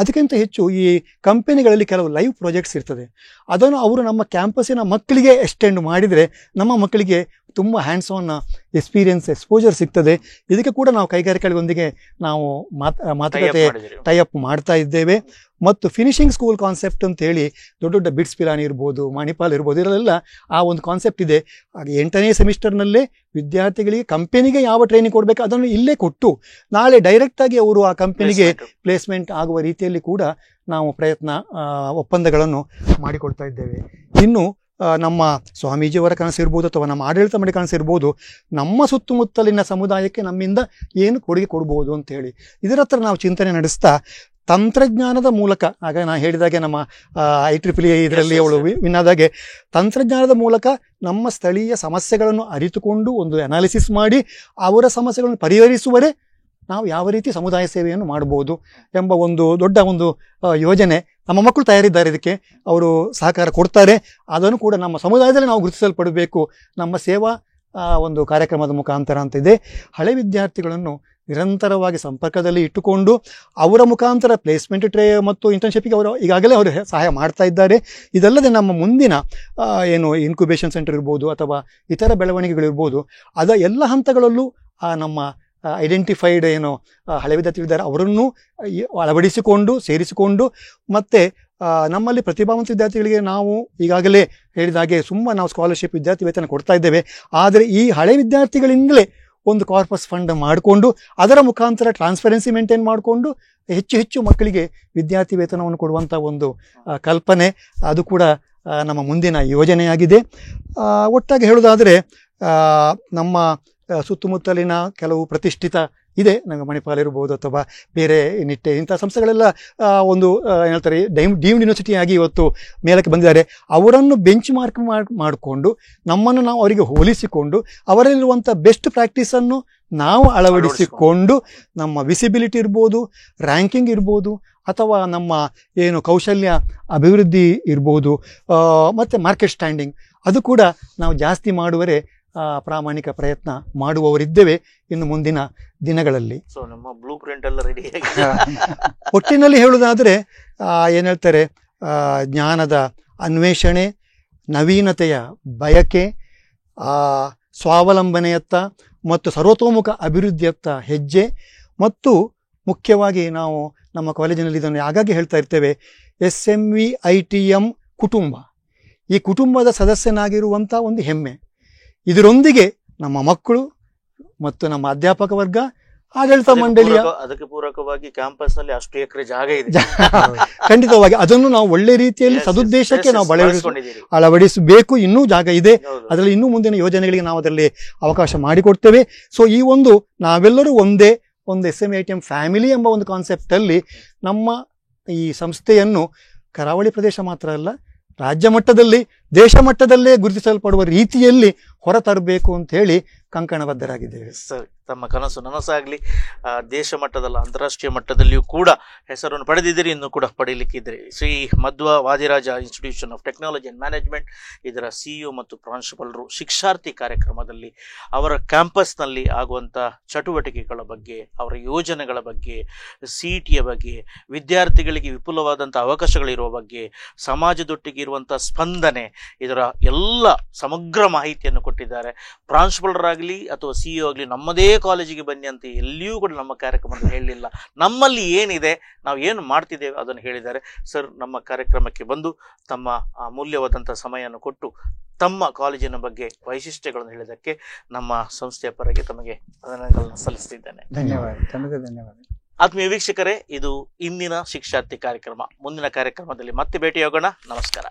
ಅದಕ್ಕಿಂತ ಹೆಚ್ಚು ಈ ಕಂಪನಿಗಳಲ್ಲಿ ಕೆಲವು ಲೈವ್ ಪ್ರಾಜೆಕ್ಟ್ಸ್ ಇರ್ತದೆ, ಅದನ್ನು ಅವರು ನಮ್ಮ ಕ್ಯಾಂಪಸ್ಸಿನ ಮಕ್ಕಳಿಗೆ ಎಕ್ಸ್ಟೆಂಡ್ ಮಾಡಿದರೆ ನಮ್ಮ ಮಕ್ಕಳಿಗೆ ತುಂಬ ಹ್ಯಾಂಡ್ಸ್ ಆನ್ ಎಕ್ಸ್ಪೋಜರ್ ಸಿಗ್ತದೆ. ಇದಕ್ಕೆ ಕೂಡ ನಾವು ಕೈಗಾರಿಕೆಗಳೊಂದಿಗೆ ನಾವು ಮಾತುಕತೆ ಟೈಅಪ್ ಮಾಡ್ತಾ ಇದ್ದೇವೆ. ಮತ್ತು ಫಿನಿಶಿಂಗ್ ಸ್ಕೂಲ್ ಕಾನ್ಸೆಪ್ಟ್ ಅಂತೇಳಿ ದೊಡ್ಡ ದೊಡ್ಡ ಬಿಟ್ಸ್ ಪಿಲಾನಿ ಇರ್ಬೋದು, ಮಣಿಪಾಲ್ ಇರ್ಬೋದು, ಇದರಲ್ಲೆಲ್ಲ ಆ ಒಂದು ಕಾನ್ಸೆಪ್ಟ್ ಇದೆ. ಹಾಗೆ 8ನೇ ಸೆಮಿಸ್ಟರ್ನಲ್ಲೇ ವಿದ್ಯಾರ್ಥಿಗಳಿಗೆ ಕಂಪನಿಗೆ ಯಾವ ಟ್ರೈನಿಂಗ್ ಕೊಡಬೇಕು ಅದನ್ನು ಇಲ್ಲೇ ಕೊಟ್ಟು ನಾಳೆ ಡೈರೆಕ್ಟಾಗಿ ಅವರು ಆ ಕಂಪನಿಗೆ ಪ್ಲೇಸ್ಮೆಂಟ್ ಆಗುವ ರೀತಿಯಲ್ಲಿ ಕೂಡ ನಾವು ಒಪ್ಪಂದಗಳನ್ನು ಮಾಡಿಕೊಡ್ತಾ ಇದ್ದೇವೆ. ಇನ್ನು ನಮ್ಮ ಸ್ವಾಮೀಜಿಯವರ ಕನಸಿರ್ಬೋದು ಅಥವಾ ನಮ್ಮ ಆಡಳಿತ ಮಂಡಳಿ ಕನಸಿರ್ಬೋದು, ನಮ್ಮ ಸುತ್ತಮುತ್ತಲಿನ ಸಮುದಾಯಕ್ಕೆ ನಮ್ಮಿಂದ ಏನು ಕೊಡುಗೆ ಕೊಡ್ಬೋದು ಅಂತೇಳಿ ಇದರ ಹತ್ರ ನಾವು ಚಿಂತನೆ ನಡೆಸ್ತಾ ತಂತ್ರಜ್ಞಾನದ ಮೂಲಕ, ಆಗ ನಾನು ಹೇಳಿದಾಗೆ ನಮ್ಮ IEEE ಇದರಲ್ಲಿ ಅವಳು ವಿನ್ನಾದಾಗೆ ತಂತ್ರಜ್ಞಾನದ ಮೂಲಕ ನಮ್ಮ ಸ್ಥಳೀಯ ಸಮಸ್ಯೆಗಳನ್ನು ಅರಿತುಕೊಂಡು ಒಂದು ಅನಾಲಿಸಿಸ್ ಮಾಡಿ ಅವರ ಸಮಸ್ಯೆಗಳನ್ನು ಪರಿಹರಿಸುವರೆ ನಾವು ಯಾವ ರೀತಿ ಸಮುದಾಯ ಸೇವೆಯನ್ನು ಮಾಡ್ಬೋದು ಎಂಬ ಒಂದು ದೊಡ್ಡ ಒಂದು ಯೋಜನೆ ನಮ್ಮ ಮಕ್ಕಳು ತಯಾರಿದ್ದಾರೆ. ಇದಕ್ಕೆ ಅವರು ಸಹಕಾರ ಕೊಡ್ತಾರೆ. ಅದನ್ನು ಕೂಡ ನಮ್ಮ ಸಮುದಾಯದಲ್ಲಿ ನಾವು ಗುರುತಿಸಲ್ಪಡಬೇಕು ನಮ್ಮ ಸೇವಾ ಒಂದು ಕಾರ್ಯಕ್ರಮದ ಮುಖಾಂತರ ಅಂತಿದೆ. ಹಳೆ ವಿದ್ಯಾರ್ಥಿಗಳನ್ನು ನಿರಂತರವಾಗಿ ಸಂಪರ್ಕದಲ್ಲಿ ಇಟ್ಟುಕೊಂಡು ಅವರ ಮುಖಾಂತರ ಪ್ಲೇಸ್ಮೆಂಟ್ ಮತ್ತು ಇಂಟರ್ನ್ಶಿಪ್ಗೆ ಅವರು ಈಗಾಗಲೇ ಅವರು ಸಹಾಯ ಮಾಡ್ತಾ ಇದ್ದಾರೆ. ಇದಲ್ಲದೆ ನಮ್ಮ ಮುಂದಿನ ಏನು ಇನ್ಕ್ಯುಬೇಷನ್ ಸೆಂಟರ್ ಇರ್ಬೋದು ಅಥವಾ ಇತರ ಬೆಳವಣಿಗೆಗಳಿರ್ಬೋದು, ಅದ ಎಲ್ಲ ಹಂತಗಳಲ್ಲೂ ನಮ್ಮ ಐಡೆಂಟಿಫೈಡ್ ಏನು ಹಳೆ ವಿದ್ಯಾರ್ಥಿಗಳಿದ್ದಾರೆ ಅವರನ್ನು ಅಳವಡಿಸಿಕೊಂಡು ಸೇರಿಸಿಕೊಂಡು, ಮತ್ತು ನಮ್ಮಲ್ಲಿ ಪ್ರತಿಭಾವಂತ ವಿದ್ಯಾರ್ಥಿಗಳಿಗೆ ನಾವು ಈಗಾಗಲೇ ಹೇಳಿದಾಗೆ ನಾವು ಸ್ಕಾಲರ್ಶಿಪ್ ವಿದ್ಯಾರ್ಥಿ ವೇತನ ಕೊಡ್ತಾ ಇದ್ದೇವೆ. ಆದರೆ ಈ ಹಳೆ ವಿದ್ಯಾರ್ಥಿಗಳಿಂದಲೇ ಒಂದು ಕಾರ್ಪಸ್ ಫಂಡ್ ಮಾಡಿಕೊಂಡು ಅದರ ಮುಖಾಂತರ ಟ್ರಾನ್ಸ್ಪರೆನ್ಸಿ ಮೇಂಟೈನ್ ಮಾಡಿಕೊಂಡು ಹೆಚ್ಚು ಹೆಚ್ಚು ಮಕ್ಕಳಿಗೆ ವಿದ್ಯಾರ್ಥಿ ವೇತನವನ್ನು ಕೊಡುವಂಥ ಒಂದು ಕಲ್ಪನೆ, ಅದು ಕೂಡ ನಮ್ಮ ಮುಂದಿನ ಯೋಜನೆಯಾಗಿದೆ. ಒಟ್ಟಾಗಿ ಹೇಳೋದಾದರೆ ನಮ್ಮ ಸುತ್ತಮುತ್ತಲಿನ ಕೆಲವು ಪ್ರತಿಷ್ಠಿತ ಇದೆ, ನಂಗೆ ಮಣಿಪಾಲ್ ಇರ್ಬೋದು ಅಥವಾ ಬೇರೆ ನಿಟ್ಟೆ ಇಂಥ ಸಂಸ್ಥೆಗಳೆಲ್ಲ ಒಂದು ಹೇಳ್ತಾರೆ ಡೀಮ್ಡ್ ಯೂನಿವರ್ಸಿಟಿಯಾಗಿ ಇವತ್ತು ಮೇಲಕ್ಕೆ ಬಂದಿದ್ದಾರೆ. ಅವರನ್ನು ಬೆಂಚ್ ಮಾರ್ಕ್ ಮಾಡಿಕೊಂಡು ನಮ್ಮನ್ನು ನಾವು ಅವರಿಗೆ ಹೋಲಿಸಿಕೊಂಡು ಅವರಲ್ಲಿರುವಂಥ ಬೆಸ್ಟ್ ಪ್ರಾಕ್ಟೀಸನ್ನು ನಾವು ಅಳವಡಿಸಿಕೊಂಡು ನಮ್ಮ ವಿಸಿಬಿಲಿಟಿ ಇರ್ಬೋದು, ರ್ಯಾಂಕಿಂಗ್ ಇರ್ಬೋದು, ಅಥವಾ ನಮ್ಮ ಏನು ಕೌಶಲ್ಯ ಅಭಿವೃದ್ಧಿ ಇರ್ಬೋದು, ಮತ್ತು ಮಾರ್ಕೆಟ್ ಸ್ಟ್ಯಾಂಡಿಂಗ್ ಅದು ಕೂಡ ನಾವು ಜಾಸ್ತಿ ಮಾಡುವರೆ ಪ್ರಾಮಾಣಿಕ ಪ್ರಯತ್ನ ಮಾಡುವವರಿದ್ದೇವೆ ಇನ್ನು ಮುಂದಿನ ದಿನಗಳಲ್ಲಿ. ಸೊ ನಮ್ಮ ಬ್ಲೂ ಪ್ರಿಂಟ್ ಎಲ್ಲ ರೆಡಿ ಒಟ್ಟಿನಲ್ಲಿ ಹೇಳುವುದಾದರೆ ಏನು ಹೇಳ್ತಾರೆ, ಜ್ಞಾನದ ಅನ್ವೇಷಣೆ, ನವೀನತೆಯ ಬಯಕೆ, ಸ್ವಾವಲಂಬನೆಯತ್ತ ಮತ್ತು ಸರ್ವತೋಮುಖ ಅಭಿವೃದ್ಧಿಯತ್ತ ಹೆಜ್ಜೆ, ಮತ್ತು ಮುಖ್ಯವಾಗಿ ನಾವು ನಮ್ಮ ಕಾಲೇಜಿನಲ್ಲಿ ಇದನ್ನು ಆಗಾಗ್ಗೆ ಹೇಳ್ತಾ ಇರ್ತೇವೆ, SMVITM ಕುಟುಂಬ. ಈ ಕುಟುಂಬದ ಸದಸ್ಯನಾಗಿರುವಂಥ ಒಂದು ಹೆಮ್ಮೆ. ಇದರೊಂದಿಗೆ ನಮ್ಮ ಮಕ್ಕಳು ಮತ್ತು ನಮ್ಮ ಅಧ್ಯಾಪಕ ವರ್ಗ, ಆಡಳಿತ ಮಂಡಳಿಯ ಅದಕ್ಕೆ ಪೂರಕವಾಗಿ ಕ್ಯಾಂಪಸ್ ನಲ್ಲಿ ಅಷ್ಟು ಎಕರೆ ಜಾಗ ಇದೆ. ಖಂಡಿತವಾಗಿ ಅದನ್ನು ನಾವು ಒಳ್ಳೆ ರೀತಿಯಲ್ಲಿ ಸದುದ್ದೇಶಕ್ಕೆ ನಾವು ಅಳವಡಿಸಬೇಕು. ಇನ್ನೂ ಜಾಗ ಇದೆ, ಅದರಲ್ಲಿ ಇನ್ನೂ ಮುಂದಿನ ಯೋಜನೆಗಳಿಗೆ ನಾವು ಅದರಲ್ಲಿ ಅವಕಾಶ ಮಾಡಿಕೊಡ್ತೇವೆ. ಸೊ ಈ ಒಂದು ನಾವೆಲ್ಲರೂ ಒಂದೇ ಒಂದು SMVITM ಫ್ಯಾಮಿಲಿ ಎಂಬ ಒಂದು ಕಾನ್ಸೆಪ್ಟ್ ಅಲ್ಲಿ ನಮ್ಮ ಈ ಸಂಸ್ಥೆಯನ್ನು ಕರಾವಳಿ ಪ್ರದೇಶ ಮಾತ್ರ ಅಲ್ಲ, ರಾಜ್ಯ ಮಟ್ಟದಲ್ಲಿ ದೇಶ ಮಟ್ಟದಲ್ಲೇ ಗುರುತಿಸಲ್ಪಡುವ ರೀತಿಯಲ್ಲಿ ಹೊರತರಬೇಕು ಅಂತ ಹೇಳಿ ಕಂಕಣಬದ್ಧರಾಗಿದ್ದೇವೆ. ಸರಿ, ತಮ್ಮ ಕನಸು ನನಸಾಗಲಿ. ದೇಶ ಮಟ್ಟದಲ್ಲ, ಅಂತಾರಾಷ್ಟ್ರೀಯ ಮಟ್ಟದಲ್ಲಿಯೂ ಕೂಡ ಹೆಸರನ್ನು ಪಡೆದಿದ್ದೀರಿ, ಇನ್ನು ಕೂಡ ಪಡೆಯಲಿಕ್ಕಿದ್ದೀರಿ. Shri Madhwa Vadiraja institution of technology and management ಇದರ CEO ಮತ್ತು ಪ್ರಾಂಶುಪಾಲರು ಶಿಕ್ಷಾರ್ಥಿ ಕಾರ್ಯಕ್ರಮದಲ್ಲಿ ಅವರ ಕ್ಯಾಂಪಸ್ನಲ್ಲಿ ಆಗುವಂಥ ಚಟುವಟಿಕೆಗಳ ಬಗ್ಗೆ, ಅವರ ಯೋಜನೆಗಳ ಬಗ್ಗೆ, CETಯ ಬಗ್ಗೆ, ವಿದ್ಯಾರ್ಥಿಗಳಿಗೆ ವಿಪುಲವಾದಂಥ ಅವಕಾಶಗಳಿರುವ ಬಗ್ಗೆ, ಸಮಾಜದೊಟ್ಟಿಗೆ ಇರುವಂಥ ಸ್ಪಂದನೆ, ಇದರ ಎಲ್ಲ ಸಮಗ್ರ ಮಾಹಿತಿಯನ್ನು ಕೊಟ್ಟಿದ್ದಾರೆ. ಪ್ರಾಂಶುಪಾಲರಾಗಲಿ ಅಥವಾ CEO ಆಗಲಿ ನಮ್ಮದೇ ಕಾಲೇಜಿಗೆ ಬನ್ನಿ ಅಂತ ಎಲ್ಲಿಯೂ ಕೂಡ ನಮ್ಮ ಕಾರ್ಯಕ್ರಮದಲ್ಲಿ ಹೇಳಲಿಲ್ಲ. ನಮ್ಮಲ್ಲಿ ಏನಿದೆ, ನಾವು ಏನು ಮಾಡ್ತಿದ್ದೇವೆ ಅದನ್ನು ಹೇಳಿದ್ದಾರೆ. ಸರ್, ನಮ್ಮ ಕಾರ್ಯಕ್ರಮಕ್ಕೆ ಬಂದು ತಮ್ಮ ಅಮೂಲ್ಯವಾದಂಥ ಸಮಯವನ್ನು ಕೊಟ್ಟು ತಮ್ಮ ಕಾಲೇಜಿನ ಬಗ್ಗೆ ವೈಶಿಷ್ಟ್ಯಗಳನ್ನು ಹೇಳಿದ್ದಕ್ಕೆ ನಮ್ಮ ಸಂಸ್ಥೆಯ ಪರವಾಗಿ ತಮಗೆ ಧನ್ಯವಾದಗಳನ್ನು ಸಲ್ಲಿಸ್ತಿದ್ದೇನೆ. ಧನ್ಯವಾದ. ಧನ್ಯವಾದ. ಆತ್ಮೀಯ ವೀಕ್ಷಕರೇ, ಇದು ಇಂದಿನ ಶಿಕ್ಷಾರ್ಥಿ ಕಾರ್ಯಕ್ರಮ. ಮುಂದಿನ ಕಾರ್ಯಕ್ರಮದಲ್ಲಿ ಮತ್ತೆ ಭೇಟಿಯಾಗೋಣ. ನಮಸ್ಕಾರ.